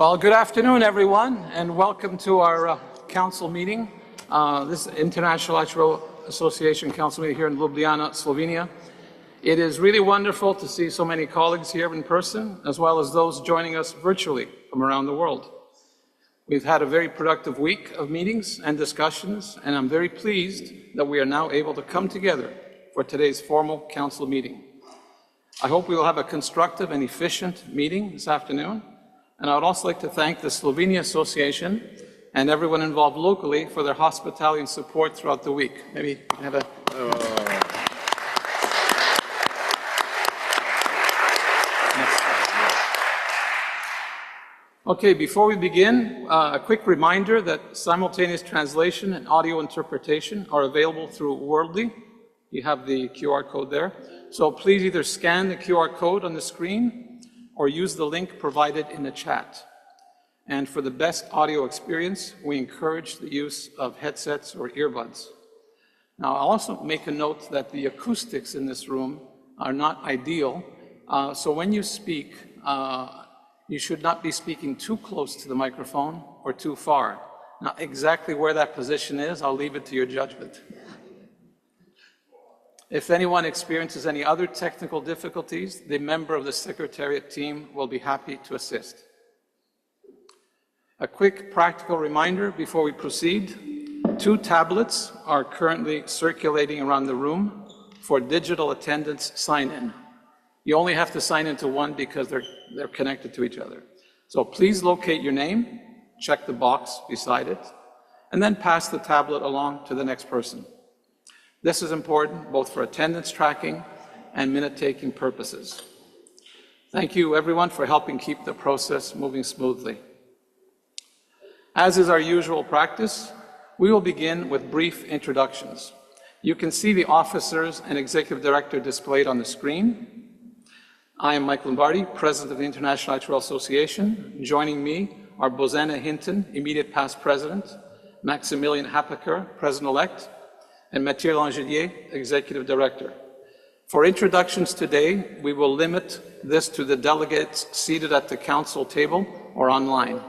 Well, good afternoon, everyone, and welcome to our council meeting. This International Actuarial Association council meeting here in Ljubljana, Slovenia. It is really wonderful to see so many colleagues here in person, as well as those joining us virtually from around the world. We've had a very productive week of meetings and discussions, and I'm very pleased that we are now able to come together for today's formal council meeting. I hope we will have a constructive and efficient meeting this afternoon. And I would also like to thank the Slovenia Association and everyone involved locally for their hospitality and support throughout the week. Maybe have a... Okay, before we begin, a quick reminder that simultaneous translation and audio interpretation are available through Worldly. You have the QR code there. So please either scan the QR code on the screen or use the link provided in the chat. And for the best audio experience, we encourage the use of headsets or earbuds. Now, I'll also make a note that the acoustics in this room are not ideal. So when you speak, you should not be speaking too close to the microphone or too far. Now, exactly where that position is, I'll leave it to your judgment. If anyone experiences any other technical difficulties, the member of the Secretariat team will be happy to assist. A quick practical reminder before we proceed. 2 tablets are currently circulating around the room for digital attendance sign-in. You only have to sign into one because they're connected to each other. So please locate your name, check the box beside it, and then pass the tablet along to the next person. This is important both for attendance tracking and minute-taking purposes. Thank you, everyone, for helping keep the process moving smoothly. As is our usual practice, we will begin with brief introductions. You can see the officers and executive director displayed on the screen. I am Mike Lombardi, President of the International Actuarial Association. Joining me are Bozena Hinton, immediate past president, Maximilian Hapaker, president-elect, and Mathieu Langelier, Executive Director. For introductions today, we will limit this to the delegates seated at the council table or online.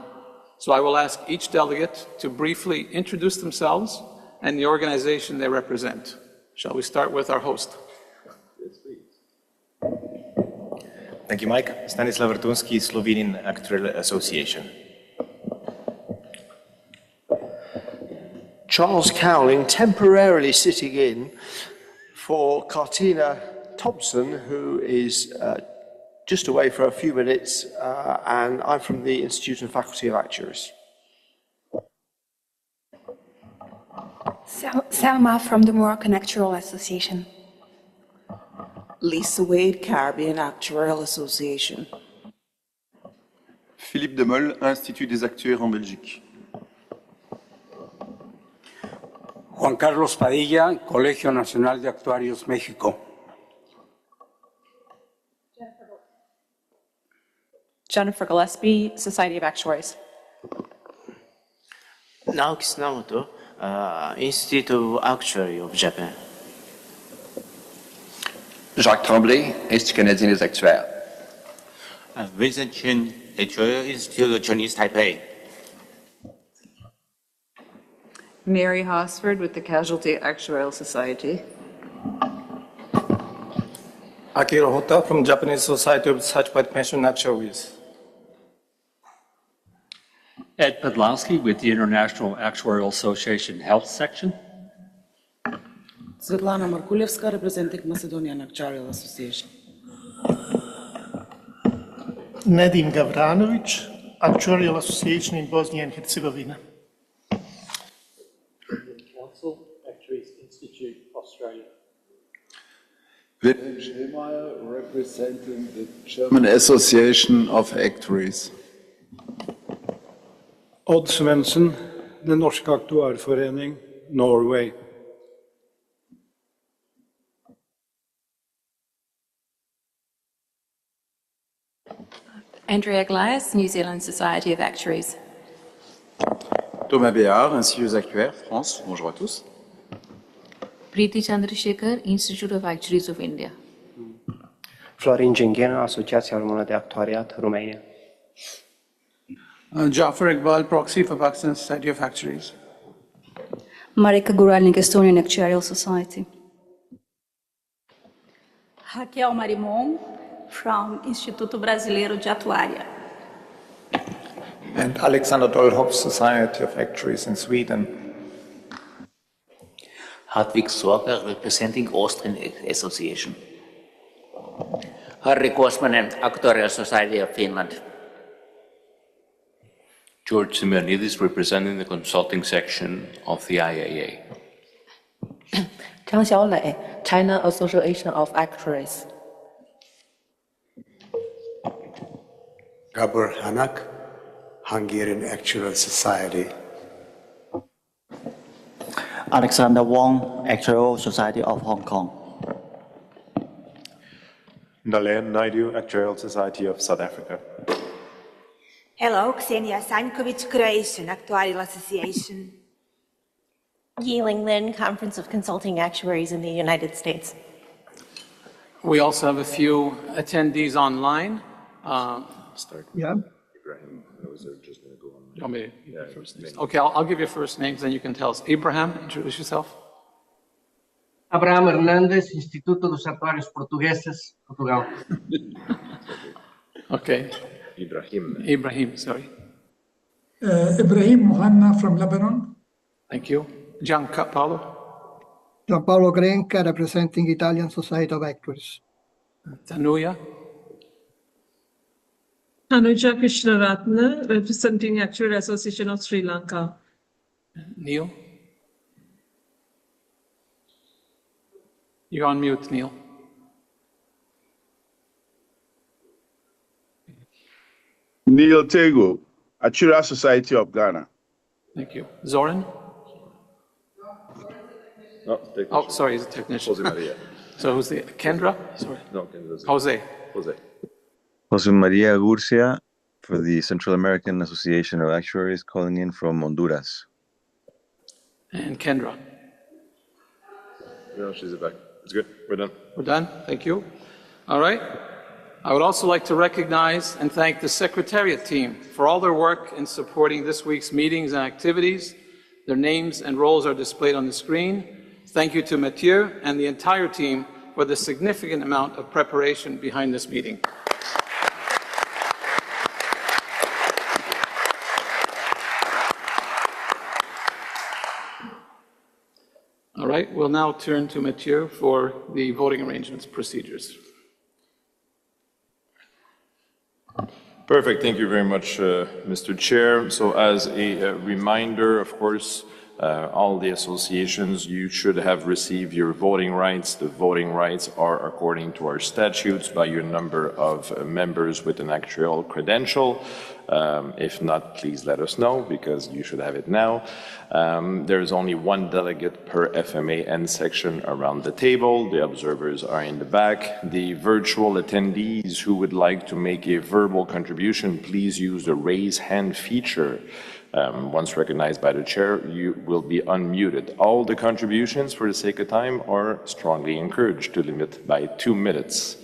So I will ask each delegate to briefly introduce themselves and the organization they represent. Shall we start with our host? Yes, please. Thank you, Mike. Stanislav Vrtunski, Slovenian Actuarial Association. Charles Cowling, temporarily sitting in for Cartina Thompson, who is just away for a few minutes, and I'm from the Institute and Faculty of Actuaries. Selma from the Moroccan Actuarial Association. Lisa Wade, Caribbean Actuarial Association. Philippe Demolle, Institut des Actuaires en Belgique. Juan Carlos Padilla, Colegio Nacional de Actuarios, México. Jennifer Gillespie, Society of Actuaries. Naoki Tsunamoto, Institute of Actuary of Japan. Jacques Tremblay, Institut Canadien des Actuaires. Vincent Chin, Actuarial Institute of Chinese Taipei. Mary Hosford with the Casualty Actuarial Society. Akira Hota from Japanese Society of Certified Pension Actuaries. Ed Podlowski with the International Actuarial Association Health Section. Svetlana Markulevska, representing Macedonian Actuarial Association. Nedim Gavranovic, Actuarial Association in Bosnia and Herzegovina. Actuaries Institute, Australia. Wilhelm Schellmeier, representing the German Association of Actuaries. Odd Svensson, Den Norske Aktuarforening, Norway. Andrea Glias, New Zealand Society of Actuaries. Thomas Béard, Institut des Actuaires, France. Bonjour à tous. Preeti Chandrasekhar, Institute of Actuaries of India. Florin Genghen, Asociația Română de Actuariat, România. Jafar Iqbal, proxy for Pakistan Society of Actuaries. Marika Guralnik, Estonian Actuarial Society. Raquel Marimon, from Instituto Brasileiro de Atuária. And Alexander Dollhoff, Society of Actuaries in Sweden. Hartwig Sorger, representing Austrian Association. Harri Kuosmanen, Actuarial Society of Finland. George Simeonidis, representing the consulting section of the IAA. Zhang Xiaolei, China Association of Actuaries. Gabor Hanak, Hungarian Actuarial Society. Alexander Wong, Actuarial Society of Hong Kong. Nalain Naidu, Actuarial Society of South Africa. Hello, Ksenia Sankovic, Croatian Actuarial Association. Yiling Lin, Conference of Consulting Actuaries in the United States. We also have a few attendees online. Yeah. Ibrahim, those are just going to go on. You want me to give you first names? Okay, I'll give you first names, then you can tell us. Abraham, introduce yourself. Abraham Hernandes, Instituto dos Atuários Portugueses, Portugal. Okay. Ibrahim, sorry. Ibrahim Mohanna from Lebanon. Thank you. Gianpaolo. Gianpaolo Grenca, representing Italian Society of Actuaries. Tanuya. Anuja Krishnaratna, representing Actuarial Association of Sri Lanka. Neil. You're on mute, Neil. Neil Tego, Actuarial Society of Ghana. Thank you. Zoran? Oh, sorry, he's a technician. Jose Maria. So who's the, Kendra? Sorry. No, Kendra's. Jose. Jose Maria Gurcia for the Central American Association of Actuaries, calling in from Honduras. And Kendra. No, she's back. It's good. We're done. We're done. Thank you. All right. I would also like to recognize and thank the Secretariat team for all their work in supporting this week's meetings and activities. Their names and roles are displayed on the screen. Thank you to Mathieu and the entire team for the significant amount of preparation behind this meeting. All right, we'll now turn to Mathieu for the voting arrangements procedures. Perfect. Thank you very much, Mr. Chair. So as a reminder, of course, all the associations, you should have received your voting rights. The voting rights are according to our statutes by your number of members with an actuarial credential. If not, please let us know, because you should have it now. There is only one delegate per FMAN section around the table. The observers are in the back. The virtual attendees who would like to make a verbal contribution, please use the raise hand feature. Once recognized by the chair, you will be unmuted. All the contributions, for the sake of time, are strongly encouraged to limit by 2 minutes.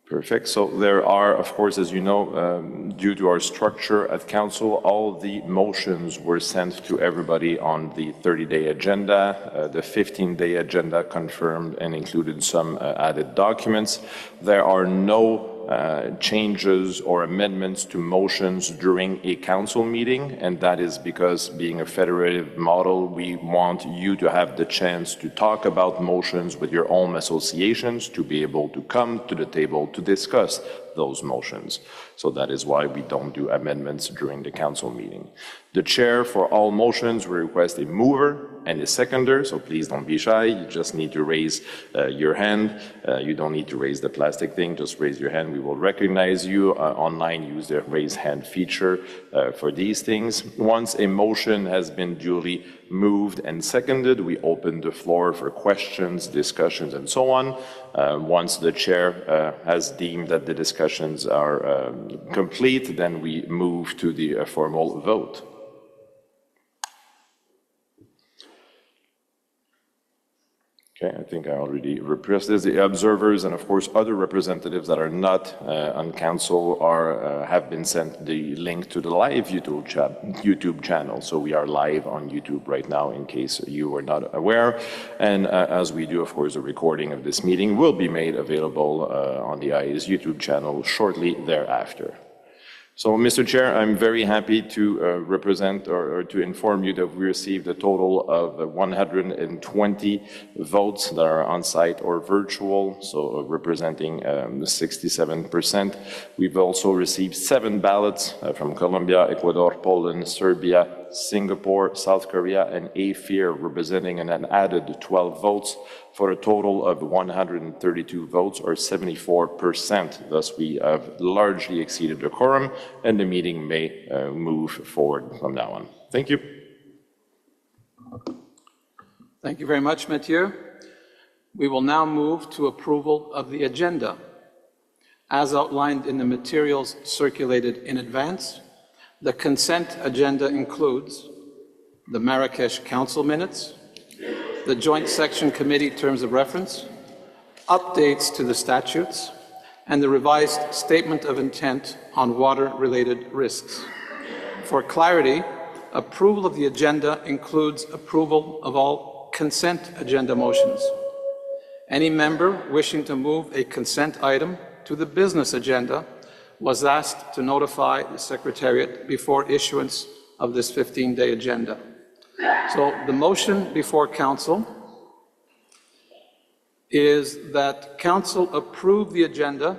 Perfect. So there are, of course, as you know, due to our structure at Council, all the motions were sent to everybody on the 30-day agenda. The 15-day agenda confirmed and included some added documents. There are no changes or amendments to motions during a council meeting, and that is because, being a federative model, we want you to have the chance to talk about motions with your own associations, to be able to come to the table to discuss those motions. So that is why we don't do amendments during the council meeting. The chair for all motions will request a mover and a seconder, so please don't be shy. You just need to raise your hand. You don't need to raise the plastic thing, just raise your hand. We will recognize you. Online, use the raise hand feature for these things. Once a motion has been duly moved and seconded, we open the floor for questions, discussions, and so on. Once the chair has deemed that the discussions are complete, then we move to the formal vote. Okay, I think I already repressed this. The observers and, of course, other representatives that are not on council have been sent the link to the live YouTube channel. So we are live on YouTube right now, in case you were not aware. And as we do, of course, the recording of this meeting will be made available on the IA's YouTube channel shortly thereafter. So, Mr. Chair, I'm very happy to represent or to inform you that we received a total of 120 votes that are on-site or virtual, so representing 67%. We've also received 7 ballots from Colombia, Ecuador, Poland, Serbia, Singapore, South Korea, and AFIR, representing an added 12 votes for a total of 132 votes, or 74%. Thus, we have largely exceeded the quorum, and the meeting may move forward from now on. Thank you. Thank you very much, Mathieu. We will now move to approval of the agenda. As outlined in the materials circulated in advance, the consent agenda includes the Marrakesh Council minutes, the Joint Section Committee Terms of Reference, updates to the statutes, and the revised Statement of Intent on water-related risks. For clarity, approval of the agenda includes approval of all consent agenda motions. Any member wishing to move a consent item to the business agenda was asked to notify the Secretariat before issuance of this 15-day agenda. So the motion before Council is that Council approve the agenda.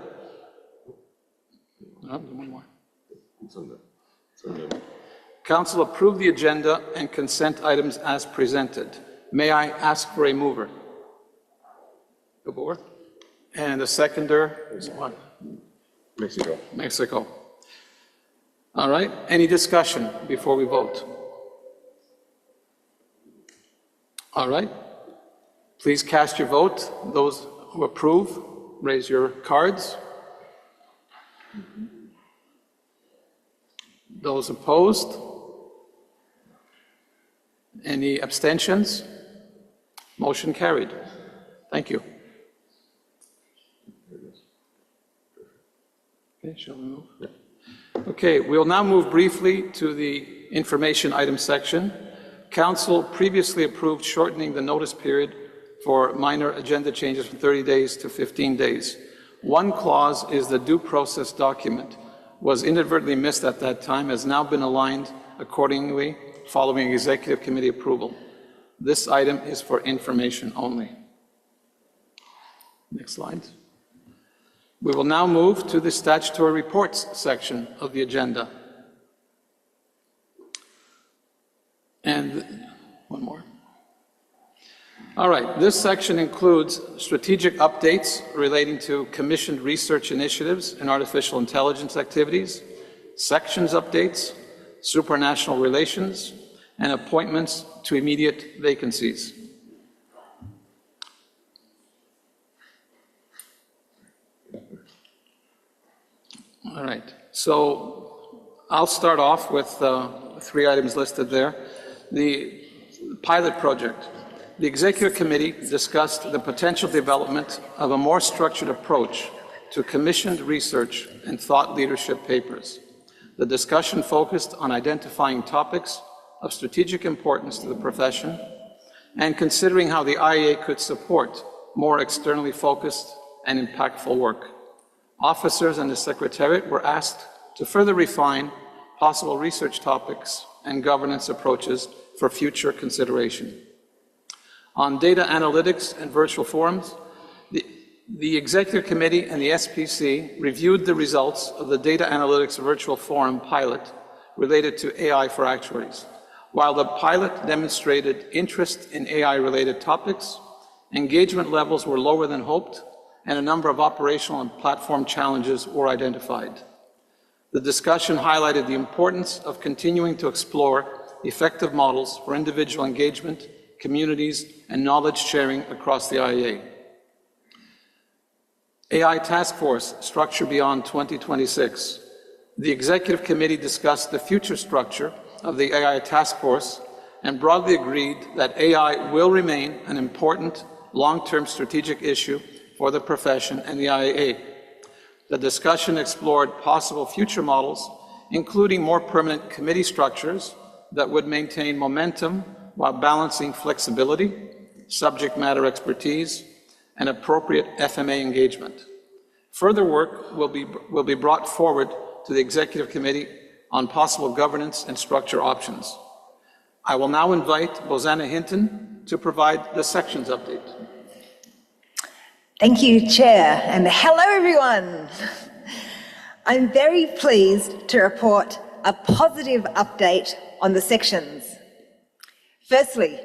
One more. Council approve the agenda and consent items as presented. May I ask for a mover? Gabor. And a seconder is what? Mexico. Mexico. All right. Any discussion before we vote? All right. Please cast your vote. Those who approve, raise your cards. Those opposed? Any abstentions? Motion carried. Thank you. Okay, shall we move? Yeah. Okay, we'll now move briefly to the information item section. Council previously approved shortening the notice period for minor agenda changes from 30 days to 15 days. One clause is the due process document was inadvertently missed at that time, has now been aligned accordingly following executive committee approval. This item is for information only. Next slide. We will now move to the statutory reports section of the agenda. And one more. All right, this section includes strategic updates relating to commissioned research initiatives and artificial intelligence activities, sections updates, supranational relations, and appointments to immediate vacancies. All right, so I'll start off with 3 items listed there. The pilot project. The Executive Committee discussed the potential development of a more structured approach to commissioned research and thought leadership papers. The discussion focused on identifying topics of strategic importance to the profession and considering how the IEA could support more externally focused and impactful work. Officers and the Secretariat were asked to further refine possible research topics and governance approaches for future consideration. On data analytics and virtual forums, the Executive Committee and the SPC reviewed the results of the Data Analytics Virtual Forum pilot related to AI for actuaries. While the pilot demonstrated interest in AI-related topics, engagement levels were lower than hoped, and a number of operational and platform challenges were identified. The discussion highlighted the importance of continuing to explore effective models for individual engagement, communities, and knowledge sharing across the IEA. AI Task Force Structure Beyond 2026. The Executive Committee discussed the future structure of the AI Task Force and broadly agreed that AI will remain an important long-term strategic issue for the profession and the IAA. The discussion explored possible future models, including more permanent committee structures that would maintain momentum while balancing flexibility, subject matter expertise, and appropriate FMA engagement. Further work will be brought forward to the Executive Committee on possible governance and structure options. I will now invite Bozana Hinton to provide the sections update. Thank you, Chair, and hello everyone. I'm very pleased to report a positive update on the sections. Firstly,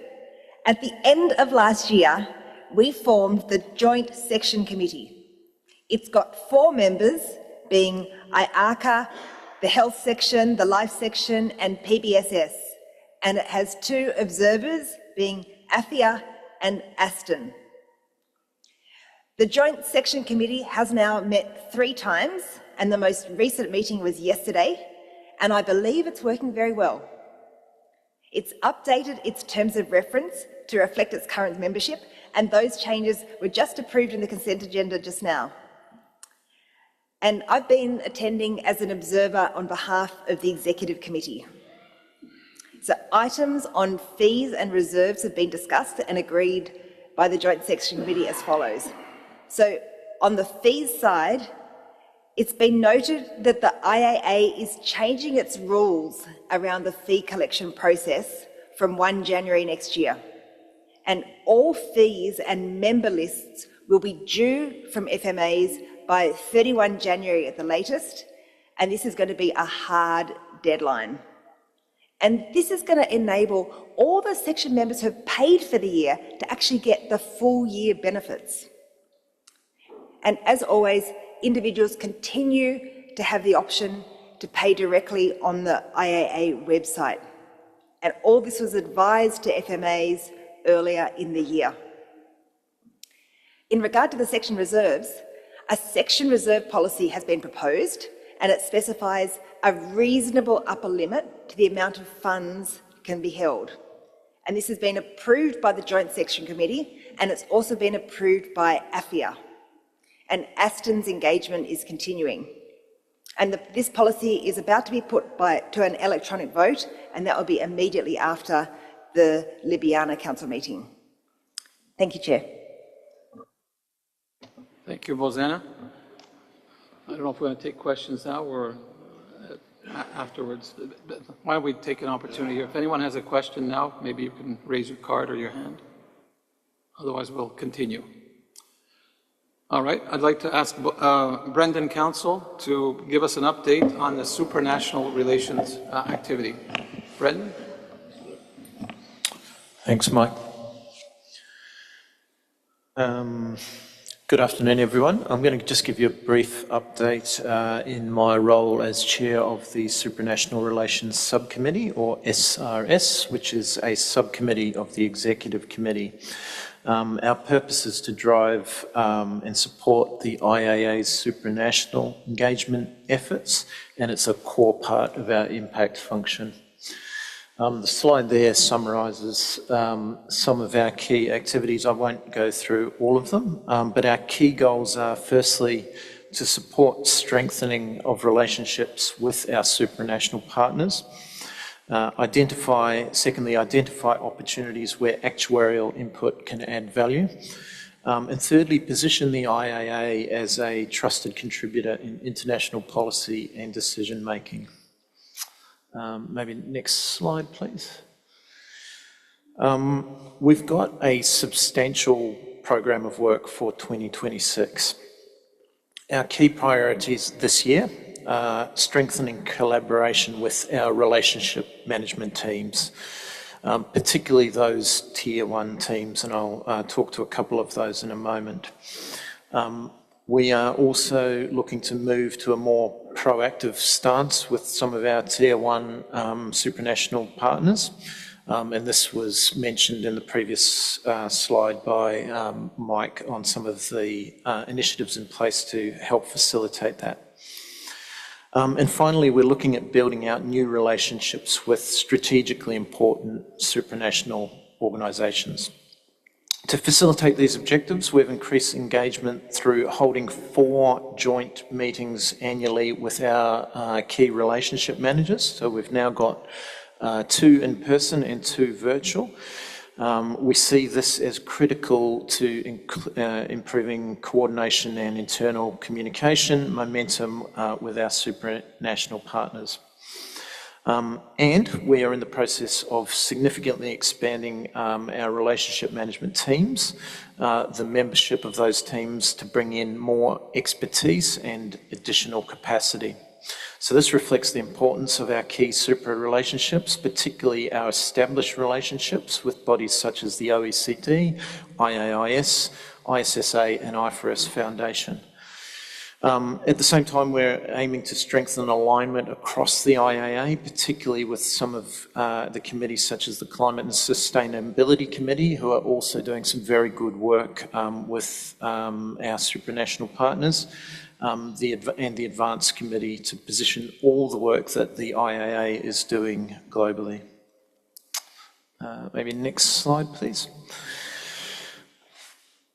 at the end of last year, we formed the Joint Section Committee. It's got 4 members, being IARCA, the Health Section, the Life Section, and PBSS, and it has 2 observers, being AFIA and Aston. The Joint Section Committee has now met 3 times, and the most recent meeting was yesterday, and I believe it's working very well. It's updated its terms of reference to reflect its current membership, and those changes were just approved in the consent agenda just now. And I've been attending as an observer on behalf of the Executive Committee. So items on fees and reserves have been discussed and agreed by the Joint Section Committee as follows. So on the fees side, it's been noted that the IAA is changing its rules around the fee collection process from 1 January next year. And all fees and member lists will be due from FMAs by 31 January at the latest, and this is going to be a hard deadline. And this is going to enable all the section members who have paid for the year to actually get the full year benefits. And as always, individuals continue to have the option to pay directly on the IAA website. And all this was advised to FMAs earlier in the year. In regard to the section reserves, a section reserve policy has been proposed, and it specifies a reasonable upper limit to the amount of funds can be held. And this has been approved by the Joint Section Committee, and it's also been approved by AFIA. And Aston's engagement is continuing. And this policy is about to be put to an electronic vote, and that will be immediately after the Ljubljana Council meeting. Thank you, Chair. Thank you, Bozana. I don't know if we're going to take questions now or afterwards. Why don't we take an opportunity here? If anyone has a question now, maybe you can raise your card or your hand. Otherwise, we'll continue. All right, I'd like to ask Brendan Council to give us an update on the supranational relations activity. Brendan? Thanks, Mike. Good afternoon, everyone. I'm going to just give you a brief update in my role as chair of the Supranational Relations Subcommittee, or SRS, which is a subcommittee of the Executive Committee. Our purpose is to drive and support the IAA's supranational engagement efforts, and it's a core part of our impact function. The slide there summarises some of our key activities. I won't go through all of them, but our key goals are firstly to support strengthening of relationships with our supranational partners. Secondly, identify opportunities where actuarial input can add value. And thirdly, position the IAA as a trusted contributor in international policy and decision making. Maybe next slide, please. We've got a substantial program of work for 2026. Our key priorities this year are strengthening collaboration with our relationship management teams, particularly those Tier 1 teams, and I'll talk to a couple of those in a moment. We are also looking to move to a more proactive stance with some of our Tier 1 supranational partners, and this was mentioned in the previous slide by Mike on some of the initiatives in place to help facilitate that. And finally, we're looking at building out new relationships with strategically important supranational organisations. To facilitate these objectives, we've increased engagement through holding 4 joint meetings annually with our key relationship managers. So we've now got 2 in person and 2 virtual. We see this as critical to improving coordination and internal communication momentum with our supranational partners. And we are in the process of significantly expanding our relationship management teams, the membership of those teams to bring in more expertise and additional capacity. So this reflects the importance of our key super relationships, particularly our established relationships with bodies such as the OECD, IAIS, ISSA and IFRS Foundation. At the same time, we're aiming to strengthen alignment across the IAA, particularly with some of the committees such as the Climate and Sustainability Committee, who are also doing some very good work with our supranational partners, and the Advanced Committee to position all the work that the IAA is doing globally. Maybe next slide, please.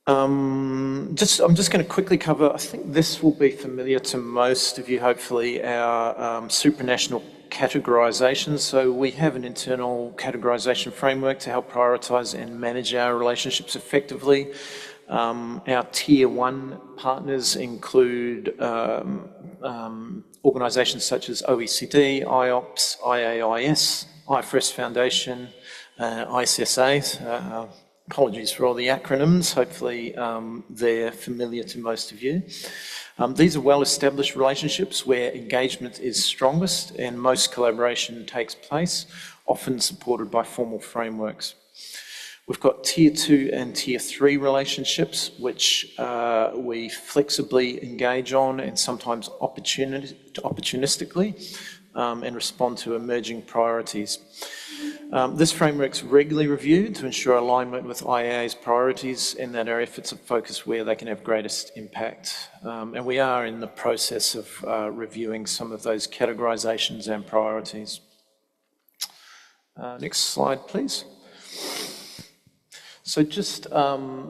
I'm just going to quickly cover, I think this will be familiar to most of you, hopefully, our supranational categorisation. So we have an internal categorisation framework to help prioritise and manage our relationships effectively. Our Tier 1 partners include organisations such as OECD, IOPS, IAIS, IFRS Foundation, ISSA. Apologies for all the acronyms. Hopefully they're familiar to most of you. These are well-established relationships where engagement is strongest and most collaboration takes place, often supported by formal frameworks. We've got Tier 2 and Tier 3 relationships, which we flexibly engage on and sometimes opportunistically and respond to emerging priorities. This framework's regularly reviewed to ensure alignment with IAA's priorities and that our efforts are focused where they can have greatest impact. And we are in the process of reviewing some of those categorisations and priorities. Next slide, please. So just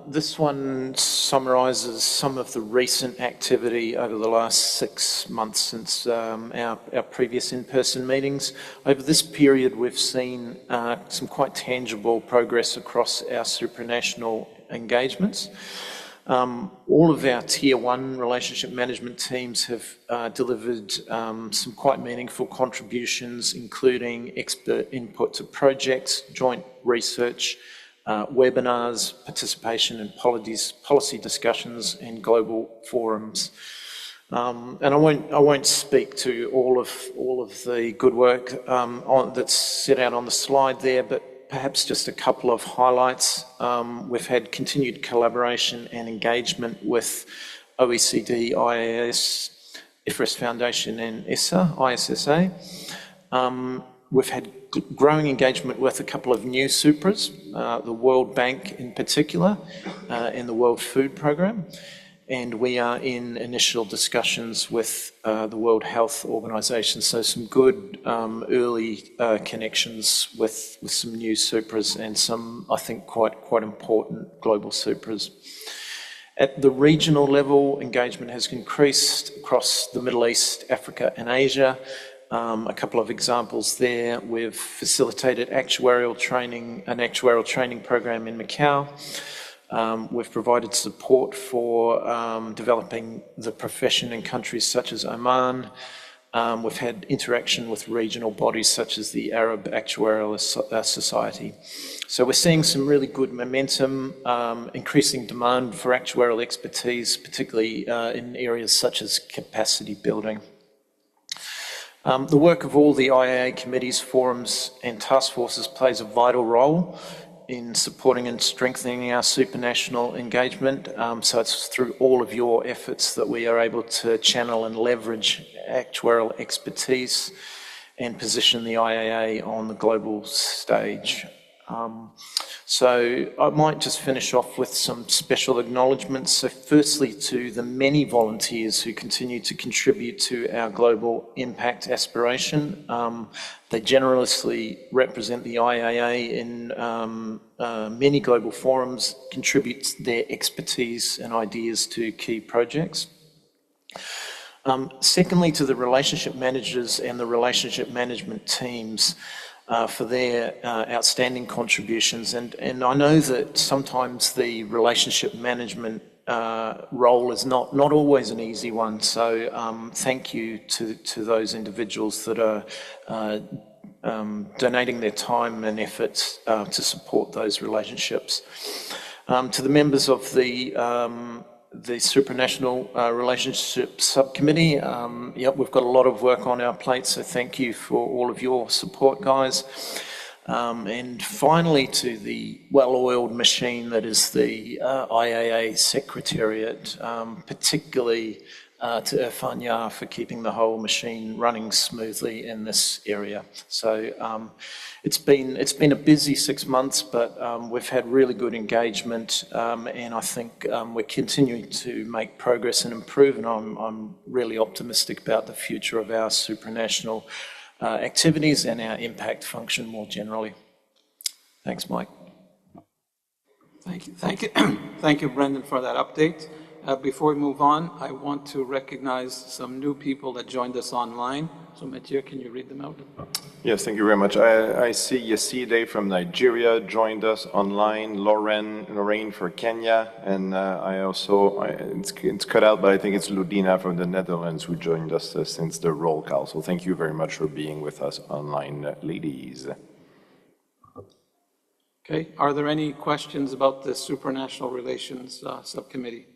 this one summarises some of the recent activity over the last 6 months since our previous in-person meetings. Over this period, we've seen some quite tangible progress across our supranational engagements. All of our Tier 1 relationship management teams have delivered some quite meaningful contributions, including expert input to projects, joint research, webinars, participation in policy discussions and global forums. And I won't speak to all of the good work that's set out on the slide there, but perhaps just a couple of highlights. We've had continued collaboration and engagement with OECD, IAS, IFRS Foundation and ISSA. We've had growing engagement with a couple of new supras, the World Bank in particular, and the World Food Programme. And we are in initial discussions with the World Health Organization, so some good early connections with some new supras and some, I think, quite important global supras. At the regional level, engagement has increased across the Middle East, Africa and Asia. A couple of examples there. We've facilitated an actuarial training program in Macau. We've provided support for developing the profession in countries such as Oman. We've had interaction with regional bodies such as the Arab Actuarial Society. So we're seeing some really good momentum, increasing demand for actuarial expertise, particularly in areas such as capacity building. The work of all the IAA committees, forums and task forces plays a vital role in supporting and strengthening our supranational engagement. So it's through all of your efforts that we are able to channel and leverage actuarial expertise and position the IAA on the global stage. So I might just finish off with some special acknowledgements. So firstly, to the many volunteers who continue to contribute to our global impact aspiration. They generously represent the IAA in many global forums, contribute their expertise and ideas to key projects. Secondly, to the relationship managers and the relationship management teams for their outstanding contributions. And I know that sometimes the relationship management role is not always an easy one. So thank you to those individuals that are donating their time and efforts to support those relationships. To the members of the Supranational Relationship Subcommittee. Yep, we've got a lot of work on our plate, so thank you for all of your support, guys. And finally, to the well-oiled machine that is the IAA Secretariat, particularly to Irfan for keeping the whole machine running smoothly in this area. So it's been a busy 6 months, but we've had really good engagement, and I think we're continuing to make progress and improve, and I'm really optimistic about the future of our supranational activities and our impact function more generally. Thanks, Mike. Thank you, thank you, Brendan, for that update. Before we move on, I want to recognize some new people that joined us online. So Mathieu, can you read them out? Yes, thank you very much. I see Yeside from Nigeria joined us online, Lorraine for Kenya, and I also, it's cut out, but I think it's Ludina from the Netherlands who joined us since the roll call. So thank you very much for being with us online, ladies. Okay, are there any questions about the Supranational Relations Subcommittee?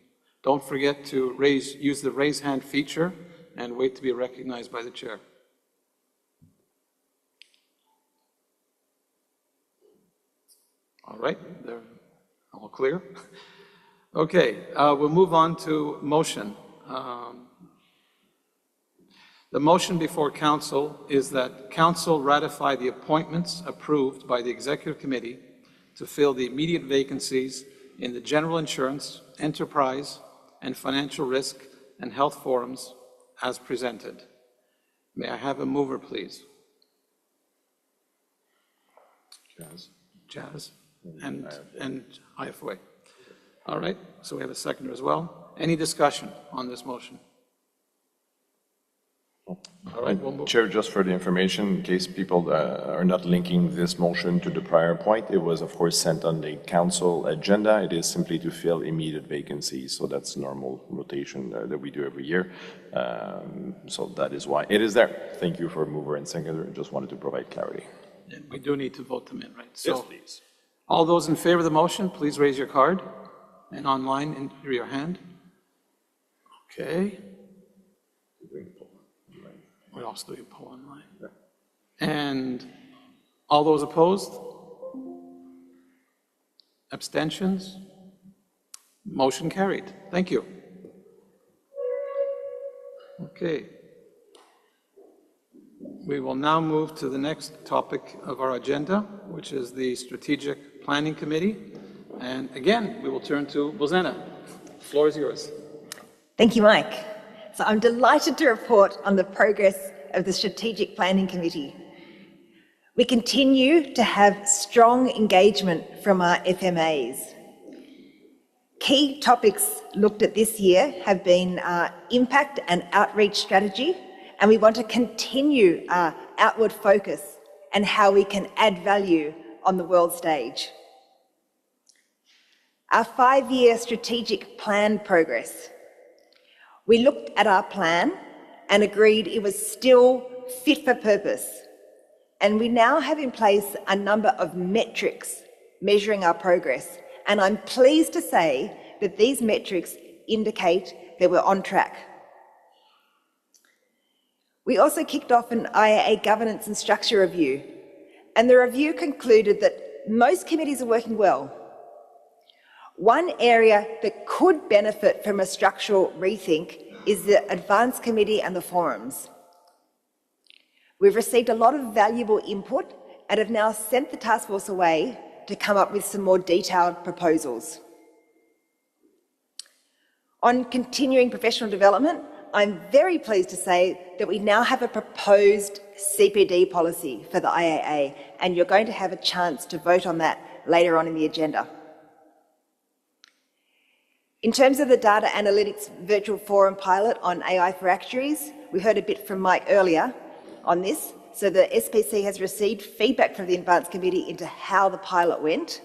Don't forget to use the raise hand feature and wait to be recognized by the chair. All right, they're all clear. Okay, we'll move on to motion. The motion before Council is that Council ratify the appointments approved by the Executive Committee to fill the immediate vacancies in the General Insurance, Enterprise, and Financial Risk and Health Forums as presented. May I have a mover, please? Jazz. And IFOA. All right, so we have a seconder as well. Any discussion on this motion? All right, we'll move. Chair, just for the information, in case people are not linking this motion to the prior point, it was of course sent on the council agenda. It is simply to fill immediate vacancies, so that's normal rotation that we do every year. So that is why it is there. Thank you for mover and seconder. Just wanted to provide clarity. And we do need to vote them in, right? So, yes, please. All those in favor of the motion, please raise your card, and online, enter your hand. Okay. We're also doing a poll online. And all those opposed? Abstentions? Motion carried. Thank you. Okay. We will now move to the next topic of our agenda, which is the Strategic Planning Committee. And again, we will turn to Bozena. The floor is yours. Thank you, Mike. So I'm delighted to report on the progress of the Strategic Planning Committee. We continue to have strong engagement from our FMAs. Key topics looked at this year have been impact and outreach strategy, and we want to continue our outward focus and how we can add value on the world stage. Our 5-year strategic plan progress. We looked at our plan and agreed it was still fit for purpose. And we now have in place a number of metrics measuring our progress. And I'm pleased to say that these metrics indicate that we're on track. We also kicked off an IAA governance and structure review, and the review concluded that most committees are working well. One area that could benefit from a structural rethink is the Advanced Committee and the forums. We've received a lot of valuable input and have now sent the task force away to come up with some more detailed proposals. On continuing professional development, I'm very pleased to say that we now have a proposed CPD policy for the IAA, and you're going to have a chance to vote on that later on in the agenda. In terms of the data analytics virtual forum pilot on AI for actuaries, we heard a bit from Mike earlier on this. So the SPC has received feedback from the Advanced Committee into how the pilot went,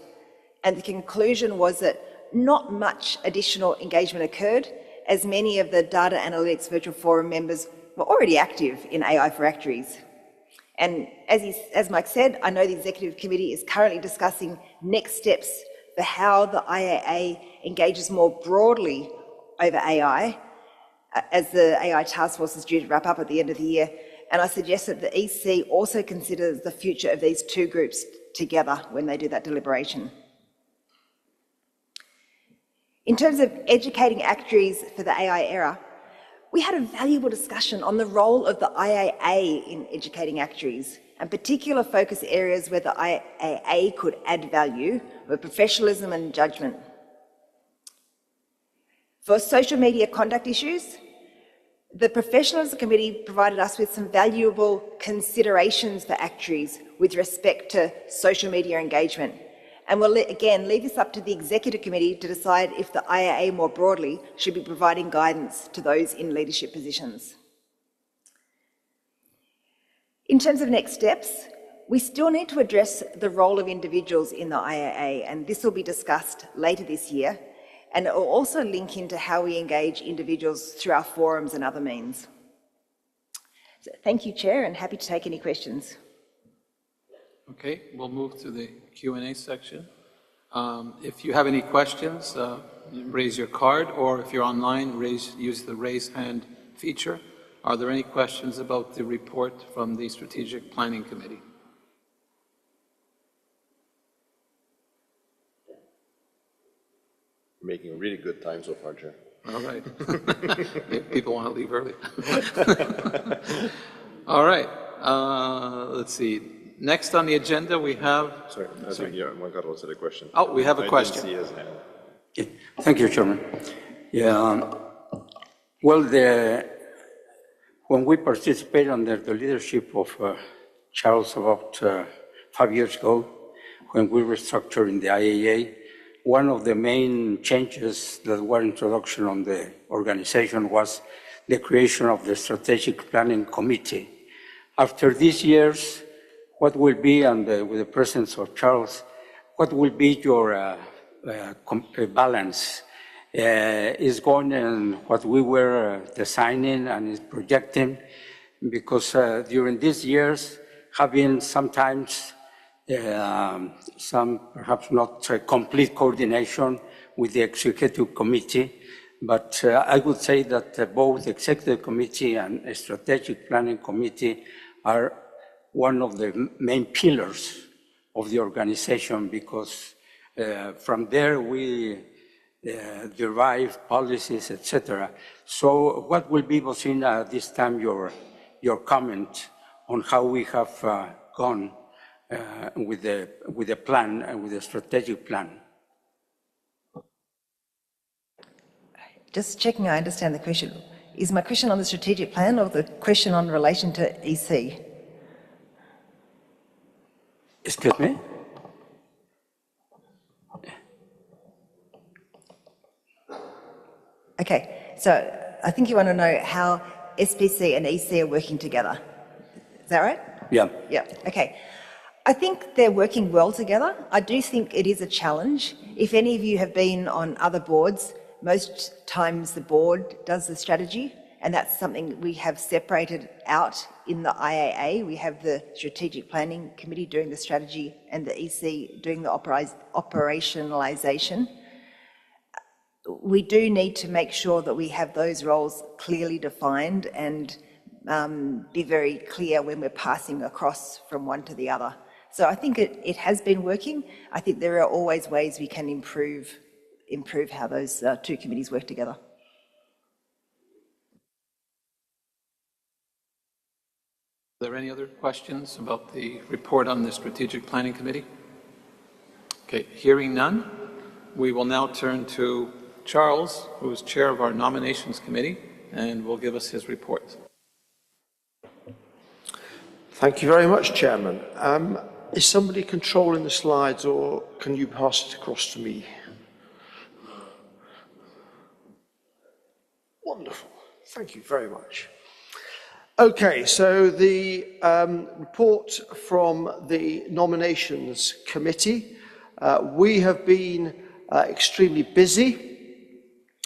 and the conclusion was that not much additional engagement occurred, as many of the data analytics virtual forum members were already active in AI for actuaries. And as Mike said, I know the Executive Committee is currently discussing next steps for how the IAA engages more broadly over AI, as the AI task force is due to wrap up at the end of the year. And I suggest that the EC also considers the future of these two groups together when they do that deliberation. In terms of educating actuaries for the AI era, we had a valuable discussion on the role of the IAA in educating actuaries, and particular focus areas where the IAA could add value were professionalism and judgment. For social media conduct issues, the Professionalism Committee provided us with some valuable considerations for actuaries with respect to social media engagement. And we'll again leave this up to the Executive Committee to decide if the IAA more broadly should be providing guidance to those in leadership positions. In terms of next steps, we still need to address the role of individuals in the IAA, and this will be discussed later this year, and it will also link into how we engage individuals through our forums and other means. So thank you, Chair, and happy to take any questions. Okay, we'll move to the Q&A section. If you have any questions, raise your card, or if you're online, use the raise hand feature. Are there any questions about the report from the Strategic Planning Committee? Making really good time so far, Chair. All right. People want to leave early. All right. Let's see. Next on the agenda, we have... Sorry, Juan Carlos had a question. Oh, we have a question. I didn't see his hand. Yeah. Thank you, Chairman. Yeah. Well, when we participated under the leadership of Charles about 5 years ago, when we restructured in the IAA, one of the main changes that were introduction on the organization was the creation of the Strategic Planning Committee. After these years, what will be, and with the presence of Charles, what will be your balance? Is going in what we were designing and is projecting, because during these years have been sometimes some perhaps not complete coordination with the Executive Committee, but I would say that both Executive Committee and Strategic Planning Committee are one of the main pillars of the organization, because from there we derive policies, etc. So what will be, Bocina, this time your comment on how we have gone with the plan and with the strategic plan? Just checking I understand the question. Is my question on the strategic plan or the question on relation to EC? Excuse me? Okay, so I think you want to know how SPC and EC are working together. Is that right? Yeah. Yeah, okay. I think they're working well together. I do think it is a challenge. If any of you have been on other boards, most times the board does the strategy, and that's something we have separated out in the IAA. We have the Strategic Planning Committee doing the strategy and the EC doing the operationalisation. We do need to make sure that we have those roles clearly defined and be very clear when we're passing across from one to the other. So I think it has been working. I think there are always ways we can improve how those two committees work together. there any other questions about the report on the Strategic Planning Committee? Okay, hearing none, we will now turn to Charles, who is chair of our Nominations Committee, and will give us his report. Thank you very much, Chairman. Is somebody controlling the slides, or can you pass it across to me? Wonderful. Thank you very much. Okay, so the report from the Nominations Committee. We have been extremely busy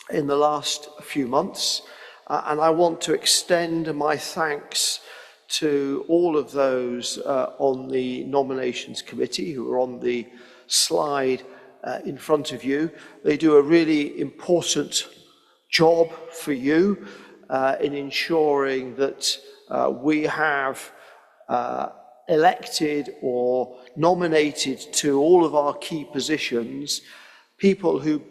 in the last few months, and I want to extend my thanks to all of those on the Nominations Committee who are on the slide in front of you. They do a really important job for you in ensuring that we have elected or nominated to all of our key positions people who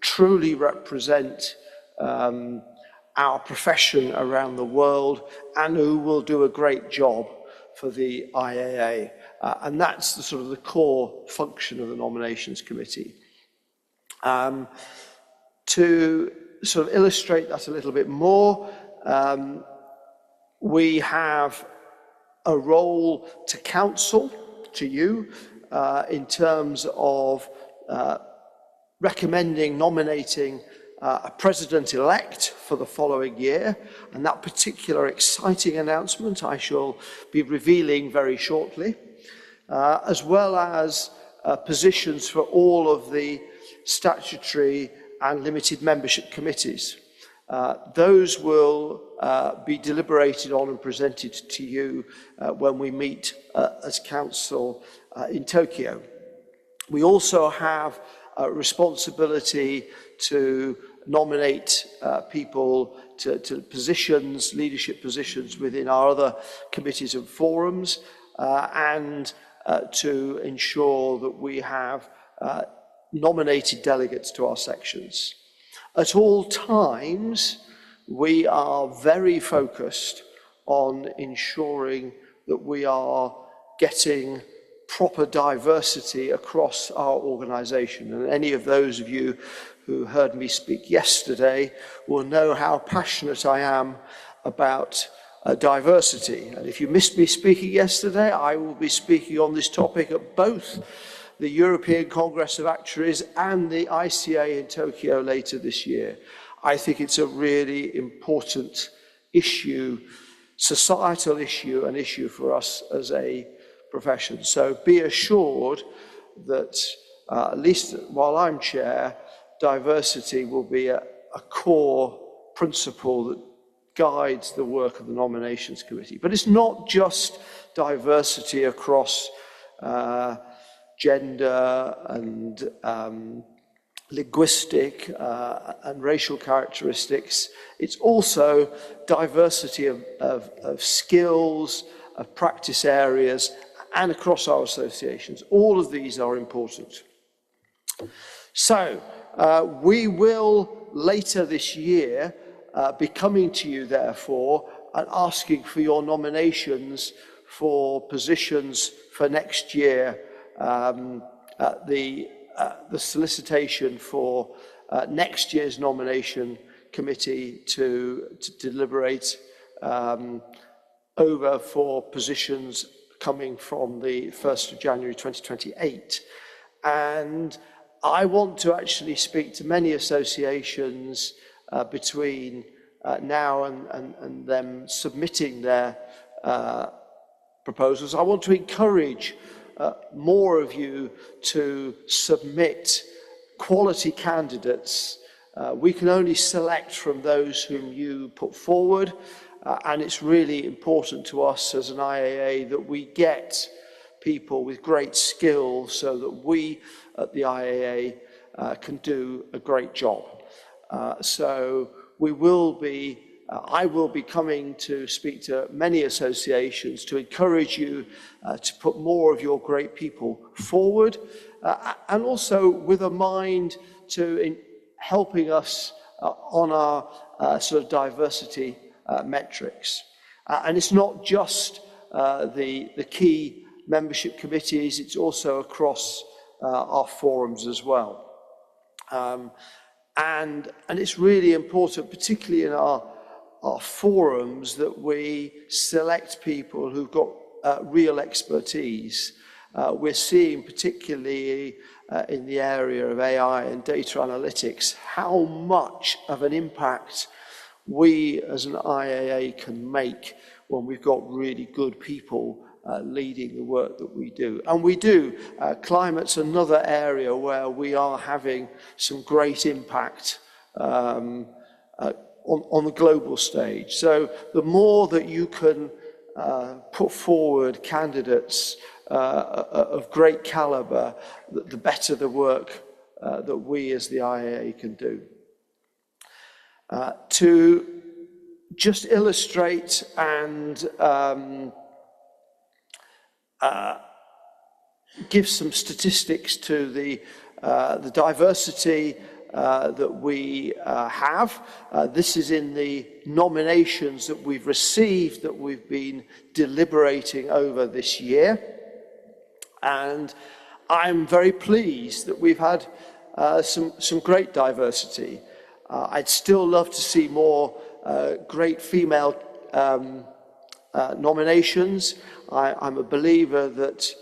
truly represent our profession around the world and who will do a great job for the IAA. And that's the sort of the core function of the Nominations Committee. To sort of illustrate that a little bit more, we have a role to counsel to you in terms of recommending, nominating a president-elect for the following year, and that particular exciting announcement I shall be revealing very shortly, as well as positions for all of the statutory and limited membership committees. Those will be deliberated on and presented to you when we meet as Council in Tokyo. We also have a responsibility to nominate people to positions, leadership positions within our other committees and forums, and to ensure that we have nominated delegates to our sections. At all times, we are very focused on ensuring that we are getting proper diversity across our organisation. And any of those of you who heard me speak yesterday will know how passionate I am about diversity. And if you missed me speaking yesterday, I will be speaking on this topic at both the European Congress of Actuaries and the ICA in Tokyo later this year. I think it's a really important issue, societal issue, an issue for us as a profession. So be assured that, at least while I'm chair, diversity will be a core principle that guides the work of the Nominations Committee. But it's not just diversity across gender and linguistic and racial characteristics. It's also diversity of skills, of practice areas, and across our associations. All of these are important. So, we will later this year be coming to you, therefore, and asking for your nominations for positions for next year. The solicitation for next year's nomination committee to deliberate over for positions coming from the 1st of January 2028. And I want to actually speak to many associations between now and them submitting their proposals. I want to encourage more of you to submit quality candidates. We can only select from those whom you put forward, and it's really important to us as an IAA that we get people with great skills so that we at the IAA can do a great job. So we will be I will be coming to speak to many associations to encourage you to put more of your great people forward, and also with a mind to helping us on our sort of diversity metrics. And it's not just the key membership committees, it's also across our forums as well. And it's really important, particularly in our forums, that we select people who've got real expertise. We're seeing, particularly in the area of AI and data analytics, how much of an impact we as an IAA can make when we've got really good people leading the work that we do. And we do. Climate's another area where we are having some great impact on the global stage. So the more that you can put forward candidates of great caliber, the better the work that we as the IAA can do. To just illustrate and give some statistics to the diversity that we have. This is in the nominations that we've received, that we've been deliberating over this year. And I'm very pleased that we've had some great diversity. I'd still love to see more great female nominations. I'm a believer that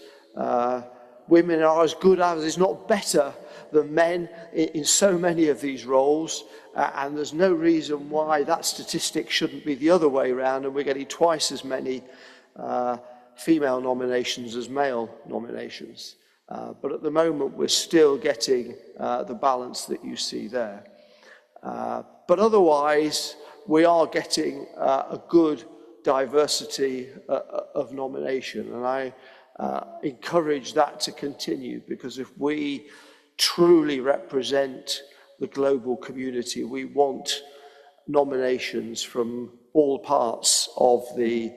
women are as good as, if not better, than men in so many of these roles, and there's no reason why that statistic shouldn't be the other way around, and we're getting twice as many female nominations as male nominations. But at the moment, we're still getting the balance that you see there. But otherwise, we are getting a good diversity of nomination, and I encourage that to continue, because if we truly represent the global community, we want nominations from all parts of the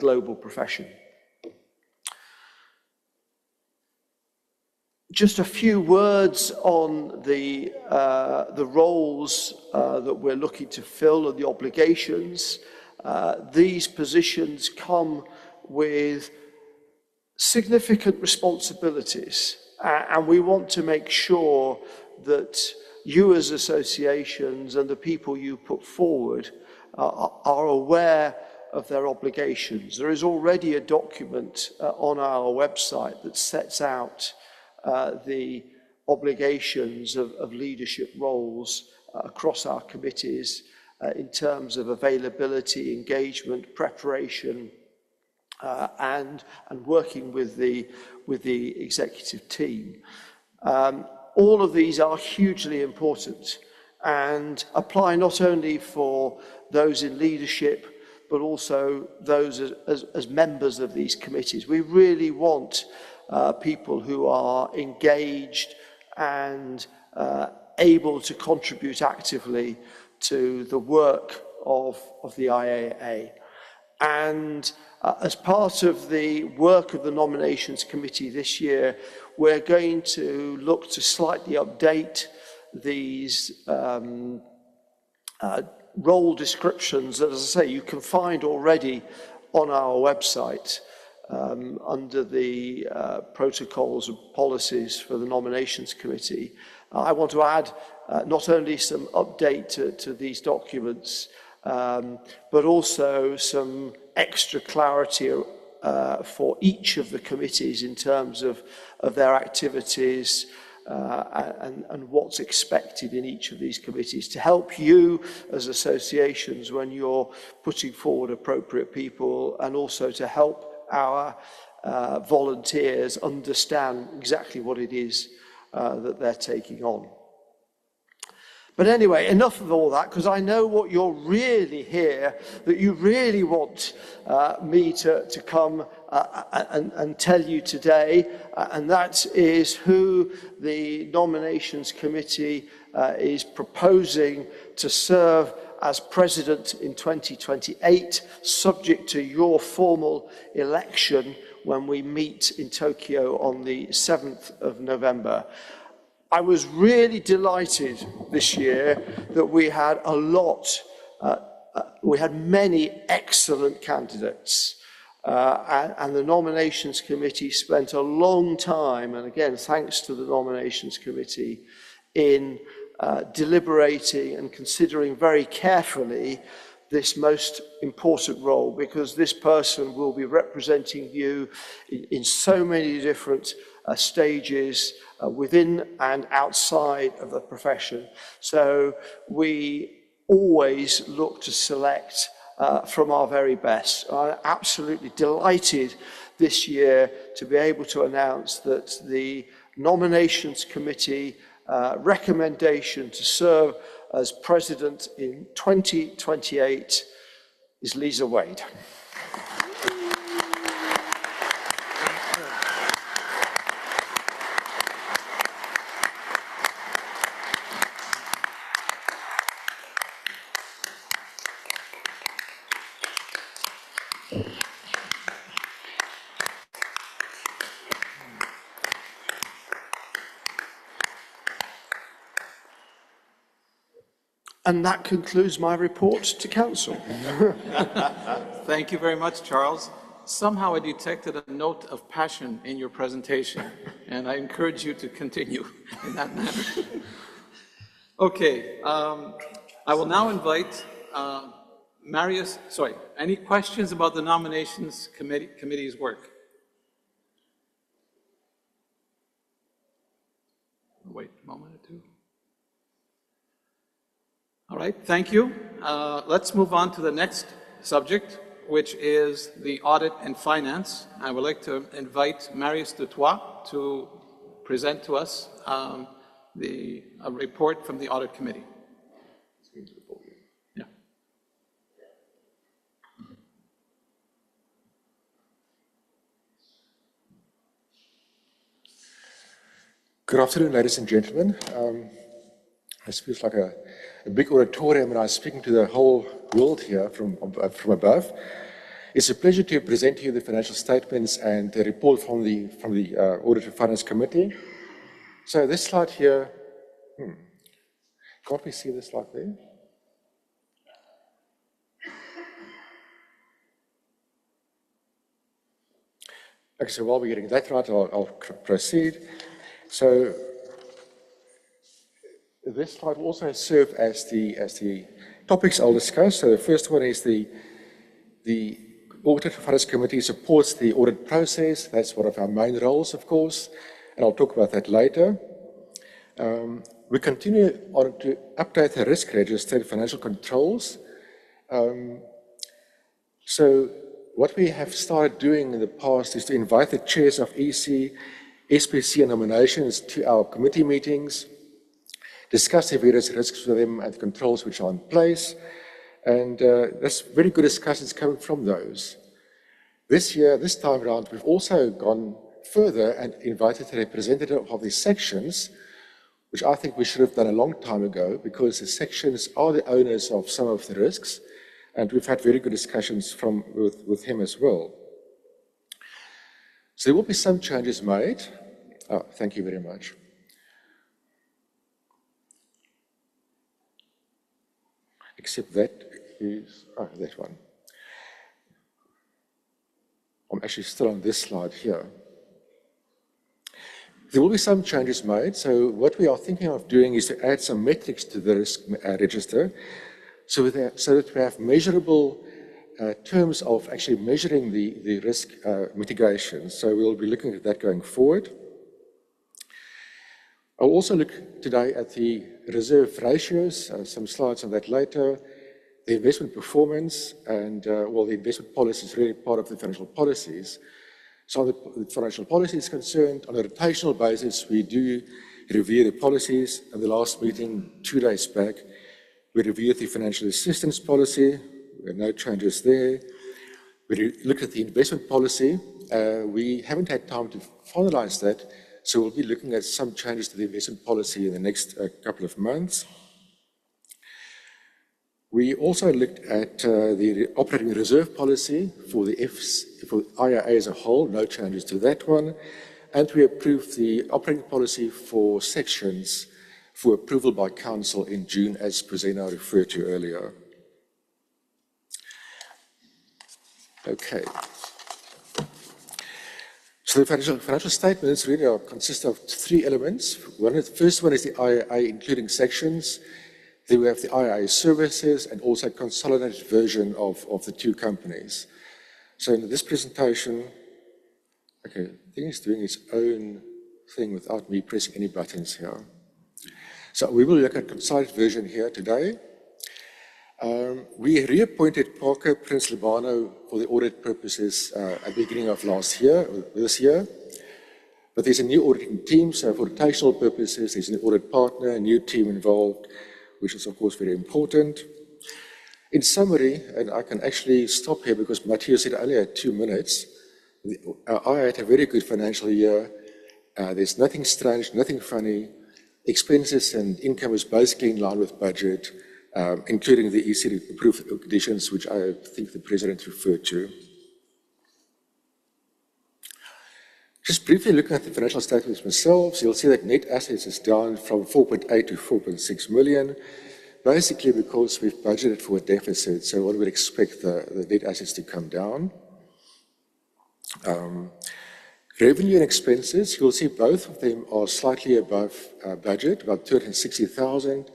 global profession. Just a few words on the roles that we're looking to fill and the obligations. These positions come with significant responsibilities, and we want to make sure that you as associations and the people you put forward are aware of their obligations. There is already a document on our website that sets out the obligations of leadership roles across our committees in terms of availability, engagement, preparation, and working with the executive team. All of these are hugely important and apply not only for those in leadership, but also those as members of these committees. We really want people who are engaged and able to contribute actively to the work of the IAA. And as part of the work of the nominations committee this year, we're going to look to slightly update these role descriptions that, as I say, you can find already on our website under the protocols and policies for the nominations committee. I want to add not only some update to these documents, but also some extra clarity for each of the committees in terms of their activities and what's expected in each of these committees, to help you as associations when you're putting forward appropriate people, and also to help our volunteers understand exactly what it is that they're taking on. But anyway, enough of all that, because I know what you're really here, that you really want me to come and tell you today, and that is who the nominations committee is proposing to serve as president in 2028, subject to your formal election when we meet in Tokyo on the 7th of November. I was really delighted this year that we had we had many excellent candidates. and the Nominations Committee spent a long time, and again, thanks to the Nominations Committee, in deliberating and considering very carefully this most important role, because this person will be representing you in so many different stages within and outside of the profession. So we always look to select from our very best. I'm absolutely delighted this year to be able to announce that the Nominations Committee recommendation to serve as President in 2028 is Lisa Wade. And that concludes my report to Council. Thank you very much, Charles. Somehow I detected a note of passion in your presentation, and I encourage you to continue in that manner. Okay, I will now invite Marius, any questions about the Nominations Committee's work? Wait a moment or two. All right, thank you. Let's move on to the next subject, which is the audit and finance. I would like to invite Marius Dutoit to present to us a report from the audit committee. Yeah. Good afternoon, ladies and gentlemen. It feels like a big auditorium, and I'm speaking to the whole world here from above. It's a pleasure to present to you the financial statements and the report from the Audit and Finance Committee. So this slide here, can't we see this slide there? Okay, so while we're getting that right, I'll proceed. So this slide will also serve as the topics I'll discuss. So the first one is the Audit and Finance Committee supports the audit process. That's one of our main roles, of course, and I'll talk about that later. We continue on to update the risk register and financial controls. So what we have started doing in the past is to invite the chairs of EC, SPC and nominations to our committee meetings, discuss the various risks with them and the controls which are in place, and there's very good discussions coming from those. This time around, we've also gone further and invited a representative of the sections, which I think we should have done a long time ago, because the sections are the owners of some of the risks, and we've had very good discussions with him as well. So there will be some changes made. Oh, thank you very much. Except that is, that one. I'm actually still on this slide here. There will be some changes made. So what we are thinking of doing is to add some metrics to the risk register so that we have measurable terms of actually measuring the risk mitigation. So we'll be looking at that going forward. I'll also look today at the reserve ratios, some slides on that later, the investment performance, and the investment policy is really part of the financial policies. So the financial policy is concerned, on a rotational basis, we do review the policies. At the last meeting, 2 days back, we reviewed the financial assistance policy. There are no changes there. We looked at the investment policy. We haven't had time to finalize that, so we'll be looking at some changes to the investment policy in the next couple of months. We also looked at the operating reserve policy for the IRA as a whole, no changes to that one. And we approved the operating policy for sections for approval by Council in June, as Presena referred to earlier. Okay, So the financial statements really consist of three elements. The first one is the IAA, including sections. Then we have the IAA services and also a consolidated version of the two companies. So in this presentation, okay, I think it's doing its own thing without me pressing any buttons here. So we will look at consolidated version here today. We reappointed Parker Prince Libano for the audit purposes at the beginning of this year. But there's a new auditing team, so for rotational purposes, there's an audit partner, a new team involved, which is of course very important. In summary, and I can actually stop here because Matteo said I only had 2 minutes, I had a very good financial year. There's nothing strange, nothing funny. Expenses and income is basically in line with budget, including the EC approved conditions, which I think the President referred to. Just briefly looking at the financial statements themselves, you'll see that net assets is down from 4.8 to 4.6 million, basically because we've budgeted for a deficit, so one would expect the net assets to come down. Revenue and expenses, you'll see both of them are slightly above budget, about 260,000.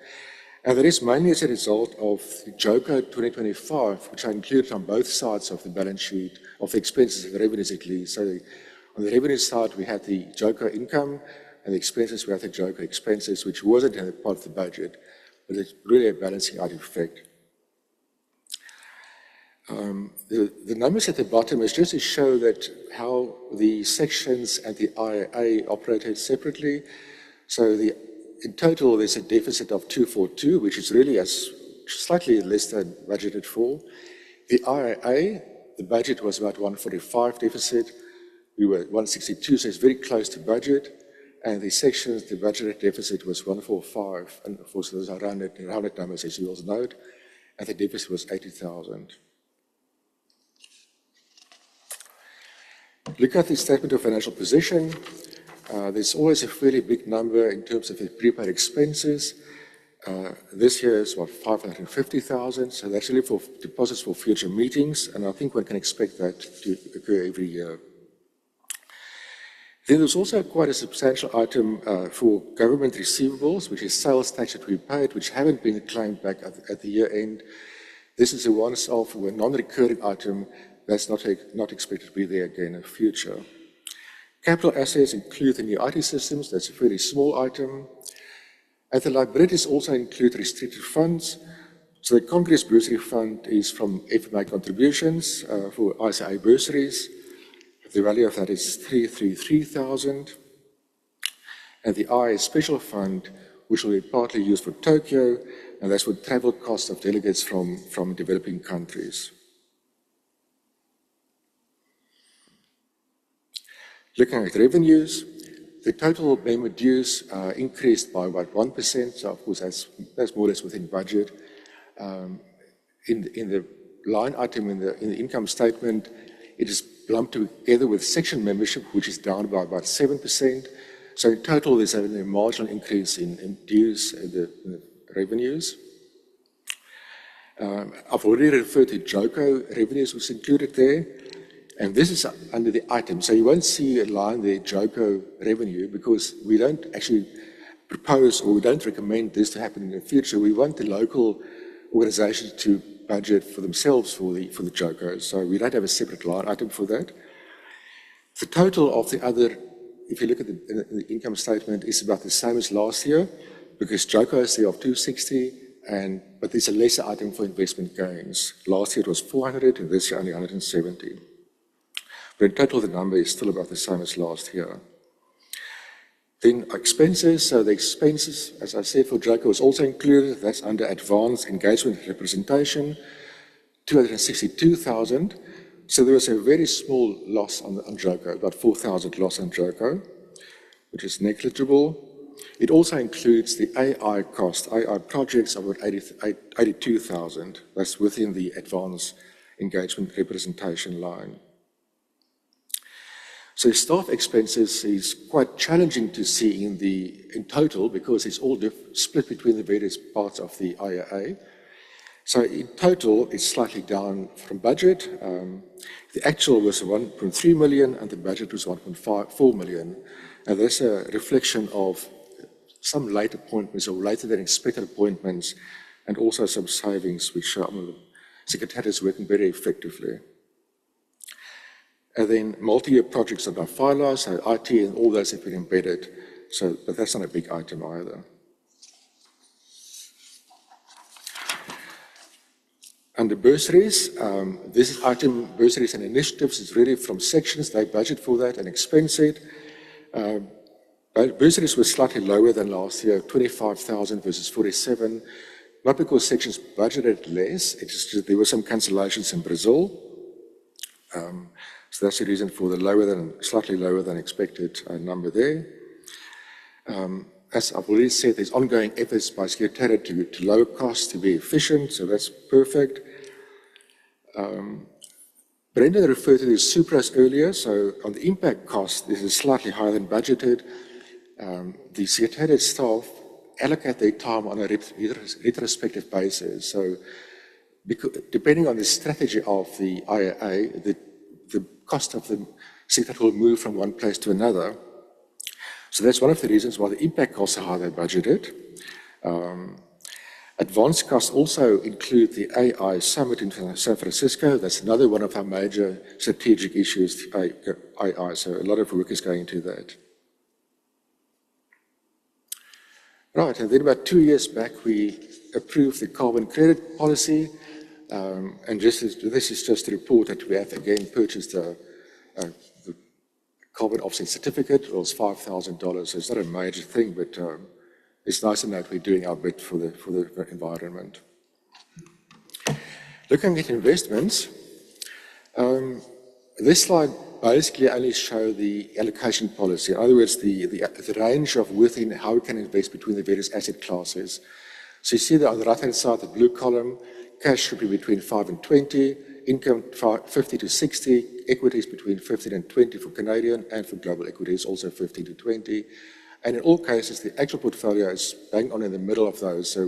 And that is mainly as a result of the JOCO 2025, which I included on both sides of the balance sheet, of the expenses and the revenues at least. So on the revenue side, we had the JOCO income, and the expenses, we had the JOCO expenses, which wasn't in part of the budget, but it's really a balancing out effect. The numbers at the bottom is just to show that how the sections and the IAA operated separately. So in total, there's a deficit of 242, which is really slightly less than budgeted for. The IAA, the budget was about 145 deficit. We were 162, so it's very close to budget. And the sections, the budgeted deficit was 145. And of course, those are rounded numbers, as you will note. And the deficit was 80,000. Look at the statement of financial position. There's always a fairly big number in terms of the prepaid expenses. This year is about 550,000, so that's really for deposits for future meetings, and I think one can expect that to occur every year. Then there's also quite a substantial item for government receivables, which is sales tax that we paid, which haven't been claimed back at the year end. This is a once-off or a non-recurring item that's not expected to be there again in the future. Capital assets include the new IT systems. That's a very small item. And the liabilities also include restricted funds. So the Congress Bursary Fund is from FMI contributions for ICA bursaries. The value of that is 333,000. And the IA Special Fund, which will be partly used for Tokyo, and that's for travel costs of delegates from developing countries. Looking at revenues, the total member dues increased by about 1%, so of course that's more or less within budget. In the line item in the income statement, it is lumped together with section membership, which is down by about 7%. So in total, there's a marginal increase in dues and the revenues. I've already referred to JOCO revenues, which is included there. And this is under the item. So you won't see a line there, JOCO revenue, because we don't actually propose or we don't recommend this to happen in the future. We want the local organizations to budget for themselves for the JOCO. So we don't have a separate line item for that. The total of the other, if you look at the income statement, is about the same as last year, because JOCO is there of 260, but there's a lesser item for investment gains. Last year it was 400, and this year only 170. But in total, the number is still about the same as last year. Then expenses. So the expenses, as I said, for JOCO is also included. That's under advanced engagement representation, 262,000. So there was a very small loss on JOCO, about 4,000 loss on JOCO, which is negligible. It also includes the AI cost, AI projects of about 82,000. That's within the advanced engagement representation line. So staff expenses is quite challenging to see in total because it's all split between the various parts of the IAA. So in total, it's slightly down from budget. The actual was 1.3 million and the budget was 1.4 million. And that's a reflection of some late appointments or later than expected appointments and also some savings which the Secretariat is working very effectively. And then multi-year projects are now finalized, so IT and all those have been embedded, but that's not a big item either. Under bursaries, this item, bursaries and initiatives, is really from sections. They budget for that and expense it. Bursaries were slightly lower than last year, 25,000 versus 47, not because sections budgeted less, it's just there were some cancellations in Brazil. So that's the reason for the slightly lower than expected number there. As I've already said, there's ongoing efforts by Secretariat to lower costs, to be efficient, so that's perfect. Brendan referred to the Supras earlier, so on the impact cost, this is slightly higher than budgeted. The Secretariat staff allocate their time on a retrospective basis, so depending on the strategy of the IAA, the cost of the Secretariat will move from one place to another. So that's one of the reasons why the impact costs are higher than budgeted. Advanced costs also include the AI Summit in San Francisco. That's another one of our major strategic issues, AI, so a lot of work is going into that. Right, and then about 2 years back, we approved the carbon credit policy, and this is just a report that we have again purchased the carbon offset certificate. It was $5,000, so it's not a major thing, but it's nice to know that we're doing our bit for the environment. Looking at investments, this slide basically only shows the allocation policy. In other words, the range of within how we can invest between the various asset classes. So you see that on the right-hand side, the blue column, cash should be between 5 and 20, income 50 to 60, equities between 15 and 20 for Canadian, and for global equities also 15 to 20. And in all cases, the actual portfolio is bang on in the middle of those. So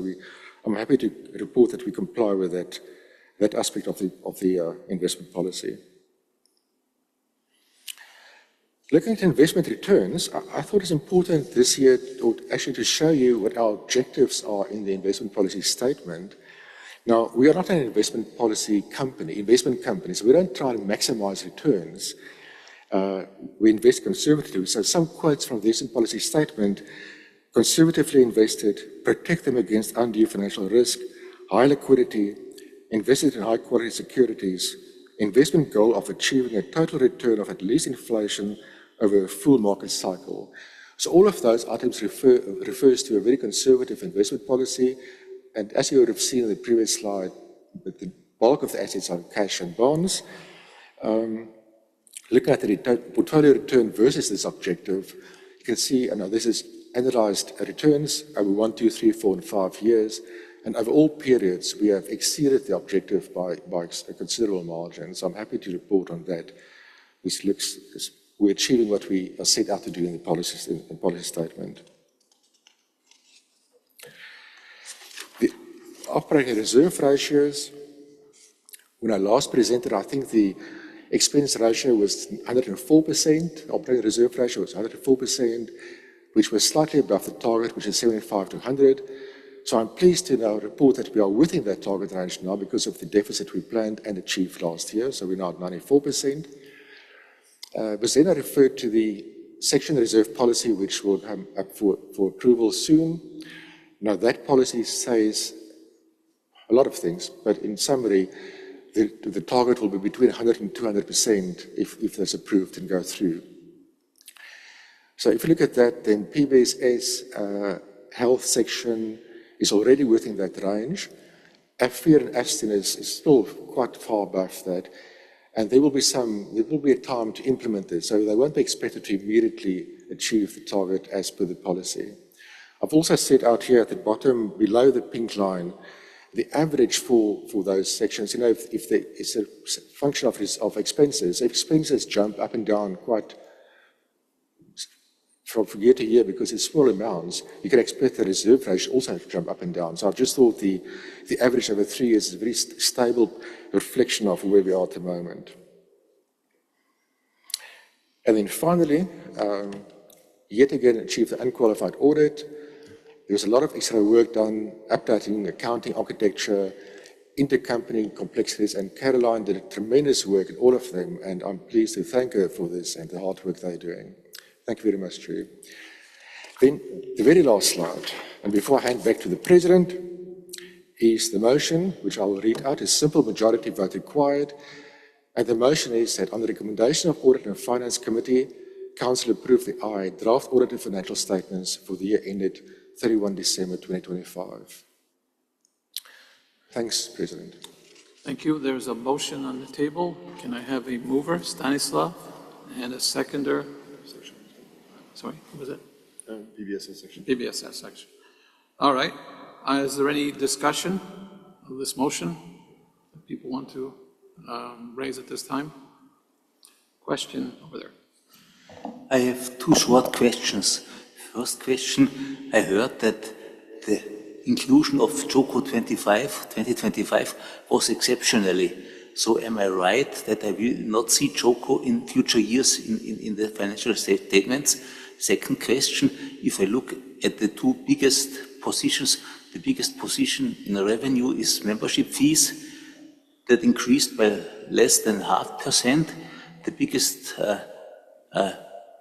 I'm happy to report that we comply with that aspect of the investment policy. Looking at investment returns, I thought it's important this year actually to show you what our objectives are in the investment policy statement. Now, we are not an investment company, so we don't try to maximize returns. We invest conservatively. So some quotes from the investment policy statement: conservatively invested, protect them against undue financial risk, high liquidity, invested in high quality securities, investment goal of achieving a total return of at least inflation over a full market cycle. So all of those items refers to a very conservative investment policy. And as you would have seen in the previous slide, the bulk of the assets are cash and bonds. Looking at the portfolio return versus this objective, you can see this is analyzed returns over 1, 2, 3, 4, and 5 years. And over all periods, we have exceeded the objective by a considerable margin. So I'm happy to report on that. We're achieving what we are set out to do in the policy statement. The operating reserve ratios, when I last presented, I think the expense ratio was 104%, operating reserve ratio was 104%, which was slightly above the target, which is 75 to 100. So I'm pleased to now report that we are within that target range now because of the deficit we planned and achieved last year. So we're now at 94%. But then I referred to the section reserve policy, which will come up for approval soon. Now that policy says a lot of things, but in summary, the target will be between 100 and 200% if that's approved and go through. So if you look at that, then PBSS health section is already within that range. AFIR and Aston is still quite far above that. And there will be a time to implement this, so they won't be expected to immediately achieve the target as per the policy. I've also set out here at the bottom, below the pink line, the average for those sections. If it's a function of expenses, if expenses jump up and down quite from year to year, because it's small amounts, you can expect the reserve ratio also to jump up and down. So I just thought the average over 3 years is a very stable reflection of where we are at the moment. And then finally, yet again achieved the unqualified audit. There was a lot of extra work done, updating accounting architecture, intercompany complexities, and Caroline did tremendous work in all of them, and I'm pleased to thank her for this and the hard work they're doing. Thank you very much, Chair. Then the very last slide, and before I hand back to the President, is the motion, which I will read out. A simple majority vote required, and the motion is that on the recommendation of Audit and Finance Committee, Council approve the I draft audited financial statements for the year ended 31 December 2025. Thanks, President. Thank you. There's a motion on the table. Can I have a mover, Stanislav, and a seconder? Sorry, what was it? BBSS section. BBSS section. All right. Is there any discussion of this motion that people want to raise at this time? Question over there. I have two short questions. First question, I heard that the inclusion of JOCO 2025 was exceptionally. So am I right that I will not see JOCO in future years in the financial statements? Second question, if I look at the two biggest positions, the biggest position in the revenue is membership fees that increased by less than 0.5%. The biggest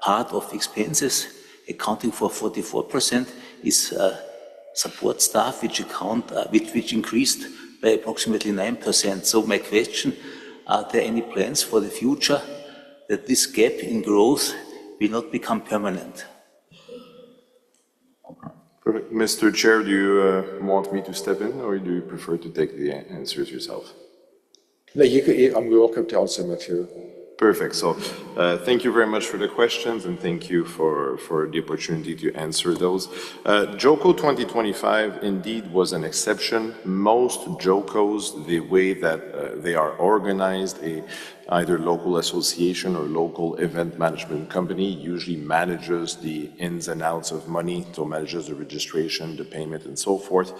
part of expenses, accounting for 44%, is support staff, which increased by approximately 9%. So my question, are there any plans for the future that this gap in growth will not become permanent? Perfect. Mr. Chair, do you want me to step in, or do you prefer to take the answers yourself? No, I'm welcome to answer, Matthew. Perfect. So thank you very much for the questions, and thank you for the opportunity to answer those. JOCO 2025 indeed was an exception. Most JOCOs, the way that they are organized, either local association or local event management company usually manages the ins and outs of money, so manages the registration, the payment, and so forth.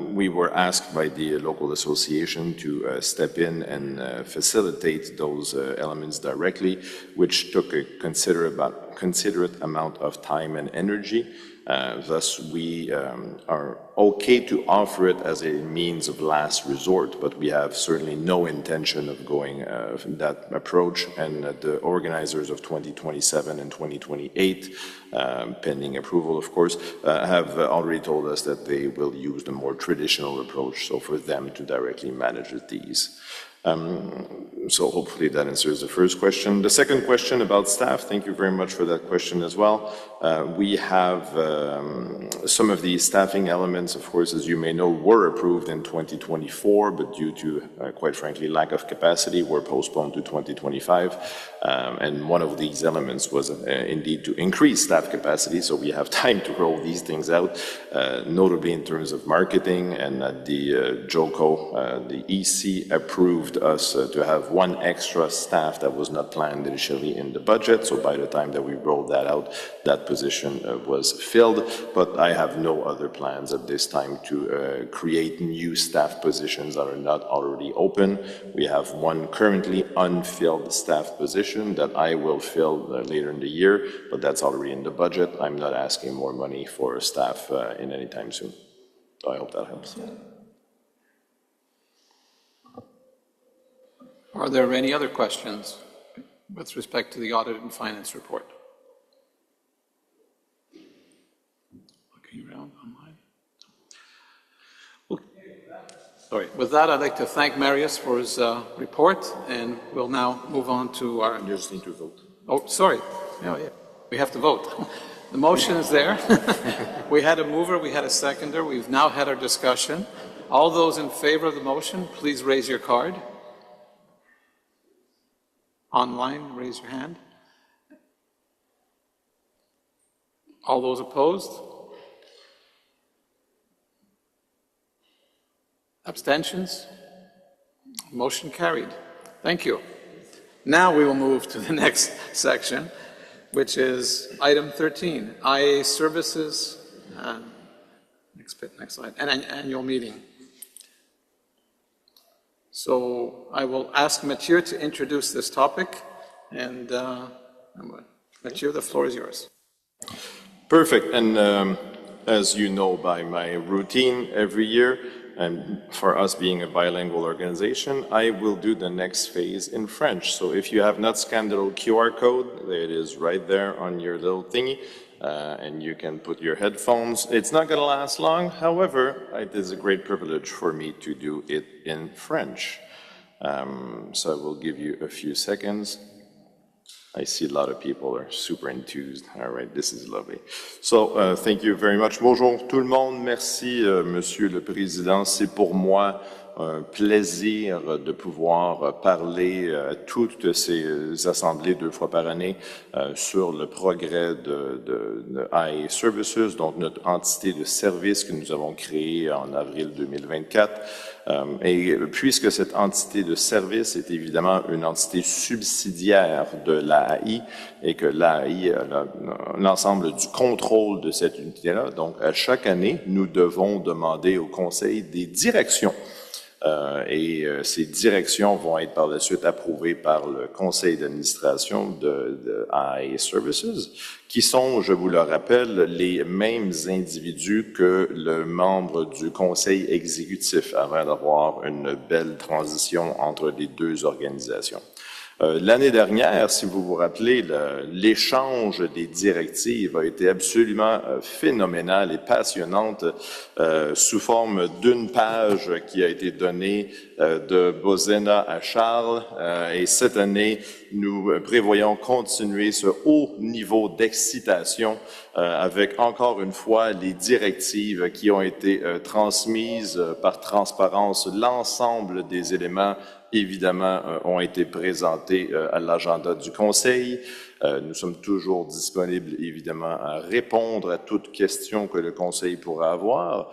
We were asked by the local association to step in and facilitate those elements directly, which took a considerate amount of time and energy. Thus, we are okay to offer it as a means of last resort, but we have certainly no intention of going that approach. And the organizers of 2027 and 2028, pending approval, of course, have already told us that they will use the more traditional approach, so for them to directly manage these. So hopefully that answers the first question. The second question about staff, thank you very much for that question as well. We have some of the staffing elements, of course, as you may know, were approved in 2024, but due to, quite frankly, lack of capacity, were postponed to 2025. And one of these elements was indeed to increase staff capacity, so we have time to roll these things out, notably in terms of marketing, and the JOCO, the EC approved us to have one extra staff that was not planned initially in the budget. So by the time that we rolled that out, that position was filled. But I have no other plans at this time to create new staff positions that are not already open. We have one currently unfilled staff position that I will fill later in the year, but that's already in the budget. I'm not asking more money for staff in any time soon. So I hope that helps. Are there any other questions with respect to the audit and finance report? Looking around online. Sorry. With that, I'd like to thank Marius for his report, and we'll now move on to our... You just need to vote. Oh, sorry. No, yeah. We have to vote. The motion is there. We had a mover, we had a seconder. We've now had our discussion. All those in favor of the motion, please raise your card. Online, raise your hand. All those opposed? Abstentions? Motion carried. Thank you. Now we will move to the next section, which is item 13, IA Services, next slide, and an annual meeting. So I will ask Mathieu to introduce this topic, and Mathieu, the floor is yours. Perfect, and as you know by my routine every year, and for us being a bilingual organization, I will do the next phase in French. So if you have not scanned the little QR code, it is right there on your little thingy, and you can put your headphones. It's not going to last long. However, it is a great privilege for me to do it in French. So I will give you a few seconds. I see a lot of people are super enthused. All right, this is lovely. So, thank you very much. Bonjour tout le monde. Merci, Monsieur le Président. C'est pour moi un plaisir de pouvoir parler à toutes ces assemblées 2 fois par année sur le progrès de IA Services, donc notre entité de service que nous avons créée en avril 2024. Et puisque cette entité de service est évidemment une entité subsidiaire de l'AI et que l'AI a l'ensemble du contrôle de cette unité-là, donc à chaque année, nous devons demander au Conseil des directions. Ces directions vont être par la suite approuvées par le conseil d'administration de IA Services, qui sont, je vous le rappelle, les mêmes individus que le membre du conseil exécutif avant d'avoir une belle transition entre les 2 organisations. L'année dernière, si vous vous rappelez, l'échange des directives a été absolument phénoménal et passionnante sous forme d'une page qui a été donnée de Bozena à Charles. Et cette année, nous prévoyons continuer ce haut niveau d'excitation avec encore une fois les directives qui ont été transmises par transparence. L'ensemble des éléments évidemment, ont été présentés à l'agenda du Conseil. Nous sommes toujours disponibles, évidemment, à répondre à toute question que le Conseil pourra avoir.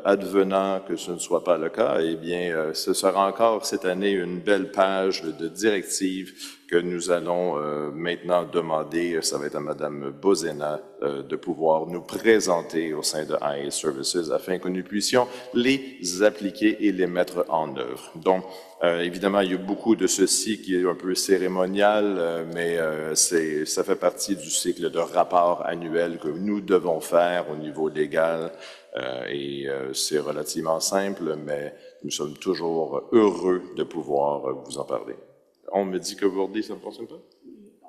Advenant que ce ne soit pas le cas, eh bien, ce sera encore cette année une belle page de directives que nous allons maintenant demander, ça va être à Madame Bozena, de pouvoir nous présenter au sein de IA Services afin que nous puissions les appliquer et les mettre en œuvre. Donc, évidemment, il y a beaucoup de ceci qui est un peu cérémonial, mais ça fait partie du cycle de rapport annuel que nous devons faire au niveau légal et c'est relativement simple, mais nous sommes toujours heureux de pouvoir vous en parler. On me dit que aujourd'hui, ça ne fonctionne pas?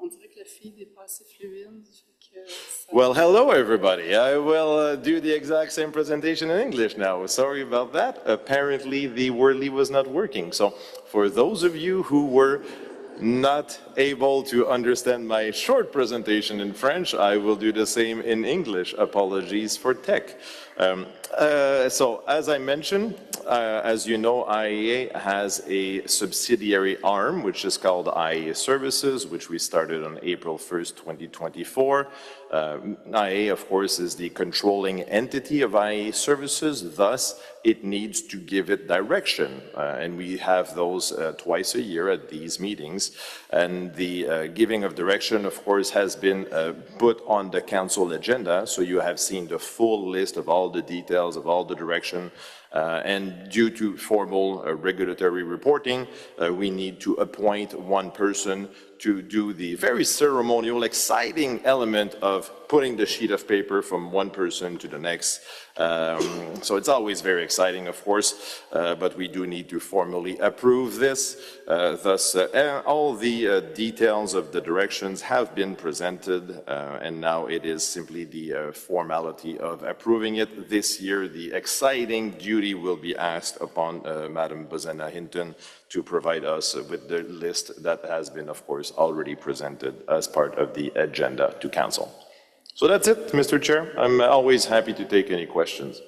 On dirait que le feed n'est pas assez fluide. Well, hello, everybody. I will do the exact same presentation in English now. Sorry about that. Apparently, the Wordly was not working. So, for those of you who were not able to understand my short presentation in French, I will do the same in English. Apologies for tech. So, as I mentioned, as you know, IEA has a subsidiary arm, which is called IEA Services, which we started on April 1st, 2024. IEA, of course, is the controlling entity of IEA Services, thus it needs to give it direction. And we have those twice a year at these meetings. And the giving of direction, of course, has been put on the council agenda. So you have seen the full list of all the details of all the direction. And due to formal regulatory reporting, we need to appoint one person to do the very ceremonial, exciting element of putting the sheet of paper from one person to the next. So it's always very exciting, of course, but we do need to formally approve this. Thus, all the details of the directions have been presented, and now it is simply the formality of approving it. This year, the exciting duty will be asked upon Madam Bozena Hinton to provide us with the list that has been, of course, already presented as part of the agenda to Council. So that's it, Mr. Chair. I'm always happy to take any questions.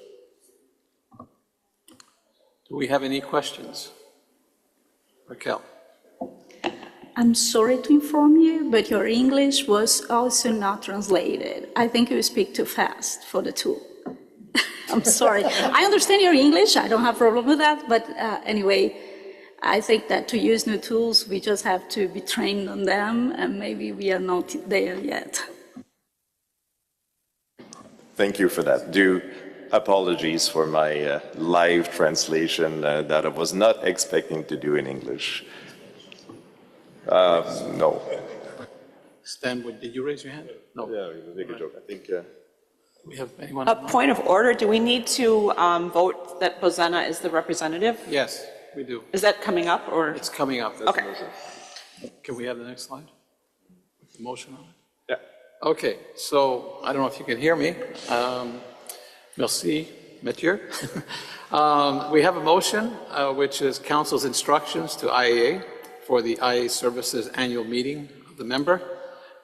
Do we have any questions? Raquel. I'm sorry to inform you, but your English was also not translated. I think you speak too fast for the tool. I'm sorry. I understand your English. I don't have a problem with that. But anyway, I think that to use new tools, we just have to be trained on them, and maybe we are not there yet. Thank you for that. Apologies for my live translation that I was not expecting to do in English. No. Stan, did you raise your hand? No. Yeah, it was a big joke. I think. We have anyone? A point of order, do we need to vote that Bozena is the representative? Yes, we do. Is that coming up, or? It's coming up. Okay. Can we have the next slide? With the motion on it? Yeah. Okay, so I don't know if you can hear me. Merci, Mathieu. We have a motion, which is Council's instructions to IAA for the IAA Services Annual Meeting of the member.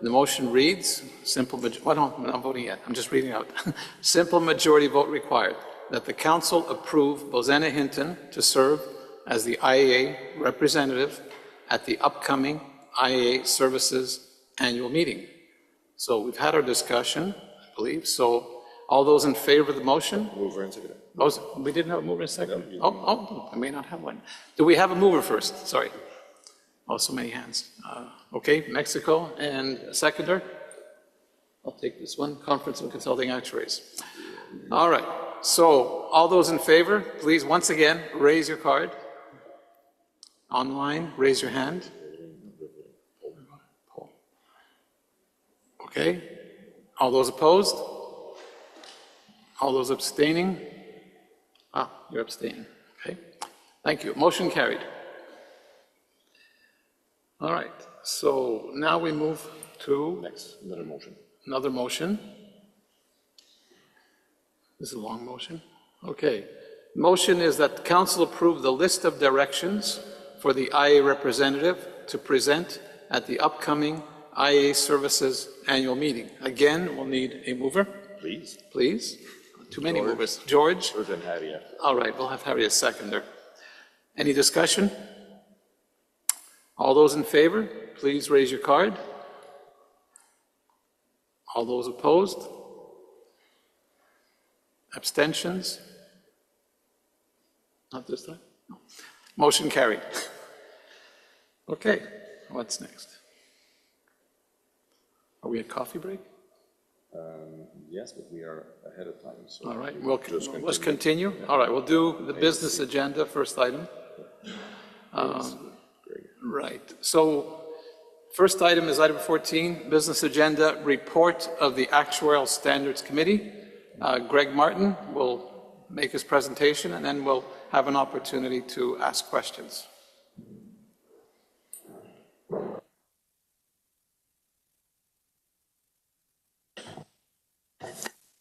The motion reads, I'm not voting yet, I'm just reading out. Simple majority vote required that the Council approve Bozena Hinton to serve as the IAA representative at the upcoming IAA Services Annual Meeting. So we've had our discussion, I believe, so all those in favor of the motion? Mover and seconder. Oh, we didn't have a mover and second? Oh, I may not have one. Do we have a mover first? Sorry. Oh, so many hands. Okay, Mexico and a seconder. I'll take this one, Conference of Consulting Actuaries. All right, so all those in favor, please once again, raise your card. Online, raise your hand. Okay, all those opposed? All those abstaining? Ah, you're abstaining, okay. Thank you, motion carried. All right, so now we move to next, another motion. Another motion. This is a long motion. Okay. Motion is that the Council approve the list of directions for the IA representative to present at the upcoming IA Services Annual Meeting. Again, we'll need a mover. Please. Please. Too many movers. George? George and Harry. Yeah. All right, we'll have Harry as seconder. Any discussion? All those in favor, please raise your card. All those opposed? Abstentions? Not this time? No. Motion carried. Okay, what's next? Are we at coffee break? Yes, but we are ahead of time. So all right, let's continue. Yeah. All right, we'll do the business agenda, first item. Right, so first item is item 14, business agenda, report of the Actuarial Standards Committee. Greg Martin will make his presentation and then we'll have an opportunity to ask questions.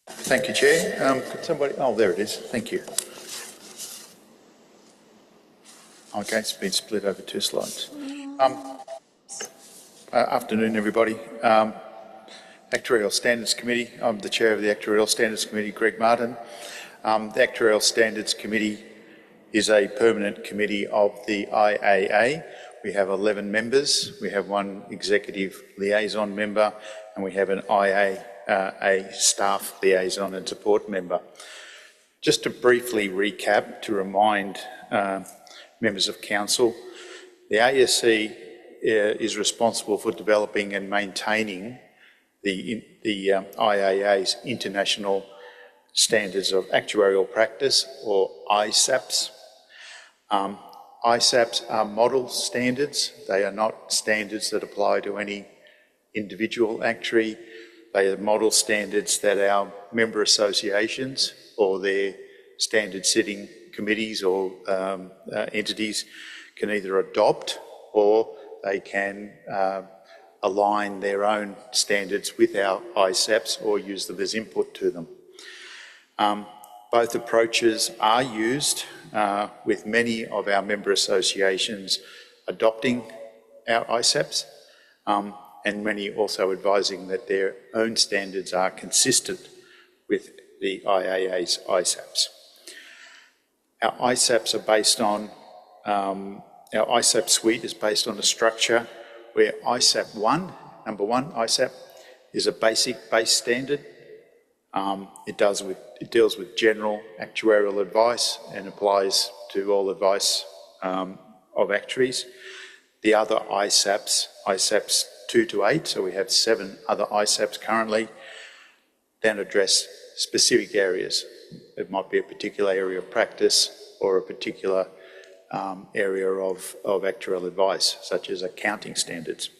Thank you, Chair. Could somebody, oh, there it is. Thank you. Okay, it's been split over 2 slides. Afternoon, everybody. Actuarial Standards Committee. I'm the chair of the Actuarial Standards Committee, Greg Martin. The Actuarial Standards Committee is a permanent committee of the IAA. We have 11 members. We have 1 executive liaison member, and we have an IAA staff liaison and support member. Just to briefly recap, to remind members of council, the ASC is responsible for developing and maintaining the IAA's International Standards of Actuarial Practice, or ISAPs. ISAPs are model standards. They are not standards that apply to any individual actuary. They are model standards that our member associations or their standard setting committees or entities can either adopt or they can align their own standards with our ISAPs or use them as input to them. Both approaches are used with many of our member associations adopting our ISAPs and many also advising that their own standards are consistent with the IAA's ISAPs. Our ISAPs are based on, our ISAP suite is based on a structure where ISAP 1, number 1 ISAP, is a basic base standard. It deals with general actuarial advice and applies to all advice of actuaries. The other ISAPs 2 to 8, so we have 7 other ISAPs currently, then address specific areas. It might be a particular area of practice or a particular area of actuarial advice, such as accounting standards.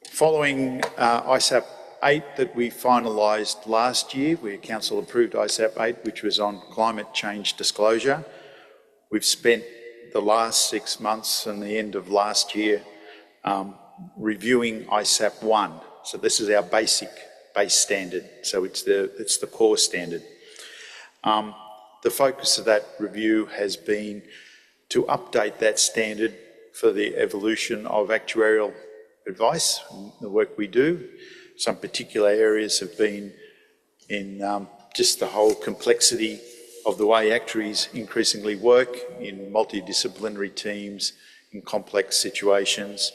Following ISAP 8 that we finalised last year, where Council approved ISAP 8, which was on climate change disclosure, we've spent the last 6 months and the end of last year reviewing ISAP 1. So this is our base standard, so it's the core standard. The focus of that review has been to update that standard for the evolution of actuarial advice, the work we do. Some particular areas have been in just the whole complexity of the way actuaries increasingly work in multidisciplinary teams, in complex situations.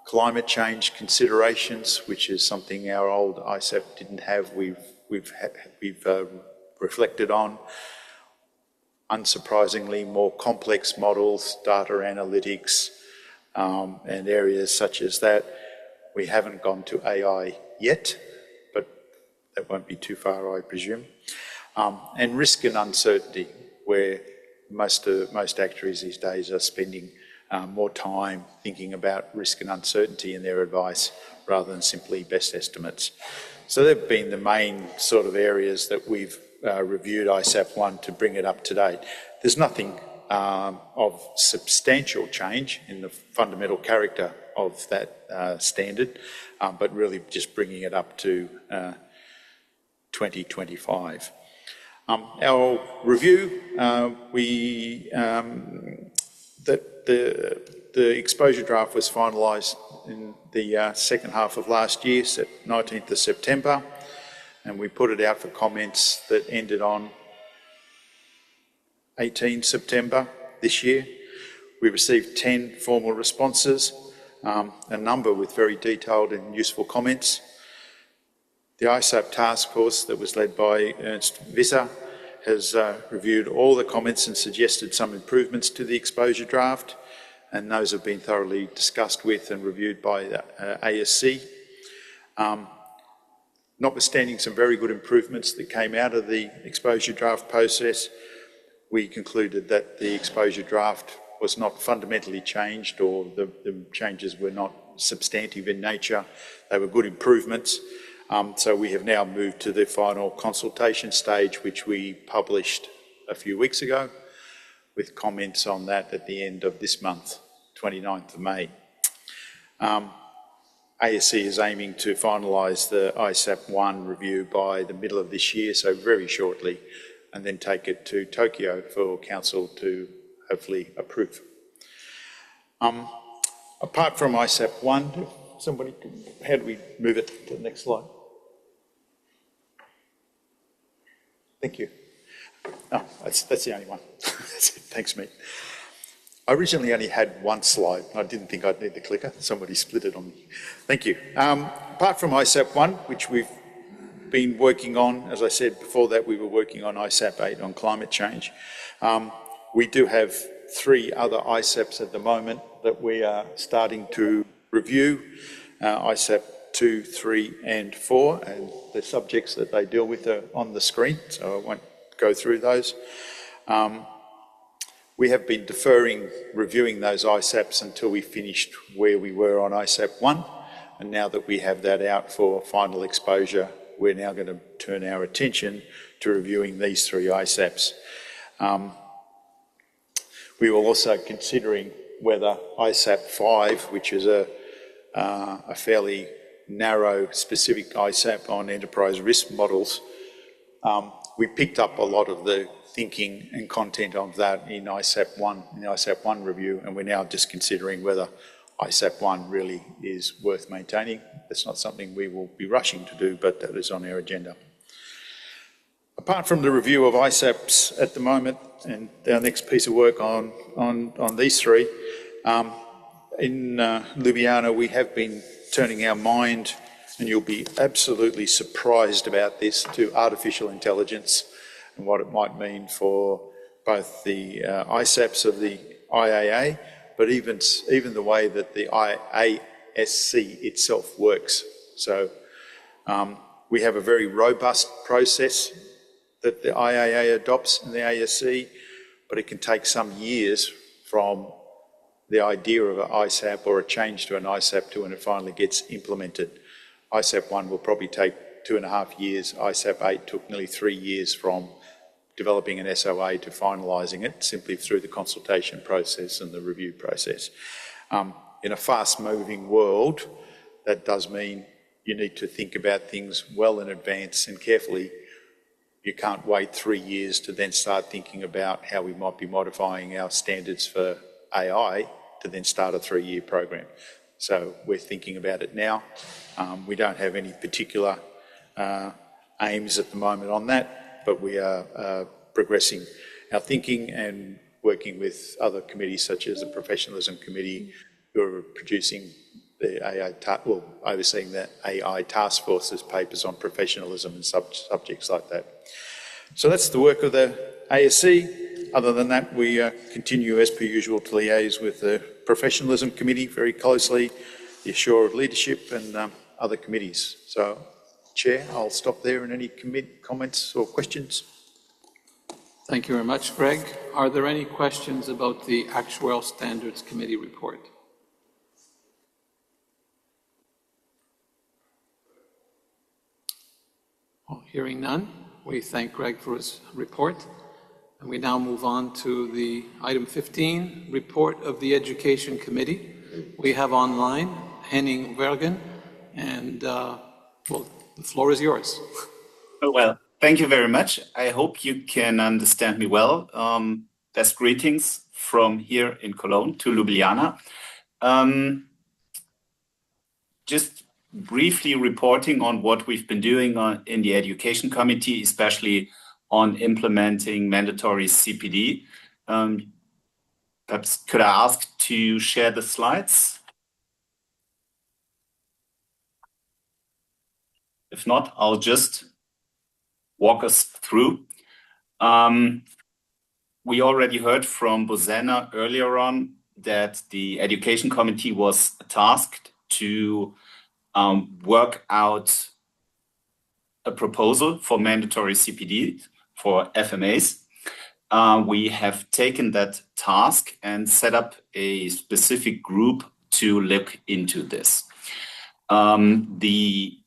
Climate change considerations, which is something our old ISAP didn't have, we've reflected on. Unsurprisingly, more complex models, data analytics, and areas such as that. We haven't gone to AI yet, but that won't be too far, I presume. And risk and uncertainty, where most actuaries these days are spending more time thinking about risk and uncertainty in their advice rather than simply best estimates. So they've been the main sort of areas that we've reviewed ISAP 1 to bring it up to date. There's nothing of substantial change in the fundamental character of that standard, but really just bringing it up to 2025. Our review, the exposure draft was finalised in the second half of last year, 19th of September, and we put it out for comments that ended on 18 September this year. We received 10 formal responses, a number with very detailed and useful comments. The ISAP task force that was led by Ernst Visser has reviewed all the comments and suggested some improvements to the exposure draft, and those have been thoroughly discussed with and reviewed by the ASC. Notwithstanding some very good improvements that came out of the exposure draft process, we concluded that the exposure draft was not fundamentally changed, or the changes were not substantive in nature. They were good improvements. So we have now moved to the final consultation stage, which we published a few weeks ago, with comments on that at the end of this month, 29th of May. ASC is aiming to finalise the ISAP 1 review by the middle of this year, so very shortly, and then take it to Tokyo for Council to hopefully approve. Apart from ISAP 1, how do we move it to the next slide? Thank you. Oh, that's the only one. That's it. Thanks, mate. I originally only had one slide. I didn't think I'd need the clicker. Somebody split it on me. Thank you. Apart from ISAP 1, which we've been working on, as I said before that, we were working on ISAP 8 on climate change. We do have 3 other ISAPs at the moment that we are starting to review, ISAP 2, 3 and 4, and the subjects that they deal with are on the screen, so I won't go through those. We have been deferring reviewing those ISAPs until we finished where we were on ISAP 1, and now that we have that out for final exposure, we're now going to turn our attention to reviewing these 3 ISAPs. We will also considering whether ISAP 5, which is a fairly narrow specific ISAP on enterprise risk models, we picked up a lot of the thinking and content of that in ISAP 1, in the ISAP 1 review, and we're now just considering whether ISAP 1 really is worth maintaining. That's not something we will be rushing to do, but that is on our agenda. Apart from the review of ISAPs at the moment, and our next piece of work on these 3, in Ljubljana we have been turning our mind, and you'll be absolutely surprised about this, to artificial intelligence and what it might mean for both the ISAPs of the IAA, but even the way that the IASC itself works. So we have a very robust process that the IAA adopts and the ASC, but it can take some years from the idea of an ISAP or a change to an ISAP to when it finally gets implemented. ISAP 1 will probably take 2.5 years. ISAP 8 took nearly 3 years from developing an SOA to finalising it, simply through the consultation process and the review process. In a fast-moving world, that does mean you need to think about things well in advance and carefully. You can't wait 3 years to then start thinking about how we might be modifying our standards for AI to then start a 3-year program. So we're thinking about it now. We don't have any particular aims at the moment on that, but we are progressing our thinking and working with other committees such as the Professionalism Committee, who are producing the AI, overseeing the AI task force's papers on professionalism and subjects like that. So that's the work of the ASC. Other than that, we continue as per usual to liaise with the Professionalism Committee very closely, the Assure of Leadership and other committees. So, Chair, I'll stop there and any comments or questions? Thank you very much, Greg. Are there any questions about the Actuarial Standards Committee report? Well, hearing none, we thank Greg for his report. And we now move on to the item 15, report of the Education Committee. We have online Henning Wergen, and well, the floor is yours. Oh, well, thank you very much. I hope you can understand me well. Best greetings from here in Cologne to Ljubljana. Just briefly reporting on what we've been doing in the Education Committee, especially on implementing mandatory CPD. Perhaps could I ask to share the slides? If not, I'll just walk us through. We already heard from Bozena earlier on that the Education Committee was tasked to work out a proposal for mandatory CPD for FMAs. We have taken that task and set up a specific group to look into this. The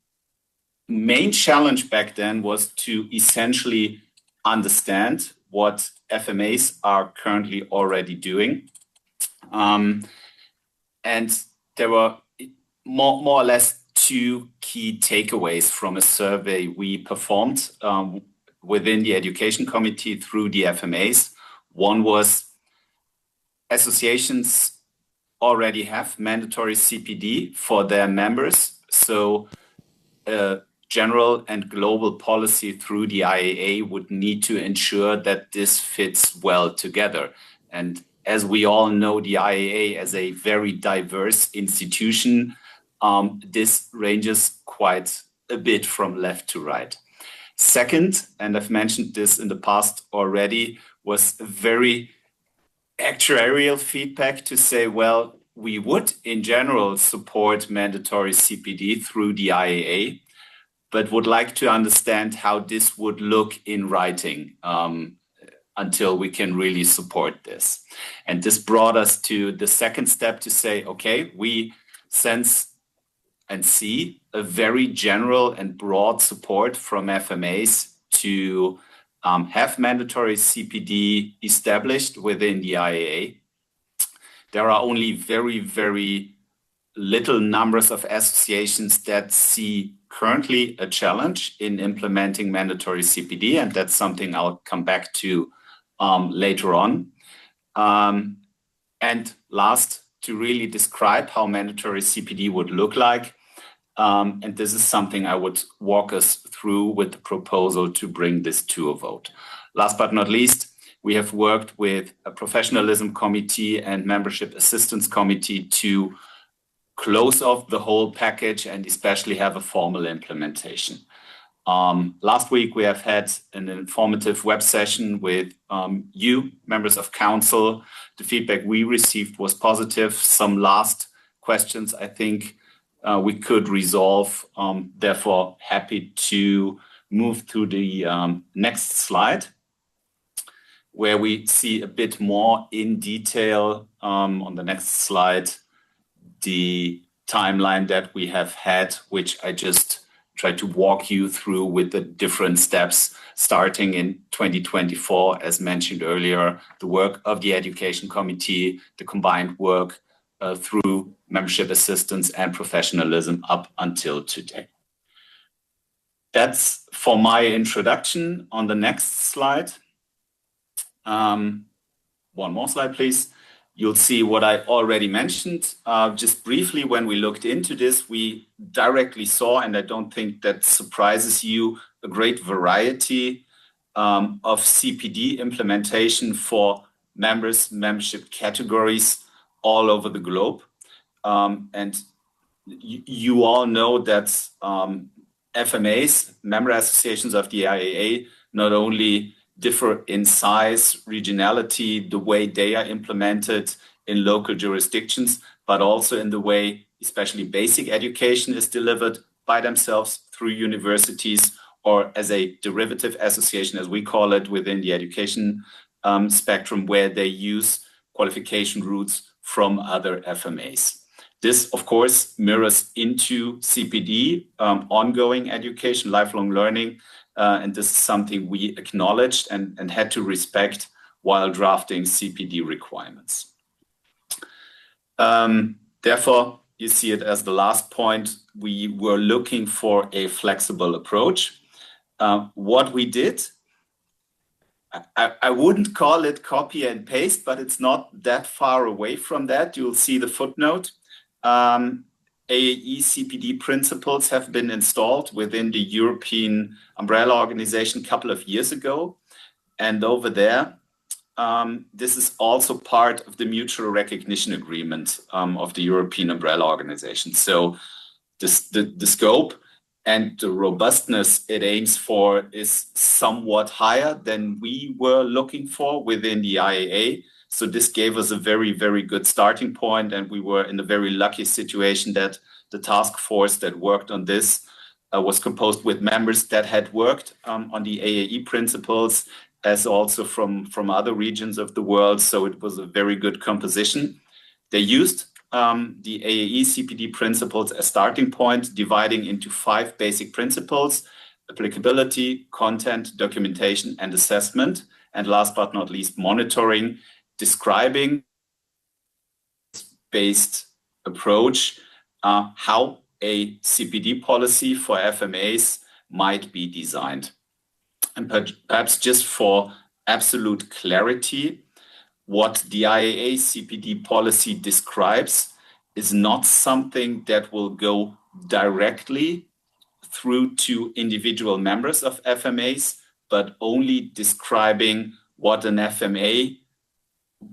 main challenge back then was to essentially understand what FMAs are currently already doing. And there were more or less 2 key takeaways from a survey we performed within the Education Committee through the FMAs. One was associations already have mandatory CPD for their members. So general and global policy through the IAA would need to ensure that this fits well together. And as we all know, the IAA as a very diverse institution, this ranges quite a bit from left to right. Second, and I've mentioned this in the past already, was very actuarial feedback to say, well, we would in general support mandatory CPD through the IAA, but would like to understand how this would look in writing until we can really support this. And this brought us to the second step to say, okay, we sense and see a very general and broad support from FMAs to have mandatory CPD established within the IAA. There are only very, very little numbers of associations that see currently a challenge in implementing mandatory CPD, and that's something I'll come back to later on. And last, to really describe how mandatory CPD would look like, and this is something I would walk us through with the proposal to bring this to a vote. Last but not least, we have worked with a Professionalism Committee and Membership Assistance Committee to close off the whole package and especially have a formal implementation. Last week, we have had an informative web session with you, members of council. The feedback we received was positive. Some last questions, I think, we could resolve. Therefore, happy to move to the next slide, where we see a bit more in detail on the next slide, the timeline that we have had, which I just tried to walk you through with the different steps, starting in 2024, as mentioned earlier, the work of the Education Committee, the combined work through membership assistance and professionalism up until today. That's for my introduction. On the next slide, one more slide, please. You'll see what I already mentioned. Just briefly, when we looked into this, we directly saw, and I don't think that surprises you, a great variety of CPD implementation for membership categories all over the globe. And you all know that FMAs, member associations of the IAA, not only differ in size, regionality, the way they are implemented in local jurisdictions, but also in the way especially basic education is delivered by themselves through universities or as a derivative association, as we call it, within the education spectrum, where they use qualification routes from other FMAs. This, of course, mirrors into CPD, ongoing education, lifelong learning, and this is something we acknowledged and had to respect while drafting CPD requirements. Therefore, you see it as the last point. We were looking for a flexible approach. What we did, I wouldn't call it copy and paste, but it's not that far away from that. You'll see the footnote. AAE CPD principles have been installed within the European umbrella organization a couple of years ago. And over there, this is also part of the mutual recognition agreement of the European umbrella organization. So the scope and the robustness it aims for is somewhat higher than we were looking for within the IAA. So this gave us a very, very good starting point, and we were in a very lucky situation that the task force that worked on this was composed with members that had worked on the AAE principles, as also from other regions of the world. So it was a very good composition. They used the AAE CPD principles as starting point, dividing into 5 basic principles: applicability, content, documentation, and assessment. And last but not least, monitoring, describing based approach, how a CPD policy for FMAs might be designed. And perhaps just for absolute clarity, what the IAA CPD policy describes is not something that will go directly through to individual members of FMAs, but only describing what an FMA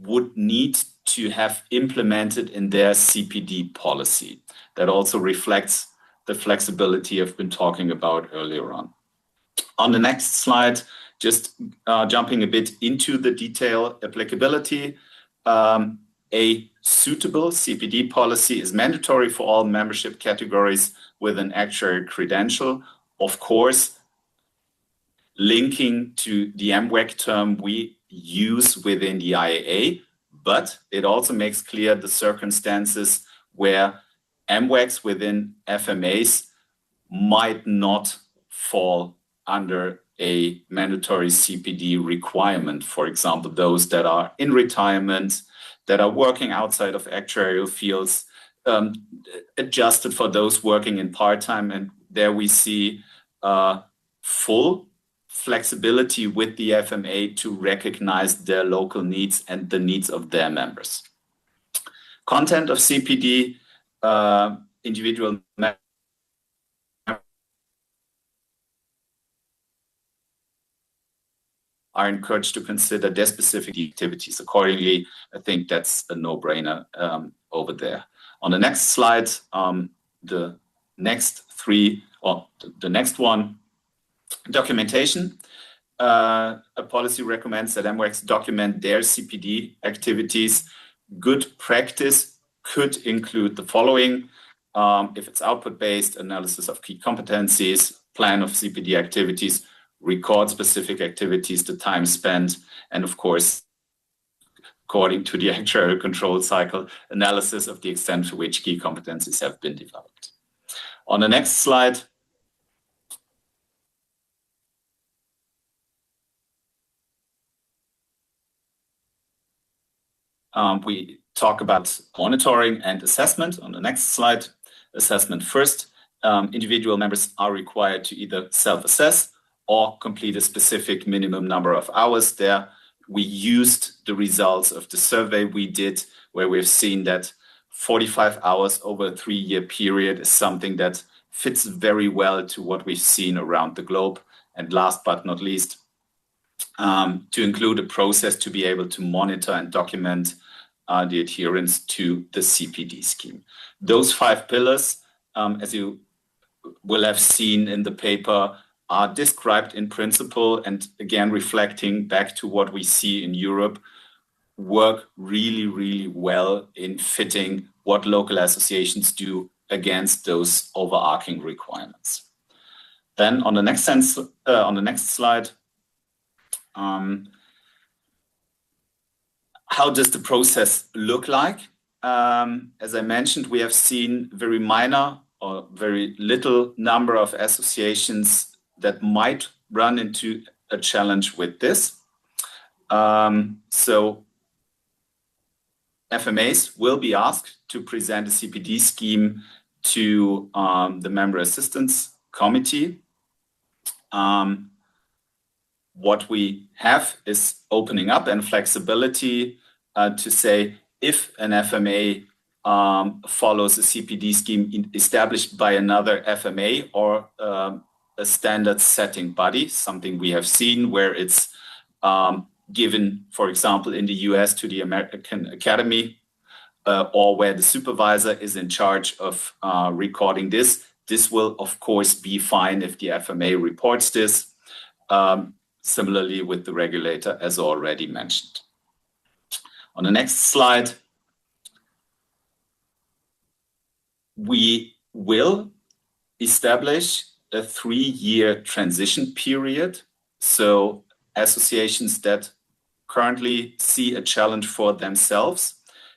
would need to have implemented in their CPD policy. That also reflects the flexibility I've been talking about earlier on. On the next slide, just jumping a bit into the detail, applicability. A suitable CPD policy is mandatory for all membership categories with an actuarial credential. Of course, linking to the MWEC term we use within the IAA, but it also makes clear the circumstances where MWECs within FMAs might not fall under a mandatory CPD requirement. For example, those that are in retirement, that are working outside of actuarial fields, adjusted for those working in part-time. And there we see full flexibility with the FMA to recognize their local needs and the needs of their members. Content of CPD, individual are encouraged to consider their specific activities. Accordingly, I think that's a no-brainer over there. On the next slide, the next three, or the next one, Documentation. A policy recommends that MWACs document their CPD activities. Good practice could include the following. If it's output-based, analysis of key competencies, plan of CPD activities, record specific activities, the time spent, and of course, according to the actuarial control cycle, analysis of the extent to which key competencies have been developed. On the next slide, we talk about monitoring and assessment. On the next slide, assessment first. Individual members are required to either self-assess or complete a specific minimum number of hours there. We used the results of the survey we did, where we've seen that 45 hours over a 3-year period is something that fits very well to what we've seen around the globe. And last but not least, to include a process to be able to monitor and document the adherence to the CPD scheme. Those 5 pillars, as you will have seen in the paper, are described in principle, and again, reflecting back to what we see in Europe, work really, really well in fitting what local associations do against those overarching requirements. Then on the next slide, how does the process look like? As I mentioned, we have seen very minor or very little number of associations that might run into a challenge with this. So FMAs will be asked to present a CPD scheme to the Member Assistance Committee. What we have is opening up and flexibility to say if an FMA follows a CPD scheme established by another FMA or a standard setting body, something we have seen where it's given, for example, in the US to the American Academy, or where the supervisor is in charge of recording this. This will, of course, be fine if the FMA reports this. Similarly with the regulator, as already mentioned. On the next slide, we will establish a 3-year transition period. So associations that currently see a challenge for themselves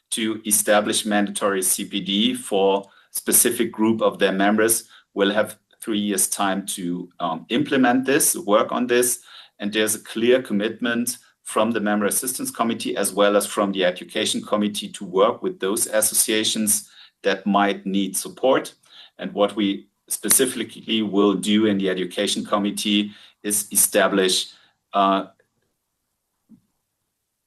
to establish mandatory CPD for a specific group of their members will have 3 years' time to implement this, work on this. And there's a clear commitment from the Member Assistance Committee as well as from the Education Committee to work with those associations that might need support. And what we specifically will do in the Education Committee is establish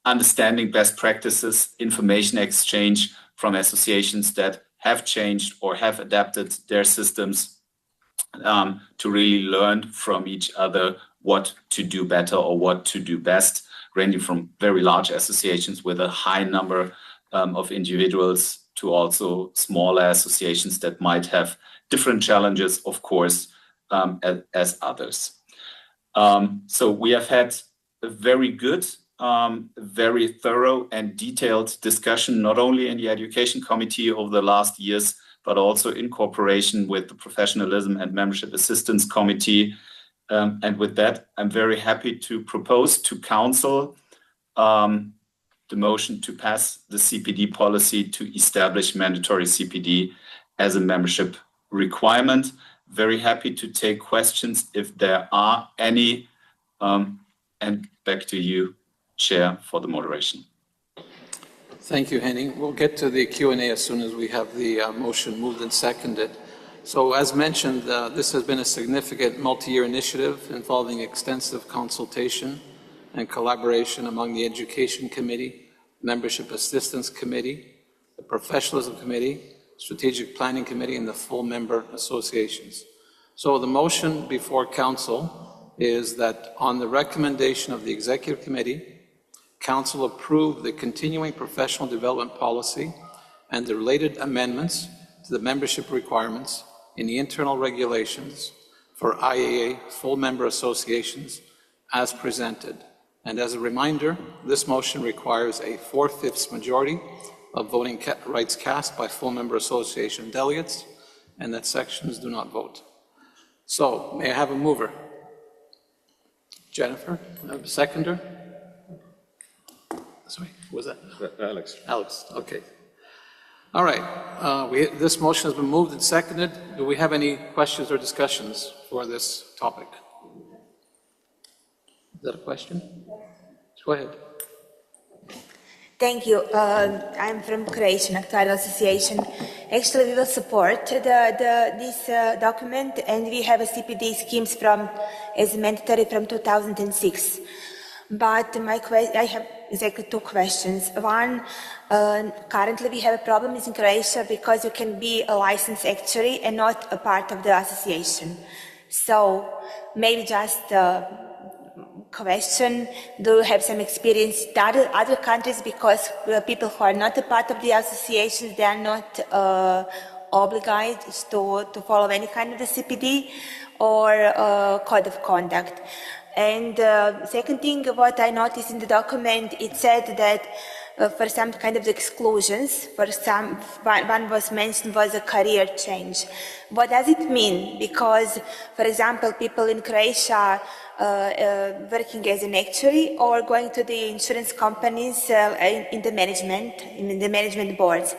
understanding best practices, information exchange from associations that have changed or have adapted their systems to really learn from each other what to do better or what to do best, ranging from very large associations with a high number of individuals to also smaller associations that might have different challenges, of course, as others. So we have had a very good, very thorough and detailed discussion, not only in the Education Committee over the last years, but also in cooperation with the Professionalism and Membership Assistance Committee. And with that, I'm very happy to propose to Council the motion to pass the CPD policy to establish mandatory CPD as a membership requirement. Very happy to take questions if there are any. And back to you, Chair, for the moderation. Thank you, Henning. We'll get to the Q&A as soon as we have the motion moved and seconded. So as mentioned, this has been a significant multi-year initiative involving extensive consultation and collaboration among the Education Committee, Membership Assistance Committee, the Professionalism Committee, Strategic Planning Committee, and the full member associations. So the motion before Council is that on the recommendation of the Executive Committee, Council approve the continuing professional development policy and the related amendments to the membership requirements in the internal regulations for IAA full member associations as presented. And as a reminder, this motion requires a 4/5 majority of voting rights cast by full member association delegates, and that sections do not vote. So, may I have a mover? Jennifer, a seconder? Sorry, who was that? Alex. Alex, okay. All right, this motion has been moved and seconded. Do we have any questions or discussions for this topic? Is that a question? Go ahead. Thank you. I'm from Croatian Actuarial Association. Actually, we will support this document, and we have a CPD schemes as mandatory from 2006. But I have exactly two questions. One, currently we have a problem in Croatia because you can be a licensed actuary and not a part of the association. So maybe just question, do you have some experience in other countries, because people who are not a part of the associations, they are not obliged to follow any kind of the CPD or code of conduct. And second thing, what I noticed in the document, it said that for some kind of exclusions, one was mentioned was a career change. What does it mean? Because, for example, people in Croatia working as an actuary or going to the insurance companies in the management boards.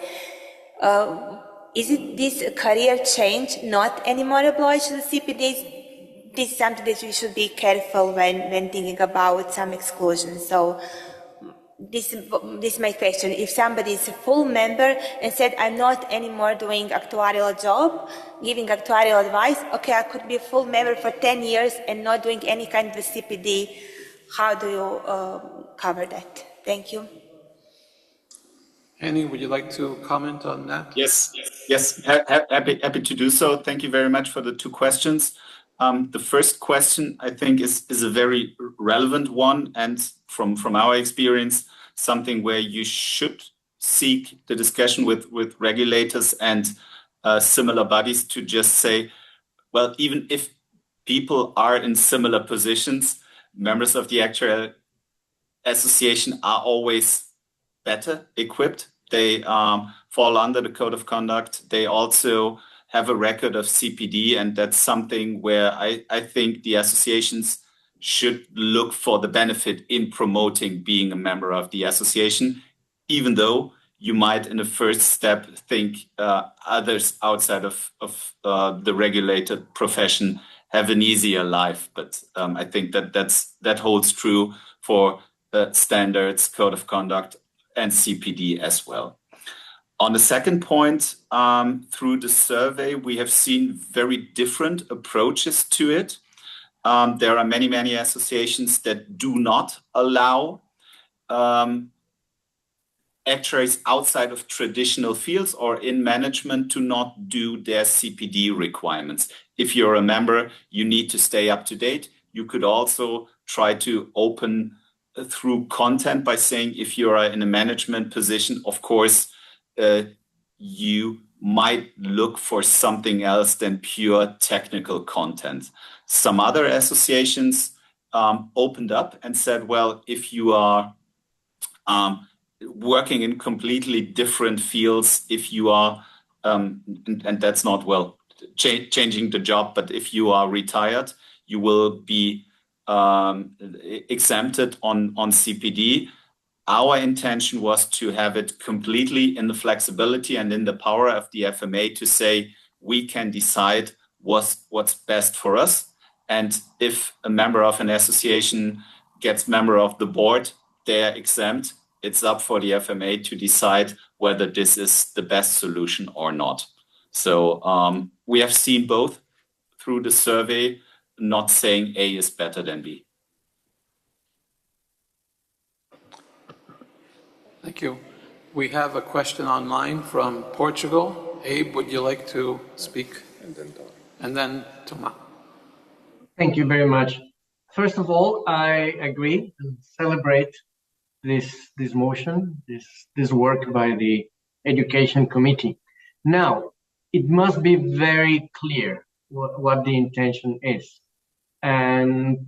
Is it this career change not anymore obliged to the CPDs? This is something that we should be careful when thinking about some exclusions. So this is my question. If somebody is a full member and said, I'm not anymore doing actuarial job, giving actuarial advice, okay, I could be a full member for 10 years and not doing any kind of a CPD. How do you cover that? Thank you. Annie, would you like to comment on that? Yes. Happy to do so. Thank you very much for the two questions. The first question, I think, is a very relevant one, and from our experience, something where you should seek the discussion with regulators and similar bodies to just say, well, even if people are in similar positions, members of the actual association are always better equipped. They fall under the code of conduct. They also have a record of CPD, and that's something where I think the associations should look for the benefit in promoting being a member of the association, even though you might in the first step think others outside of the regulated profession have an easier life. But I think that holds true for standards, code of conduct, and CPD as well. On the second point, through the survey, we have seen very different approaches to it. There are many associations that do not allow actuaries outside of traditional fields or in management to not do their CPD requirements. If you're a member, you need to stay up to date. You could also try to open through content by saying, if you are in a management position, of course, you might look for something else than pure technical content. Some other associations opened up and said, well, if you are working in completely different fields, if you are, and that's not, well, changing the job, but if you are retired, you will be exempted on CPD. Our intention was to have it completely in the flexibility and in the power of the FMA to say we can decide what's best for us. And if a member of an association gets member of the board, they're exempt. It's up for the FMA to decide whether this is the best solution or not. So we have seen both through the survey, not saying A is better than B. Thank you. We have a question online from Portugal. Abe, would you like to speak? And then Thomas. Thank you very much. First of all, I agree and celebrate this motion, this work by the Education Committee. Now, it must be very clear what the intention is. And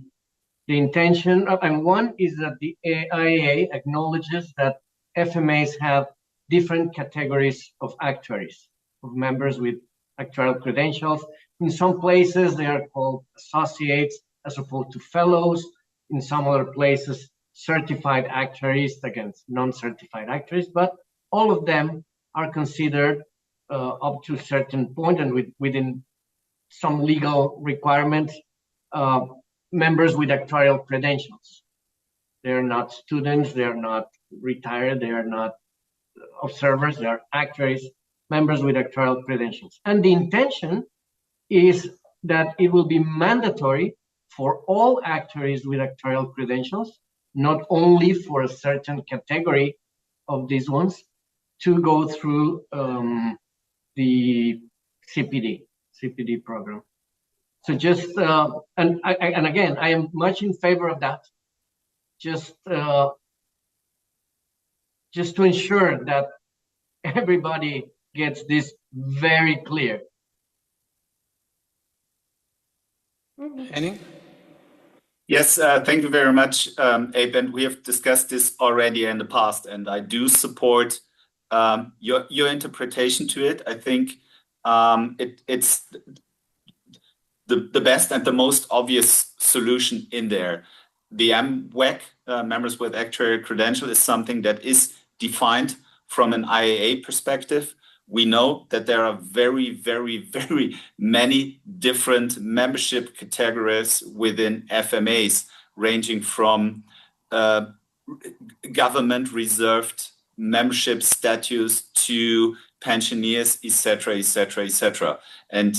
the intention, and one is that the IAA acknowledges that FMAs have different categories of actuaries, of members with actuarial credentials. In some places, they are called associates as opposed to fellows. In some other places, certified actuaries against non-certified actuaries, but all of them are considered up to a certain point and within some legal requirements, members with actuarial credentials. They're not students, they're not retired, they are not observers, they are actuaries, members with actuarial credentials. And the intention is that it will be mandatory for all actuaries with actuarial credentials, not only for a certain category of these ones, to go through the CPD program. So just, and again, I am much in favor of that. Just to ensure that everybody gets this very clear. Henning? Yes, thank you very much, Abe. And we have discussed this already in the past, and I do support your interpretation to it. I think it's the best and the most obvious solution in there. The MWAC, members with actuarial credential, is something that is defined from an IAA perspective. We know that there are very, very, very many different membership categories within FMAs, ranging from government-reserved membership status to pensioners, etc., etc., etc. And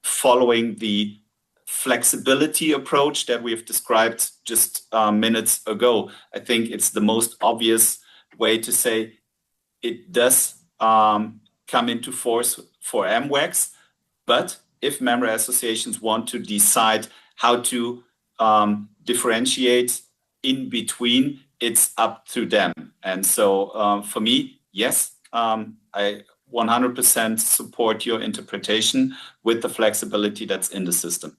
following the flexibility approach that we have described just minutes ago, I think it's the most obvious way to say it does come into force for MWACs, but if member associations want to decide how to differentiate in between, it's up to them. And so for me, yes, I 100% support your interpretation with the flexibility that's in the system.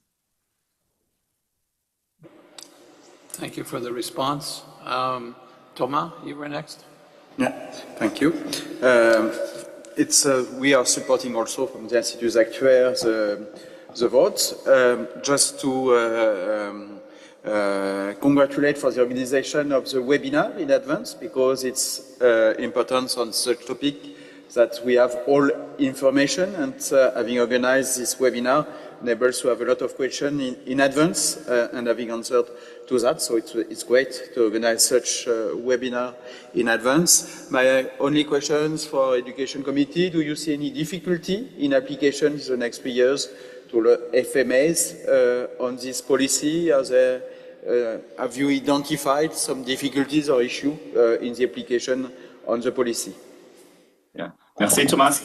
Thank you for the response. Thomas, you were next. Yeah, thank you. We are supporting also from the Institut Actuaires the vote. Just to congratulate for the organization of the webinar in advance, because it's important on such topic that we have all information, and having organized this webinar enables to have a lot of questions in advance and having answered to that. So it's great to organize such a webinar in advance. My only questions for Education Committee: do you see any difficulty in application in the next 3 years to the FMAs on this policy? Have you identified some difficulties or issues in the application on the policy? Yeah, merci, Thomas.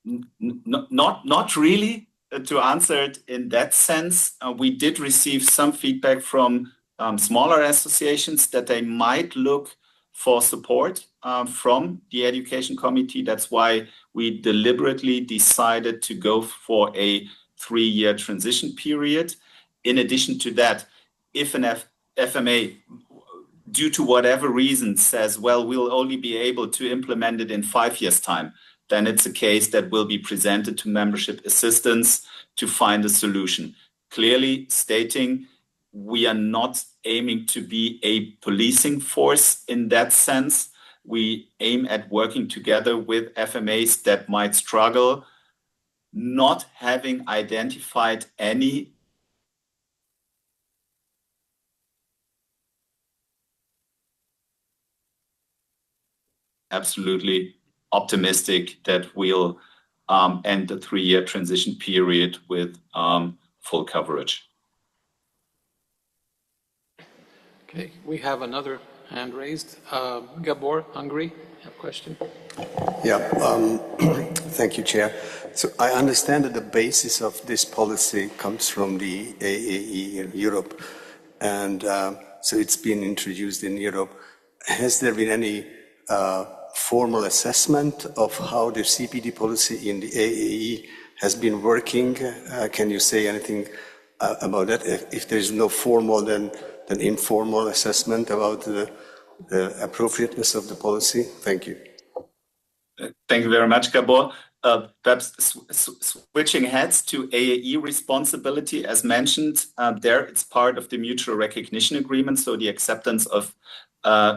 Not really, to answer it in that sense. We did receive some feedback from smaller associations that they might look for support from the Education Committee. That's why we deliberately decided to go for a 3-year transition period. In addition to that, if an FMA, due to whatever reason, says, well, we'll only be able to implement it in 5 years' time, then it's a case that will be presented to membership assistants to find a solution. Clearly stating we are not aiming to be a policing force in that sense. We aim at working together with FMAs that might struggle, not having identified any absolutely optimistic that we'll end the 3-year transition period with full coverage. Okay, we have another hand raised. Gabor, Hungary, have a question? Yeah, thank you, Chair. So I understand that the basis of this policy comes from the AAE in Europe, and so it's been introduced in Europe. Has there been any formal assessment of how the CPD policy in the AAE has been working. Can you say anything about that? If there is no formal, then informal assessment about the appropriateness of the policy? Thank you. Thank you very much, Gabor. Perhaps switching heads to AAE responsibility, as mentioned, there it's part of the mutual recognition agreement, so the acceptance of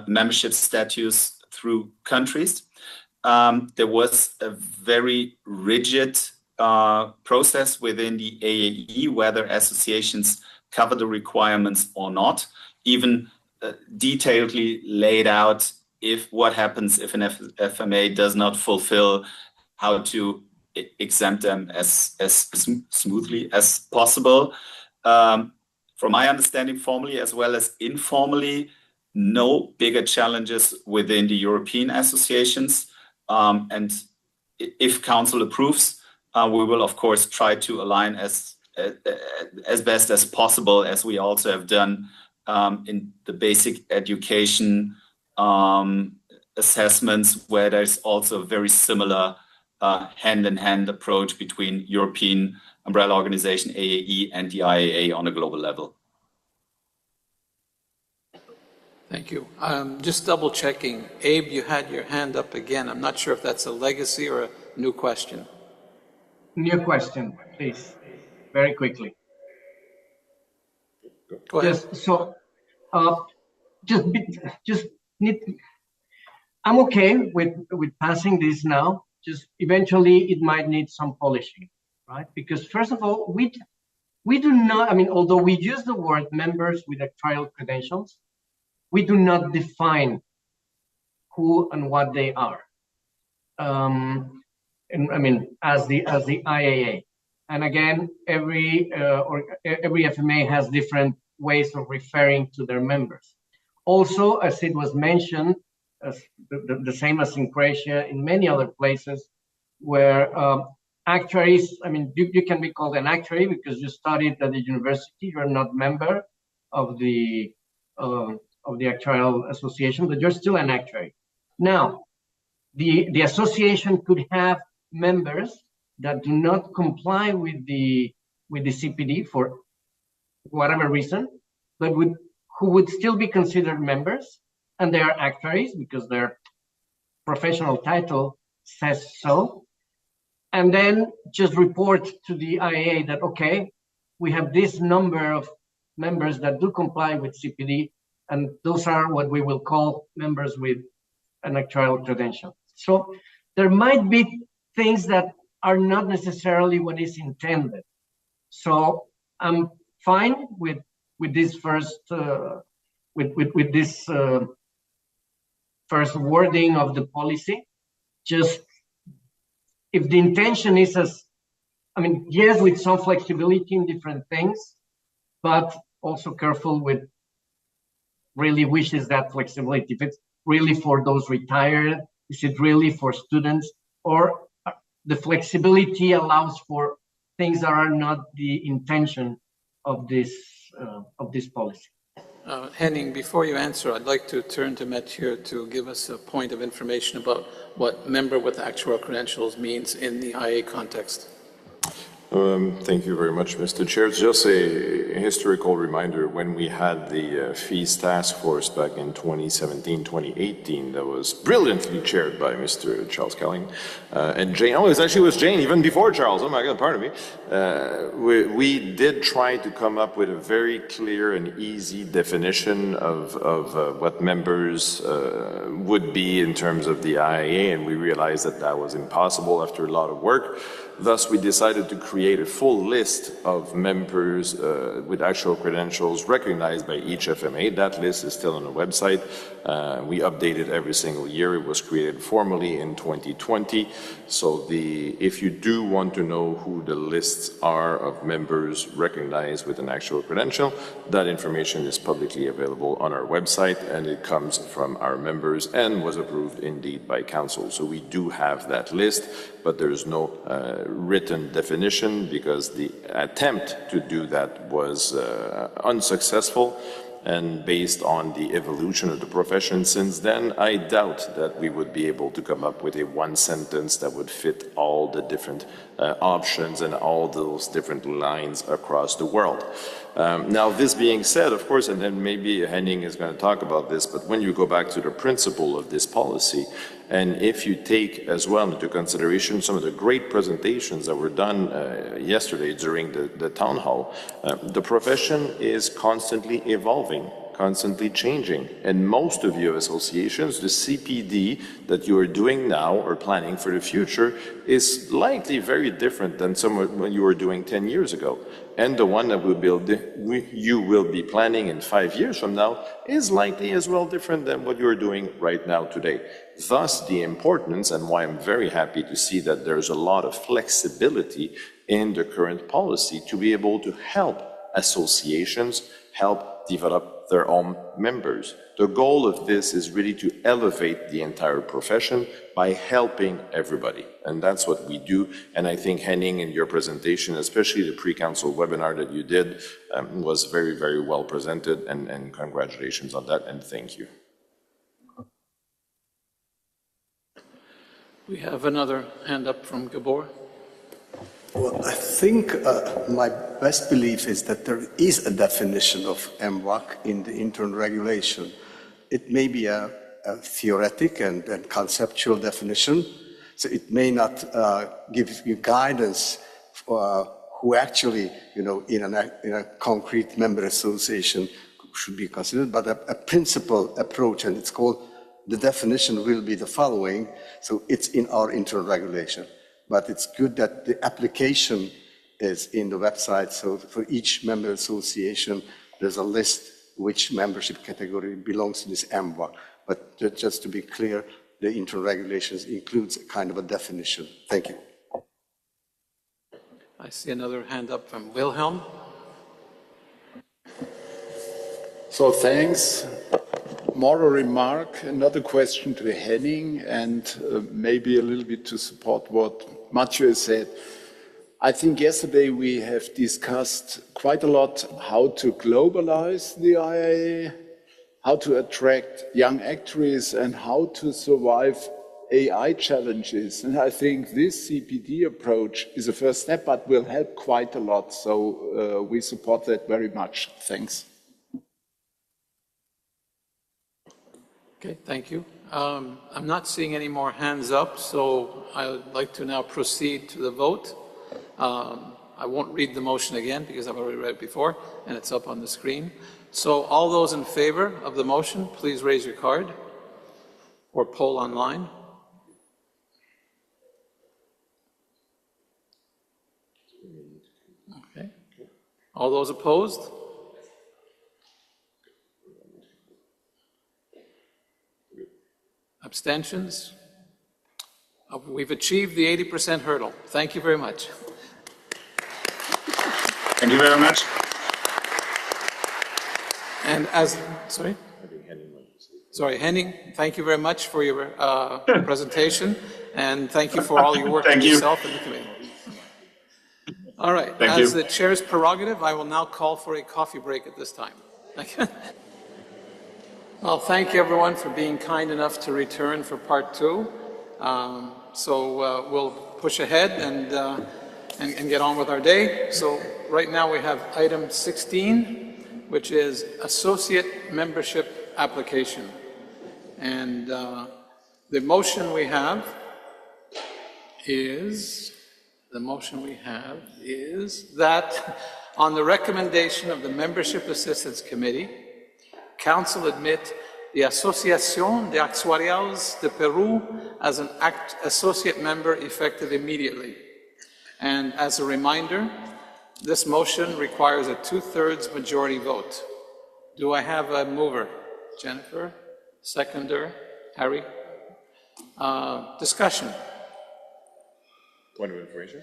membership status through countries. There was a very rigid process within the AAE, whether associations cover the requirements or not, even detailedly laid out what happens if an FMA does not fulfill, how to exempt them as smoothly as possible. From my understanding, formally as well as informally, no bigger challenges within the European associations. And if Council approves, we will of course try to align as best as possible, as we also have done in the basic education assessments, where there's also a very similar hand-in-hand approach between European umbrella organization AAE and the IAA on a global level. Thank you. Just double checking. Abe, you had your hand up again. I'm not sure if that's a legacy or a new question. New question, please, very quickly. Go ahead. I'm okay with passing this now. Just eventually it might need some polishing, right? Because first of all, we do not, although we use the word members with actuarial credentials, we do not define who and what they are. As the IAA. And again, every FMA has different ways of referring to their members. Also, as it was mentioned, as the same as in Croatia, in many other places where actuaries, you can be called an actuary because you studied at the university, you're not member of the actuarial association, but you're still an actuary. Now, the association could have members that do not comply with the CPD for whatever reason, but who would still be considered members, and they are actuaries because their professional title says so, and then just report to the IAA that, okay, we have this number of members that do comply with CPD, and those are what we will call members with an actuarial credential. So there might be things that are not necessarily what is intended. So I'm fine with this first first wording of the policy. Just if the intention is yes, with some flexibility in different things, but also careful with really which is that flexibility. If it's really for those retired, is it really for students, or the flexibility allows for things that are not the intention of this policy? Henning, before you answer, I'd like to turn to Mathieu to give us a point of information about what member with actual credentials means in the IA context. Thank you very much, Mr. Chair. Just a historical reminder, when we had the fees task force back in 2017-2018, that was brilliantly chaired by Mr. Charles Kelling and Jane. Oh, it actually was Jane, even before Charles. Oh my God, pardon me. We did try to come up with a very clear and easy definition of what members would be in terms of the IAA, and we realized that that was impossible after a lot of work. Thus, we decided to create a full list of members with actual credentials recognized by each FMA. That list is still on the website. We update it every single year. It was created formally in 2020. So if you do want to know who the lists are of members recognized with an actual credential, that information is publicly available on our website, and it comes from our members and was approved indeed by Council. So we do have that list, but there is no written definition because the attempt to do that was unsuccessful. And based on the evolution of the profession since then, I doubt that we would be able to come up with a one sentence that would fit all the different options and all those different lines across the world. Now, this being said, of course, and then maybe Henning is going to talk about this, but when you go back to the principle of this policy, and if you take as well into consideration some of the great presentations that were done yesterday during the town hall, the profession is constantly evolving, constantly changing. And most of your associations, the CPD that you are doing now or planning for the future is likely very different than some when you were doing 10 years ago. And the one that you will be planning in 5 years from now is likely as well different than what you're doing right now today. Thus, the importance, and why I'm very happy to see that there's a lot of flexibility in the current policy to be able to help associations help develop their own members. The goal of this is really to elevate the entire profession by helping everybody. And that's what we do. And I think, Henning, in your presentation, especially the pre-council webinar that you did, was very, very well presented. And congratulations on that, and thank you. We have another hand up from Gabor. Well, I think my best belief is that there is a definition of MWAC in the internal regulation. It may be a theoretic and conceptual definition, so it may not give you guidance for who actually, in a concrete member association should be considered, but a principal approach, and it's called, the definition will be the following, so it's in our internal regulation. But it's good that the application is in the website, so for each member association, there's a list which membership category belongs to this MWAC. But just to be clear, the internal regulations includes a kind of a definition. Thank you. I see another hand up from Wilhelm. So thanks. More a remark, another question to Henning, and maybe a little bit to support what Mathieu said. I think yesterday we have discussed quite a lot how to globalize the IAA, how to attract young actuaries, and how to survive AI challenges. And I think this CPD approach is a first step, but will help quite a lot. So we support that very much. Thanks. Okay, thank you. I'm not seeing any more hands up, so I would like to now proceed to the vote. I won't read the motion again because I've already read it before, and it's up on the screen. So all those in favor of the motion, please raise your card or poll online. Okay. All those opposed? Abstentions? We've achieved the 80% hurdle. Thank you very much. Thank you very much. And Henning, thank you very much for your presentation, and thank you for all your work on yourself and the committee. All right, as the chair's prerogative, I will now call for a coffee break at this time. Thank you. Well, thank you everyone for being kind enough to return for part two. So we'll push ahead and get on with our day. So right now we have item 16, which is associate membership application. And the motion we have is that on the recommendation of the Membership Assistance Committee, Council admit the Association des Actuarials de Peru as an associate member effective immediately. And as a reminder, this motion requires a 2/3 majority vote. Do I have a mover? Jennifer? Seconder? Harry? Discussion? Point of information?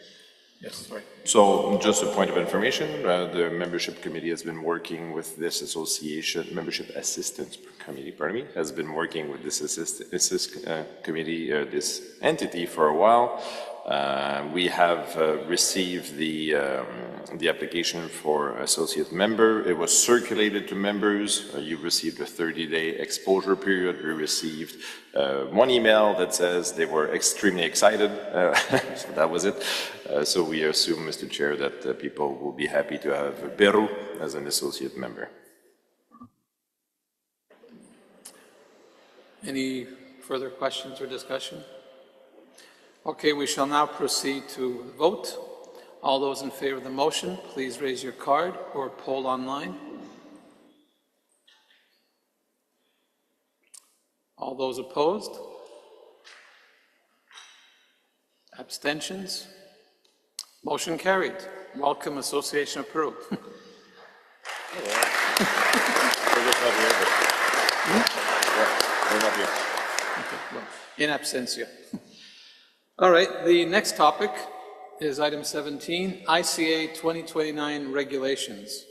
Yes, sorry. So just a point of information, the membership committee has been working with this association, membership assistance committee, has been working with this committee, this entity for a while. We have received the application for associate member. It was circulated to members. You received a 30-day exposure period. We received one email that says they were extremely excited. So that was it. So we assume, Mr. Chair, that people will be happy to have Peru as an associate member. Any further questions or discussion? Okay, we shall now proceed to vote. All those in favor of the motion, please raise your card or poll online. All those opposed? Abstentions? Motion carried. Welcome, Association of Peru. In absentia. All right, the next topic is item 17, ICA 2029 regulations.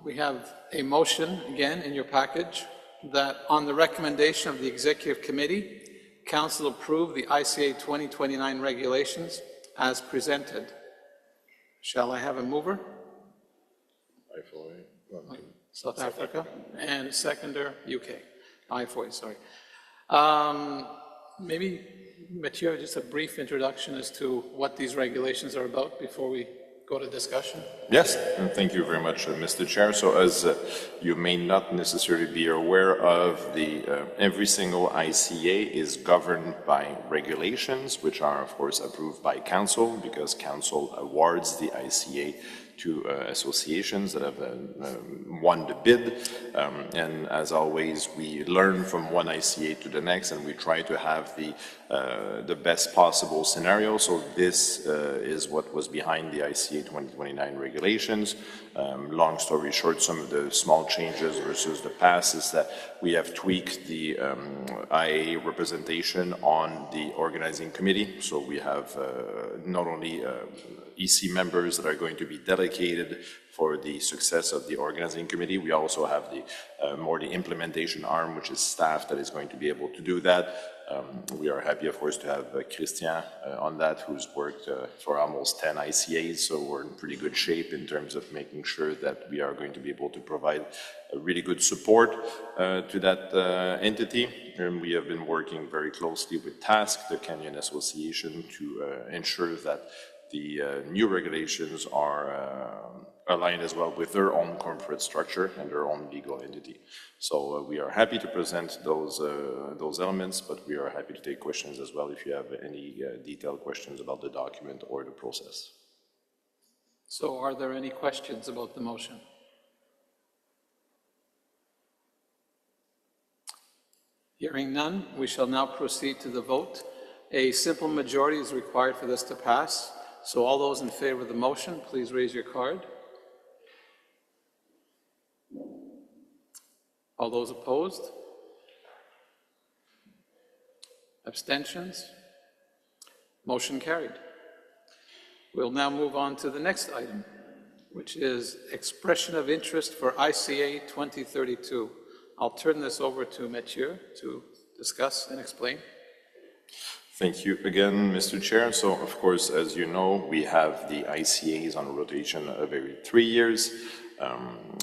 We have a motion, again, in your package, that on the recommendation of the Executive Committee, Council approve the ICA 2029 regulations as presented. Shall I have a mover? South Africa. And seconder, UK. IFOI, sorry. Maybe, Mathieu, just a brief introduction as to what these regulations are about before we go to discussion. Yes, and thank you very much, Mr. Chair. So as you may not necessarily be aware of, every single ICA is governed by regulations, which are, of course, approved by Council, because Council awards the ICA to associations that have won the bid. And as always, we learn from one ICA to the next, and we try to have the best possible scenario. So this is what was behind the ICA 2029 regulations. Long story short, some of the small changes versus the past is that we have tweaked the IAA representation on the organizing committee. So we have not only EC members that are going to be dedicated for the success of the organizing committee. We also have the implementation arm, which is staff that is going to be able to do that. We are happy, of course, to have Christian on that, who's worked for almost 10 ICAs, so we're in pretty good shape in terms of making sure that we are going to be able to provide a really good support to that entity. And we have been working very closely with TASC, the Kenyan Association, to ensure that the new regulations are aligned as well with their own corporate structure and their own legal entity. So we are happy to present those elements, but we are happy to take questions as well if you have any detailed questions about the document or the process. So are there any questions about the motion? Hearing none, we shall now proceed to the vote. A simple majority is required for this to pass. So all those in favor of the motion, please raise your card. All those opposed? Abstentions? Motion carried. We'll now move on to the next item, which is expression of interest for ICA 2032. I'll turn this over to Mathieu to discuss and explain. Thank you again, Mr. Chair. So, of course, as you know, we have the ICAs on rotation of every 3 years,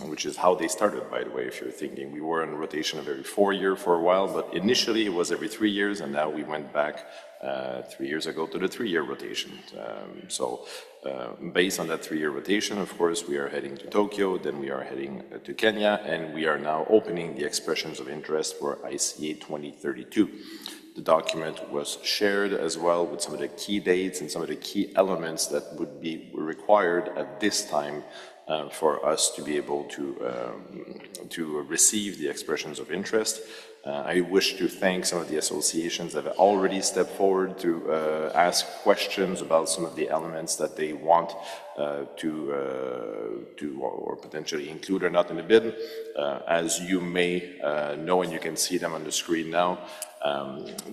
which is how they started, by the way, if you're thinking. We were on rotation of every 4 years for a while, but initially it was every 3 years, and now we went back 3 years ago to the 3-year rotation. Based on that 3-year rotation, of course, we are heading to Tokyo, then we are heading to Kenya, and we are now opening the expressions of interest for ICA 2032. The document was shared as well with some of the key dates and some of the key elements that would be required at this time for us to be able to receive the expressions of interest. I wish to thank some of the associations that have already stepped forward to ask questions about some of the elements that they want to or potentially include or not in the bid. As you may know, and you can see them on the screen now,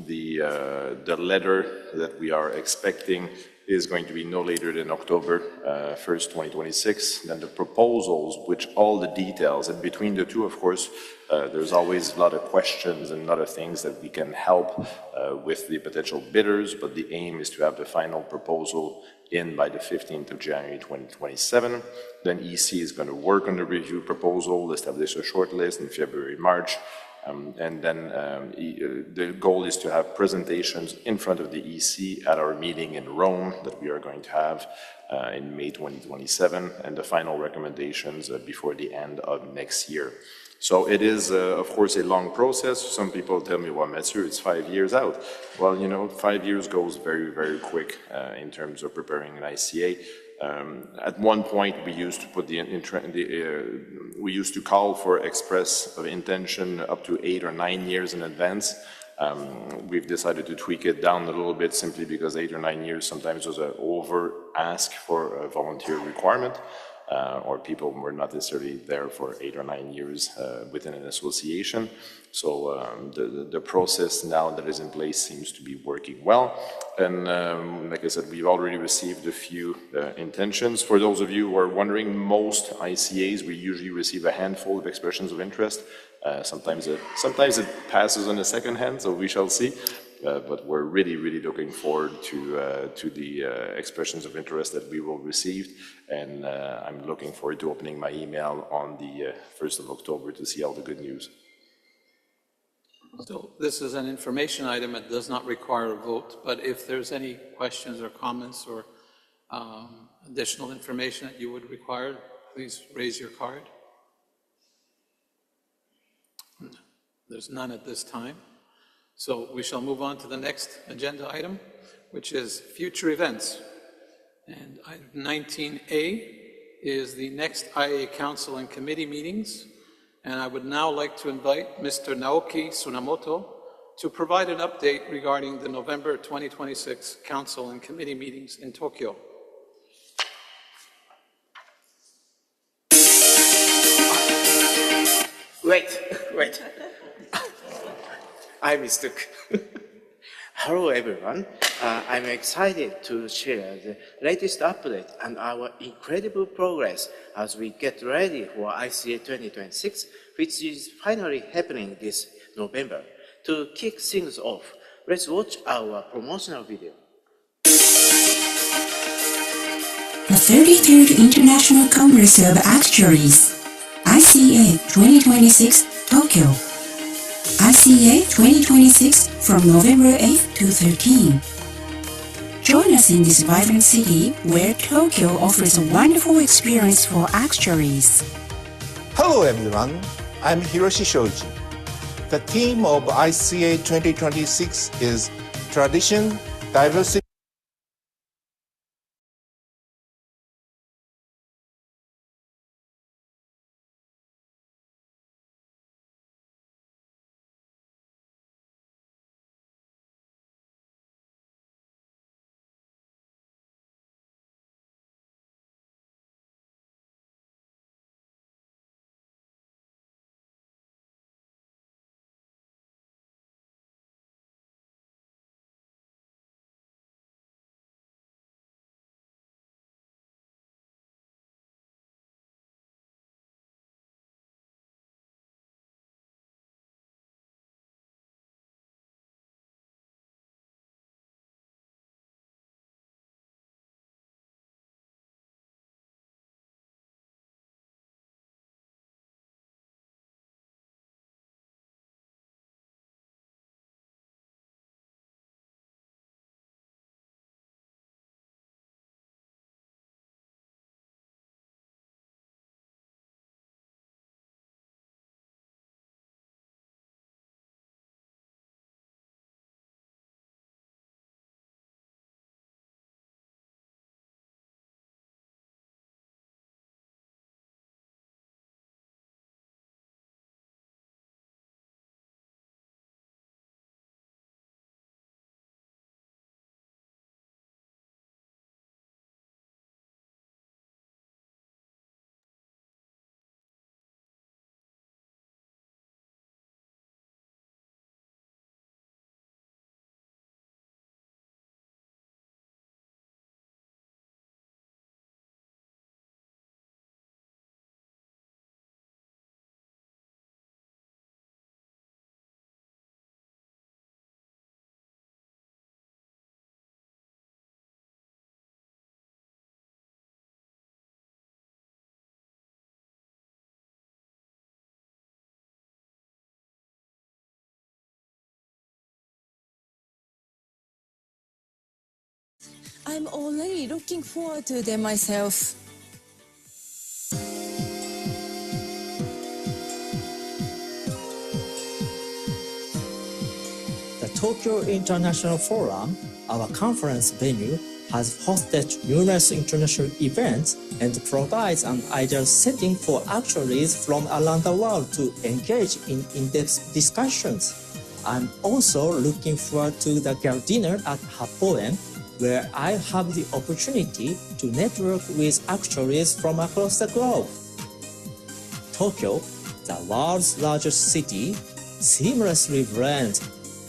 the letter that we are expecting is going to be no later than October 1st, 2026. Then the proposals, which all the details, and between the two, of course, there's always a lot of questions and a lot of things that we can help with the potential bidders, but the aim is to have the final proposal in by the 15th of January 2027. Then EC is going to work on the review proposal, establish a short list in February, March, and then the goal is to have presentations in front of the EC at our meeting in Rome that we are going to have in May 2027, and the final recommendations before the end of next year. So it is, of course, a long process. Some people tell me, well, Mathieu, it's 5 years out. Well, you know, 5 years goes very, very quick in terms of preparing an ICA. At one point, we used to put we used to call for express of intention up to 8 or 9 years in advance. We've decided to tweak it down a little bit simply because 8 or 9 years sometimes was an over ask for a volunteer requirement. Or people were not necessarily there for 8 or 9 years within an association. So the process now that is in place seems to be working well. And like I said, we've already received a few intentions. For those of you who are wondering, most ICAs, we usually receive a handful of expressions of interest. Sometimes it passes on the second hand, so we shall see. But we're really, really looking forward to the expressions of interest that we will receive, and I'm looking forward to opening my email on the 1st of October to see all the good news. So this is an information item. It does not require a vote, but if there's any questions or comments or additional information that you would require, please raise your card. There's none at this time. So we shall move on to the next agenda item, which is future events. And item 19A is the next IAA Council and Committee meetings. And I would now like to invite Mr. Naoki Tsunamoto to provide an update regarding the November 2026 Council and Committee meetings in Tokyo. Wait. I mistook. Hello, everyone. I'm excited to share the latest update and our incredible progress as we get ready for ICA 2026, which is finally happening this November. To kick things off, let's watch our promotional video. The 33rd International Congress of Actuaries, ICA 2026, Tokyo. ICA 2026 from November 8th to 13th. Join us in this vibrant city where Tokyo offers a wonderful experience for actuaries. Hello everyone, I'm Hiroshi Shoji. The theme of ICA 2026 is Tradition, Diversity, I'm already looking forward to them myself. The Tokyo International Forum, our conference venue, has hosted numerous international events and provides an ideal setting for actuaries from around the world to engage in in-depth discussions. I'm also looking forward to the girl dinner at Hapoen, where I have the opportunity to network with actuaries from across the globe. Tokyo, the world's largest city, seamlessly blends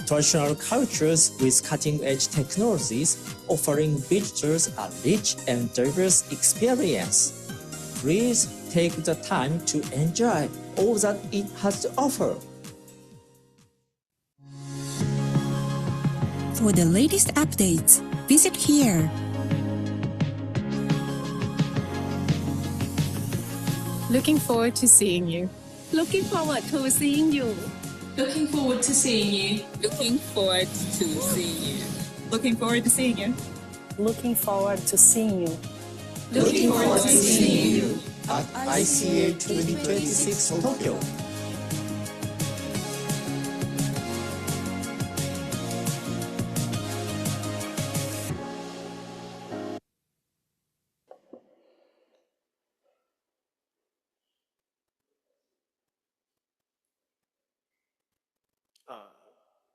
traditional cultures with cutting-edge technologies, offering visitors a rich and diverse experience. Please take the time to enjoy all that it has to offer. For the latest updates, visit here. Looking forward to seeing you. Looking forward to seeing you. Looking forward to seeing you. Looking forward to seeing you. Looking forward to seeing you. Looking forward to seeing you. Looking forward to seeing you at ICA 2026 Tokyo.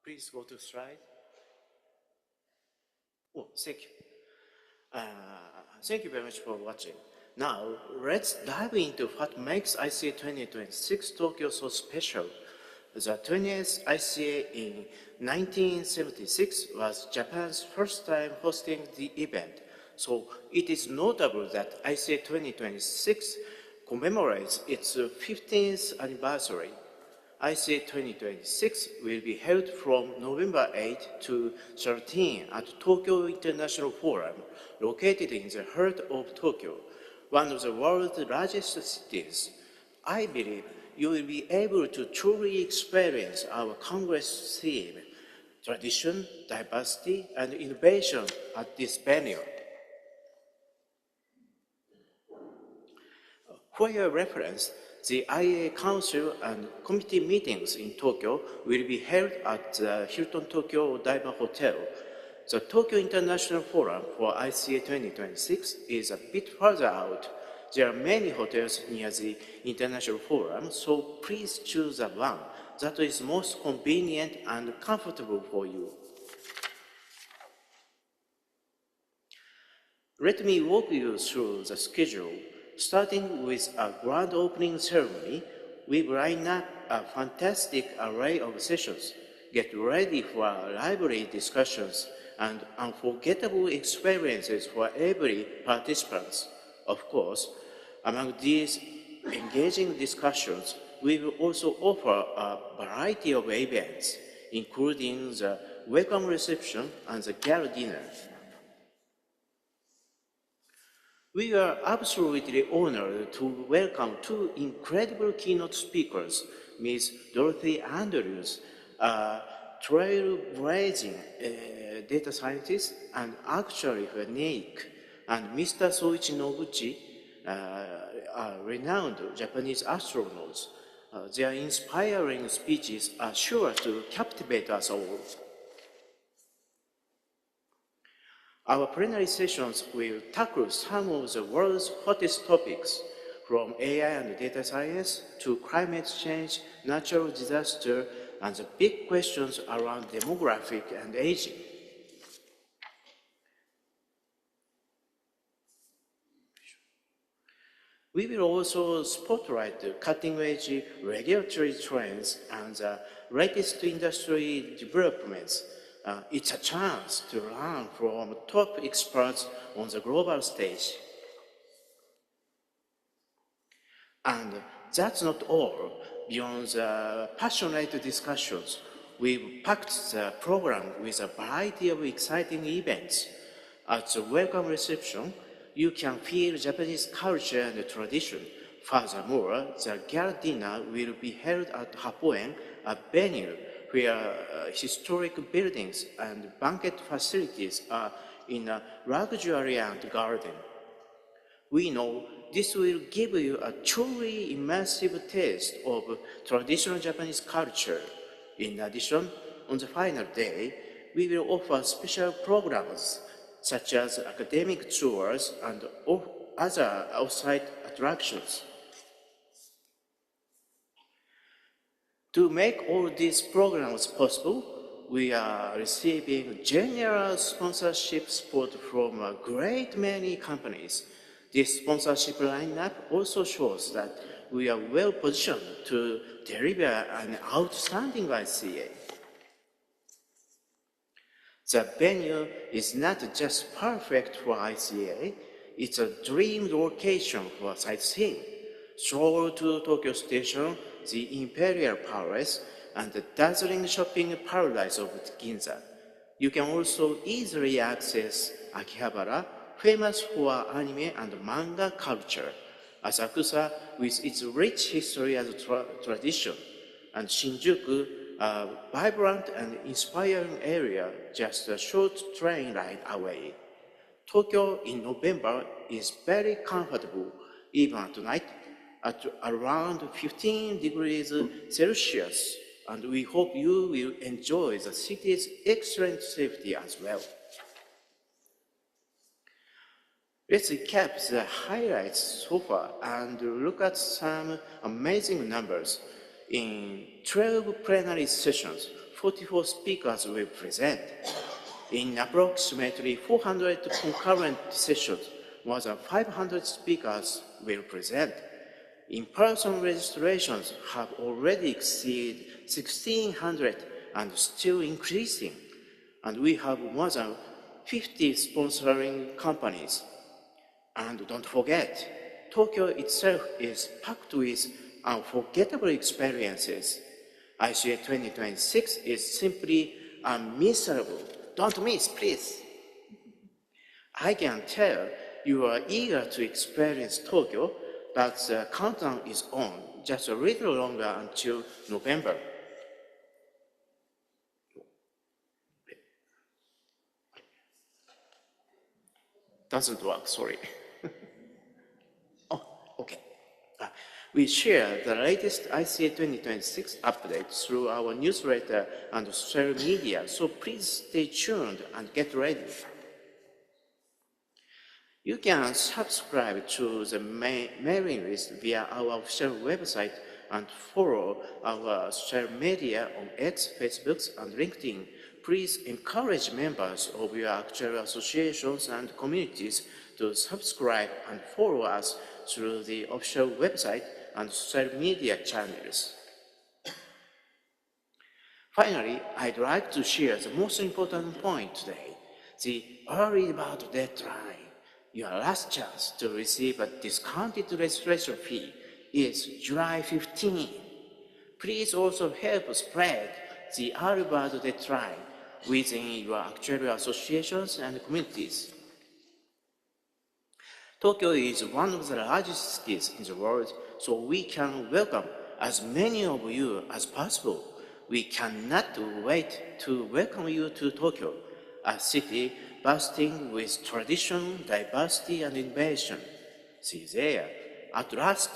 Please go to slide. Oh, thank you. Thank you very much for watching. Now, let's dive into what makes ICA 2026 Tokyo so special. The 20th ICA in 1976 was Japan's first time hosting the event, so it is notable that ICA 2026 commemorates its 15th anniversary. ICA 2026 will be held from November 8 to 13 at Tokyo International Forum, located in the heart of Tokyo, one of the world's largest cities. I believe you will be able to truly experience our Congress theme, tradition, diversity, and innovation at this venue. For your reference, the IAA Council and committee meetings in Tokyo will be held at the Hilton Tokyo Odaiba Hotel. The Tokyo International Forum for ICA 2026 is a bit further out. There are many hotels near the International Forum, so please choose the one that is most convenient and comfortable for you. Let me walk you through the schedule. Starting with a grand opening ceremony, we've lined up a fantastic array of sessions. Get ready for lively discussions and unforgettable experiences for every participant. Of course, among these engaging discussions, we will also offer a variety of events, including the welcome reception and the gala dinner. We are absolutely honored to welcome two incredible keynote speakers, Ms. Dorothy Andrews, a trailblazing data scientist and actuary for NAIC, and Mr. Soichi Noguchi, a renowned Japanese astronaut. Their inspiring speeches are sure to captivate us all. Our plenary sessions will tackle some of the world's hottest topics, from AI and data science to climate change, natural disaster, and the big questions around demographic and aging. We will also spotlight the cutting-edge regulatory trends and the latest industry developments. It's a chance to learn from top experts on the global stage. And that's not all. Beyond the passionate discussions, we've packed the program with a variety of exciting events. At the welcome reception, you can feel Japanese culture and tradition. Furthermore, the gala dinner will be held at Hapoen, a venue where historic buildings and banquet facilities are in a luxuriant garden. We know this will give you a truly immersive taste of traditional Japanese culture. In addition, on the final day, we will offer special programs such as academic tours and other outside attractions. To make all these programs possible, we are receiving generous sponsorship support from a great many companies. This sponsorship lineup also shows that we are well positioned to deliver an outstanding ICA. The venue is not just perfect for ICA, it's a dream location for sightseeing. Stroll to Tokyo Station, the Imperial Palace, and the dazzling shopping paradise of Ginza. You can also easily access Akihabara, famous for anime and manga culture, Asakusa with its rich history and tradition, and Shinjuku, a vibrant and inspiring area just a short train ride away. Tokyo in November is very comfortable, even at night, at around 15 degrees Celsius, and we hope you will enjoy the city's excellent safety as well. Let's recap the highlights so far and look at some amazing numbers. In 12 plenary sessions, 44 speakers will present. In approximately 400 concurrent sessions, more than 500 speakers will present. In-person registrations have already exceeded 1,600 and still increasing. And we have more than 50 sponsoring companies. And don't forget, Tokyo itself is packed with unforgettable experiences. ICA 2026 is simply unmissable. Don't miss, please. I can tell you are eager to experience Tokyo, but the countdown is on, just a little longer until November. Doesn't work, sorry. Okay. We share the latest ICA 2026 updates through our newsletter and social media, so please stay tuned and get ready. You can subscribe to the mailing list via our official website and follow our social media on X, Facebook, and LinkedIn. Please encourage members of your actual associations and communities to subscribe and follow us through the official website and social media channels. Finally, I'd like to share the most important point today, the early bird deadline. Your last chance to receive a discounted registration fee is July 15. Please also help spread the early bird deadline within your actual associations and communities. Tokyo is one of the largest cities in the world, so we can welcome as many of you as possible. We cannot wait to welcome you to Tokyo, a city bursting with tradition, diversity, and innovation. See you there. At last,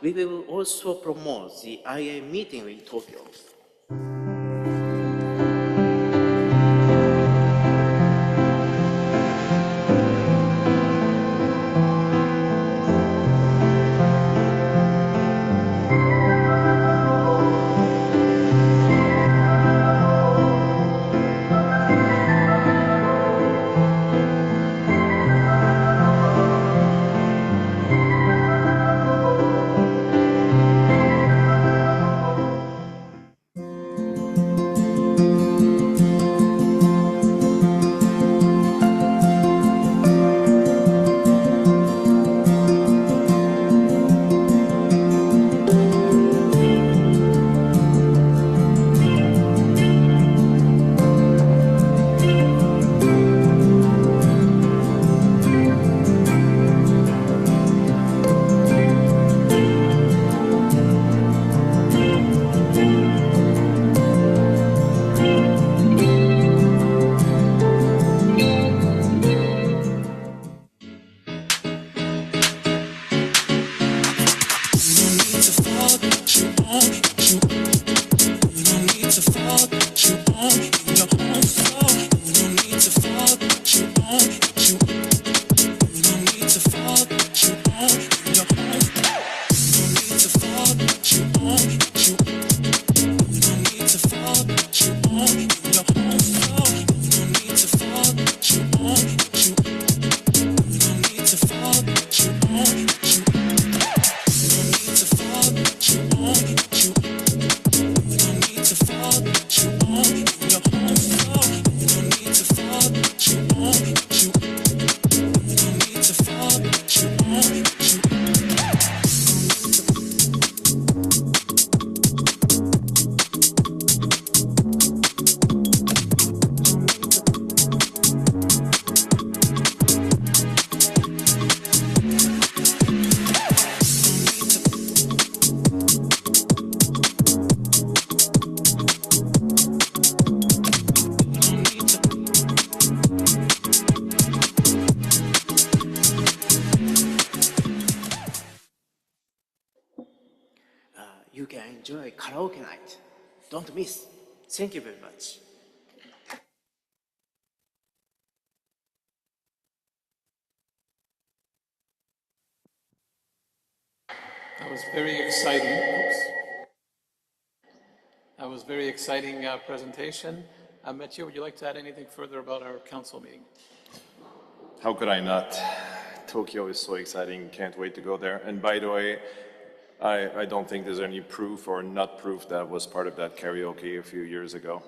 we will also promote the IA meeting in Tokyo. you can enjoy karaoke night. Don't miss. Thank you very much. That was very exciting. Oops. That was very exciting presentation. Mathieu, would you like to add anything further about our council meeting? How could I not? Tokyo is so exciting, can't wait to go there. And by the way, I don't think there's any proof or not proof that I was part of that karaoke a few years ago.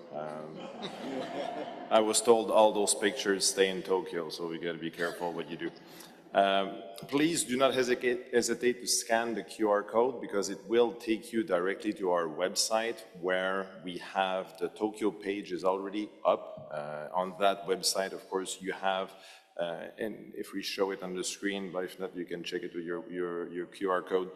I was told all those pictures stay in Tokyo, so we gotta be careful what you do. Please do not hesitate to scan the QR code because it will take you directly to our website where we have the Tokyo page is already up. On that website, of course, you have, and if we show it on the screen, but if not, you can check it with your QR code.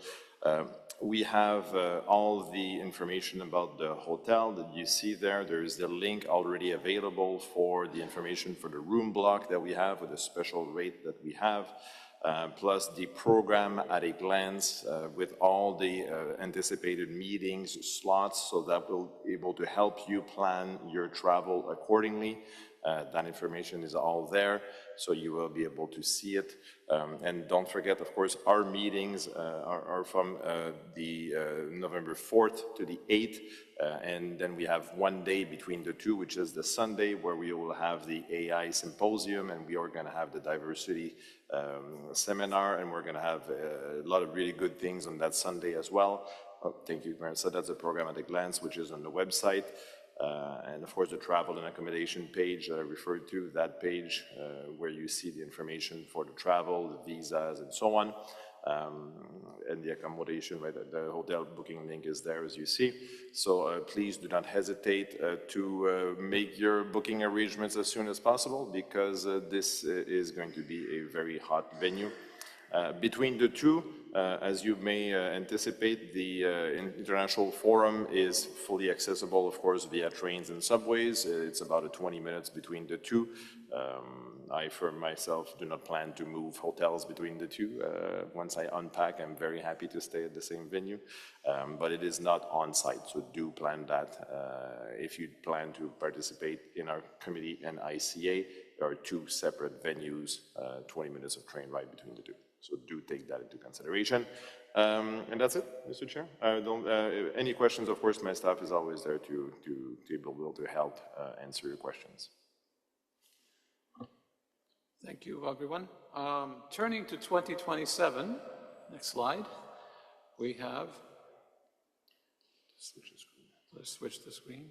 We have all the information about the hotel that you see there. There is the link already available for the information for the room block that we have with a special rate that we have, plus the program at a glance with all the anticipated meetings, slots, so that will be able to help you plan your travel accordingly. That information is all there, so you will be able to see it. And don't forget, of course, our meetings are from the November 4th to the 8th, and then we have one day between the two, which is the Sunday, where we will have the AI symposium, and we are going to have the diversity seminar, and we're going to have a lot of really good things on that Sunday as well. Oh, thank you, Mary. So that's a program at a glance, which is on the website. And of course, the travel and accommodation page that I referred to, that page where you see the information for the travel, the visas, and so on. And the accommodation, right, the hotel booking link is there, as you see. So please do not hesitate to make your booking arrangements as soon as possible, because this is going to be a very hot venue. Between the two, as you may anticipate, the International Forum is fully accessible, of course, via trains and subways. It's about 20 minutes between the two. I, for myself, do not plan to move hotels between the two. Once I unpack, I'm very happy to stay at the same venue, but it is not on-site, so do plan that. If you plan to participate in our committee and ICA, there are two separate venues, 20 minutes of train ride between the two. So do take that into consideration. And that's it, Mr. Chair. Any questions, of course, my staff is always there to be able to help answer your questions. Thank you, everyone. Turning to 2027, next slide, we have, let's switch the screen.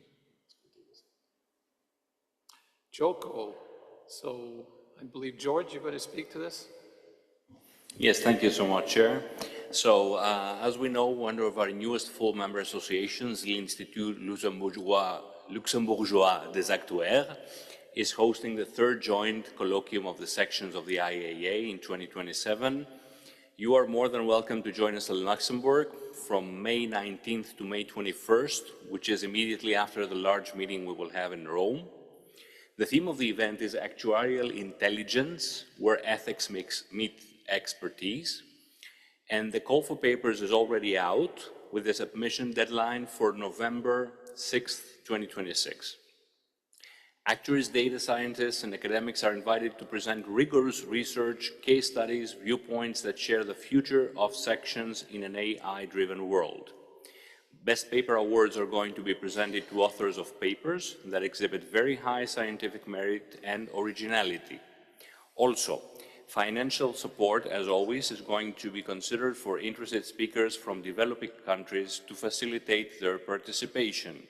Joko. So I believe, George, you're going to speak to this? Yes, thank you so much, Chair. So, as we know, one of our newest full member associations, l'Institut Luxembourgeois des Actuaires, is hosting the third joint colloquium of the sections of the IAA in 2027. You are more than welcome to join us in Luxembourg from May 19th to May 21st, which is immediately after the large meeting we will have in Rome. The theme of the event is Actuarial Intelligence, where ethics meet expertise. And the call for papers is already out, with the submission deadline for November 6th, 2026. Actuaries, data scientists, and academics are invited to present rigorous research, case studies, viewpoints that share the future of sections in an AI-driven world. Best paper awards are going to be presented to authors of papers that exhibit very high scientific merit and originality. Also, financial support, as always, is going to be considered for interested speakers from developing countries to facilitate their participation.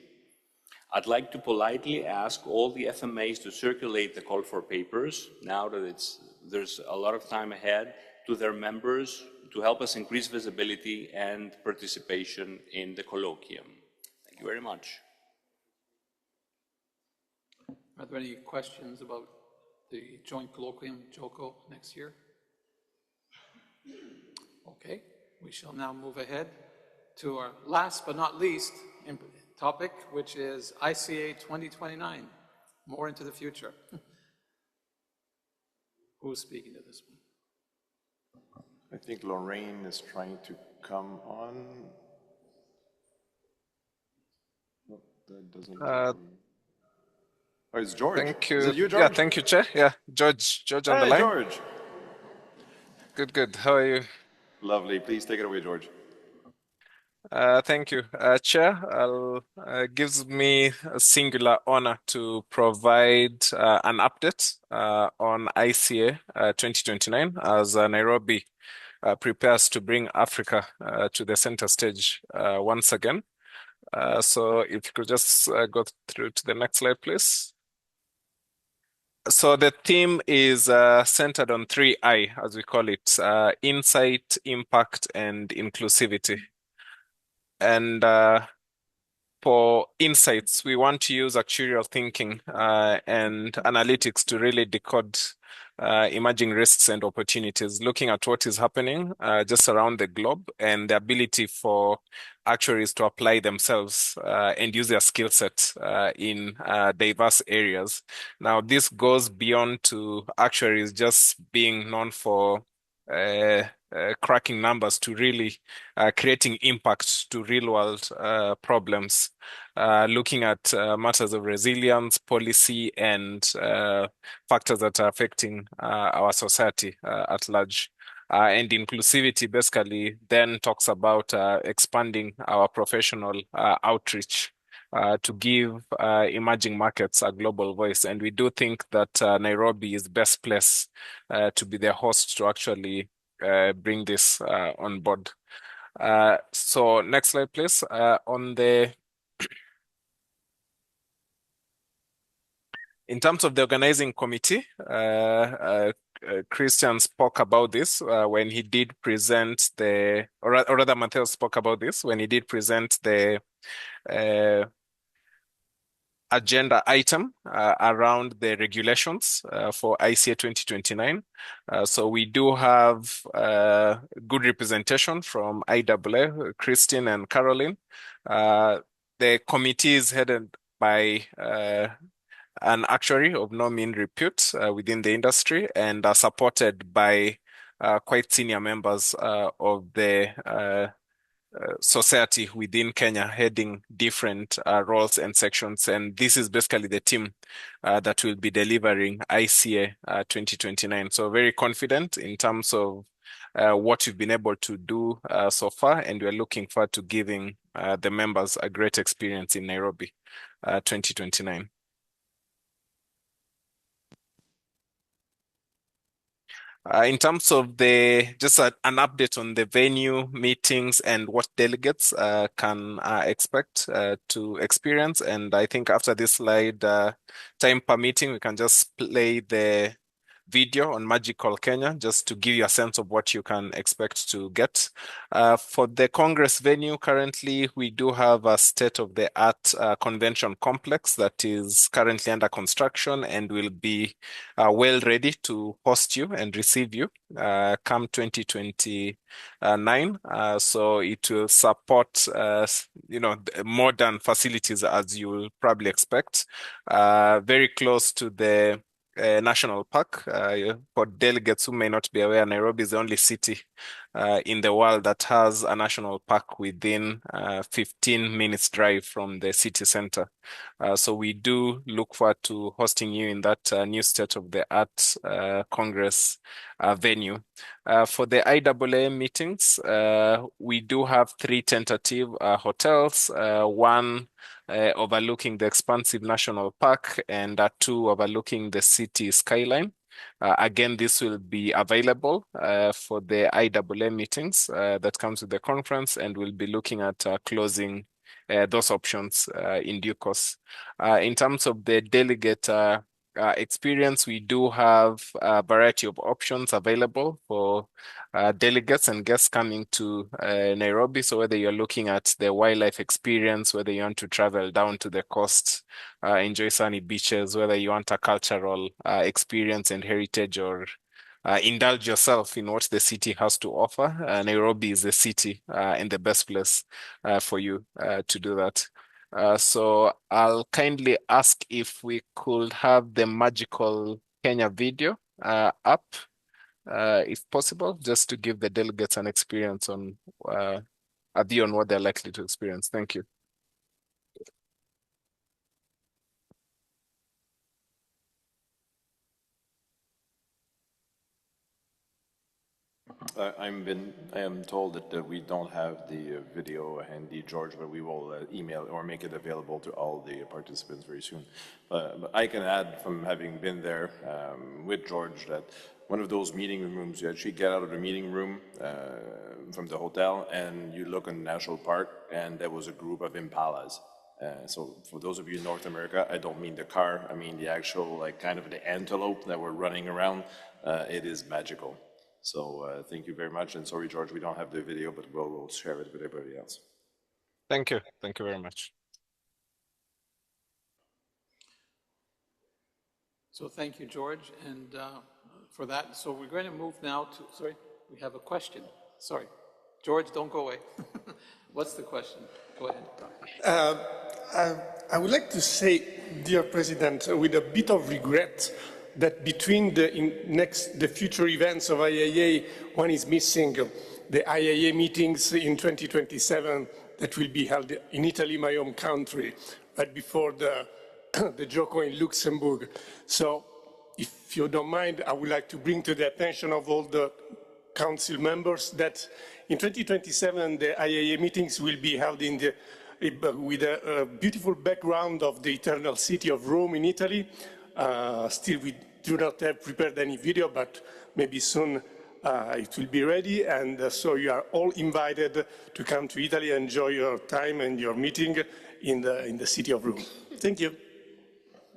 I'd like to politely ask all the FMAs to circulate the call for papers, now that there's a lot of time ahead, to their members to help us increase visibility and participation in the colloquium. Thank you very much. Are there any questions about the joint colloquium, Joko, next year? Okay, we shall now move ahead to our last but not least topic, which is ICA 2029, more into the future. Who's speaking to this one? I think Lorraine is trying to come on. That doesn't. Uh, Oh, it's George. Thank you. Is it you, Yeah, George? thank you, Chair. Yeah, George on the Hey, line. George. Good. How are you? Lovely. Please take it away, George. Thank you, Chair. Gives me a singular honor to provide an update on ICA 2029 as Nairobi prepares to bring Africa to the center stage once again. So if you could just go through to the next slide, please. So the theme is centered on 3I, as we call it, insight, impact, and inclusivity. And for insights, we want to use actuarial thinking and analytics to really decode emerging risks and opportunities, looking at what is happening just around the globe and the ability for actuaries to apply themselves and use their skill set in diverse areas. Now, this goes beyond to actuaries just being known for cracking numbers to really creating impact to real world problems, looking at matters of resilience, policy, and factors that are affecting our society at large. And inclusivity basically then talks about expanding our professional outreach to give emerging markets a global voice. And we do think that Nairobi is best placed to be the host to actually bring this on board. So next slide, please. In terms of the organizing committee, Christian spoke about this when he did present or rather Matteo spoke about this when he did present the agenda item around the regulations for ICA 2029. So we do have good representation from IAA, Christine and Caroline. The committee is headed by an actuary of no mean repute within the industry and are supported by quite senior members of the society within Kenya heading different roles and sections. And this is basically the team that will be delivering ICA 2029. So very confident in terms of what we've been able to do so far. And we're looking forward to giving the members a great experience in Nairobi 2029. In terms of just an update on the venue, meetings, and what delegates can expect to experience. And I think after this slide, time permitting, we can just play the video on Magical Kenya just to give you a sense of what you can expect to get. For the Congress venue, currently we do have a state-of-the-art convention complex that is currently under construction and will be well ready to host you and receive you come 2029. So it will support, modern facilities as you will probably expect, very close to the national park. For delegates who may not be aware, Nairobi is the only city in the world that has a national park within 15 minutes drive from the city center. So we do look forward to hosting you in that new state-of-the-art Congress venue. For the IAA meetings, we do have 3 tentative hotels, one overlooking the expansive national park and 2 overlooking the city skyline. Again, this will be available for the IAA meetings that comes with the conference, and we'll be looking at closing those options in due course. In terms of the delegate experience, we do have a variety of options available for delegates and guests coming to Nairobi. So whether you're looking at the wildlife experience, whether you want to travel down to the coast, enjoy sunny beaches, whether you want a cultural experience and heritage, or indulge yourself in what the city has to offer, Nairobi is the city and the best place for you to do that. So I'll kindly ask if we could have the Magical Kenya video up, if possible, just to give the delegates an experience on a view on what they're likely to experience. Thank you. I am told that we don't have the video handy, George, but we will email or make it available to all the participants very soon. But I can add, from having been there with George, that one of those meeting rooms, you actually get out of the meeting room from the hotel and you look in the national park, and there was a group of impalas. So for those of you in North America, I don't mean the car, I mean the actual, like, kind of the antelope that were running around. It is magical. So thank you very much, and sorry, George, we don't have the video, but we'll share it with everybody else. Thank you very much. So thank you, George, and for that. So we're going to move now to, sorry, we have a question. Sorry, George, don't go away. What's the question? Go ahead. I would like to say, dear President, with a bit of regret, that between the future events of IAA, one is missing the IAA meetings in 2027 that will be held in Italy, my home country, right before the Gioco in Luxembourg. So, if you don't mind, I would like to bring to the attention of all the council members that in 2027 the IAA meetings will be held with a beautiful background of the eternal city of Rome in Italy. Still, we do not have prepared any video, but maybe soon it will be ready. And so you are all invited to come to Italy and enjoy your time and your meeting in the city of Rome. Thank you.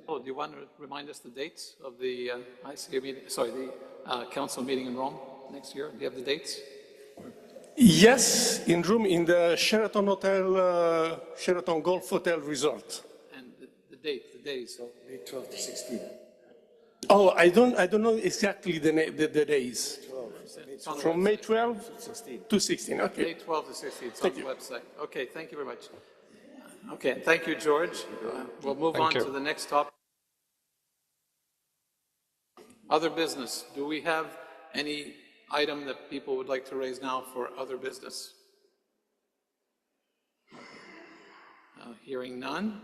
Oh, do you want to remind us the dates of the ICA meeting, sorry, the council meeting in Rome next year? Do you have the dates? Yes, in Rome, in the Sheraton Hotel, Sheraton Golf Hotel Resort. And the days. So May 12 to 16. Oh, I don't know exactly the days. From May 12 to 16. Okay. May 12 to 16. It's on the website. Okay, thank you very much. Okay, thank you, George. We'll move on to the next topic. Other business. Do we have any item that people would like to raise now for other business? Hearing none,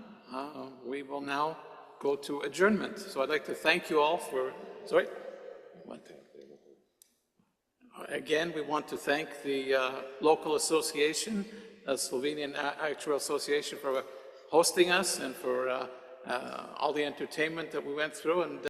we will now go to adjournment. So I'd like to thank you all for, sorry? Again, we want to thank the local association, Slovenian Actuarial Association, for hosting us and for all the entertainment that we went through. And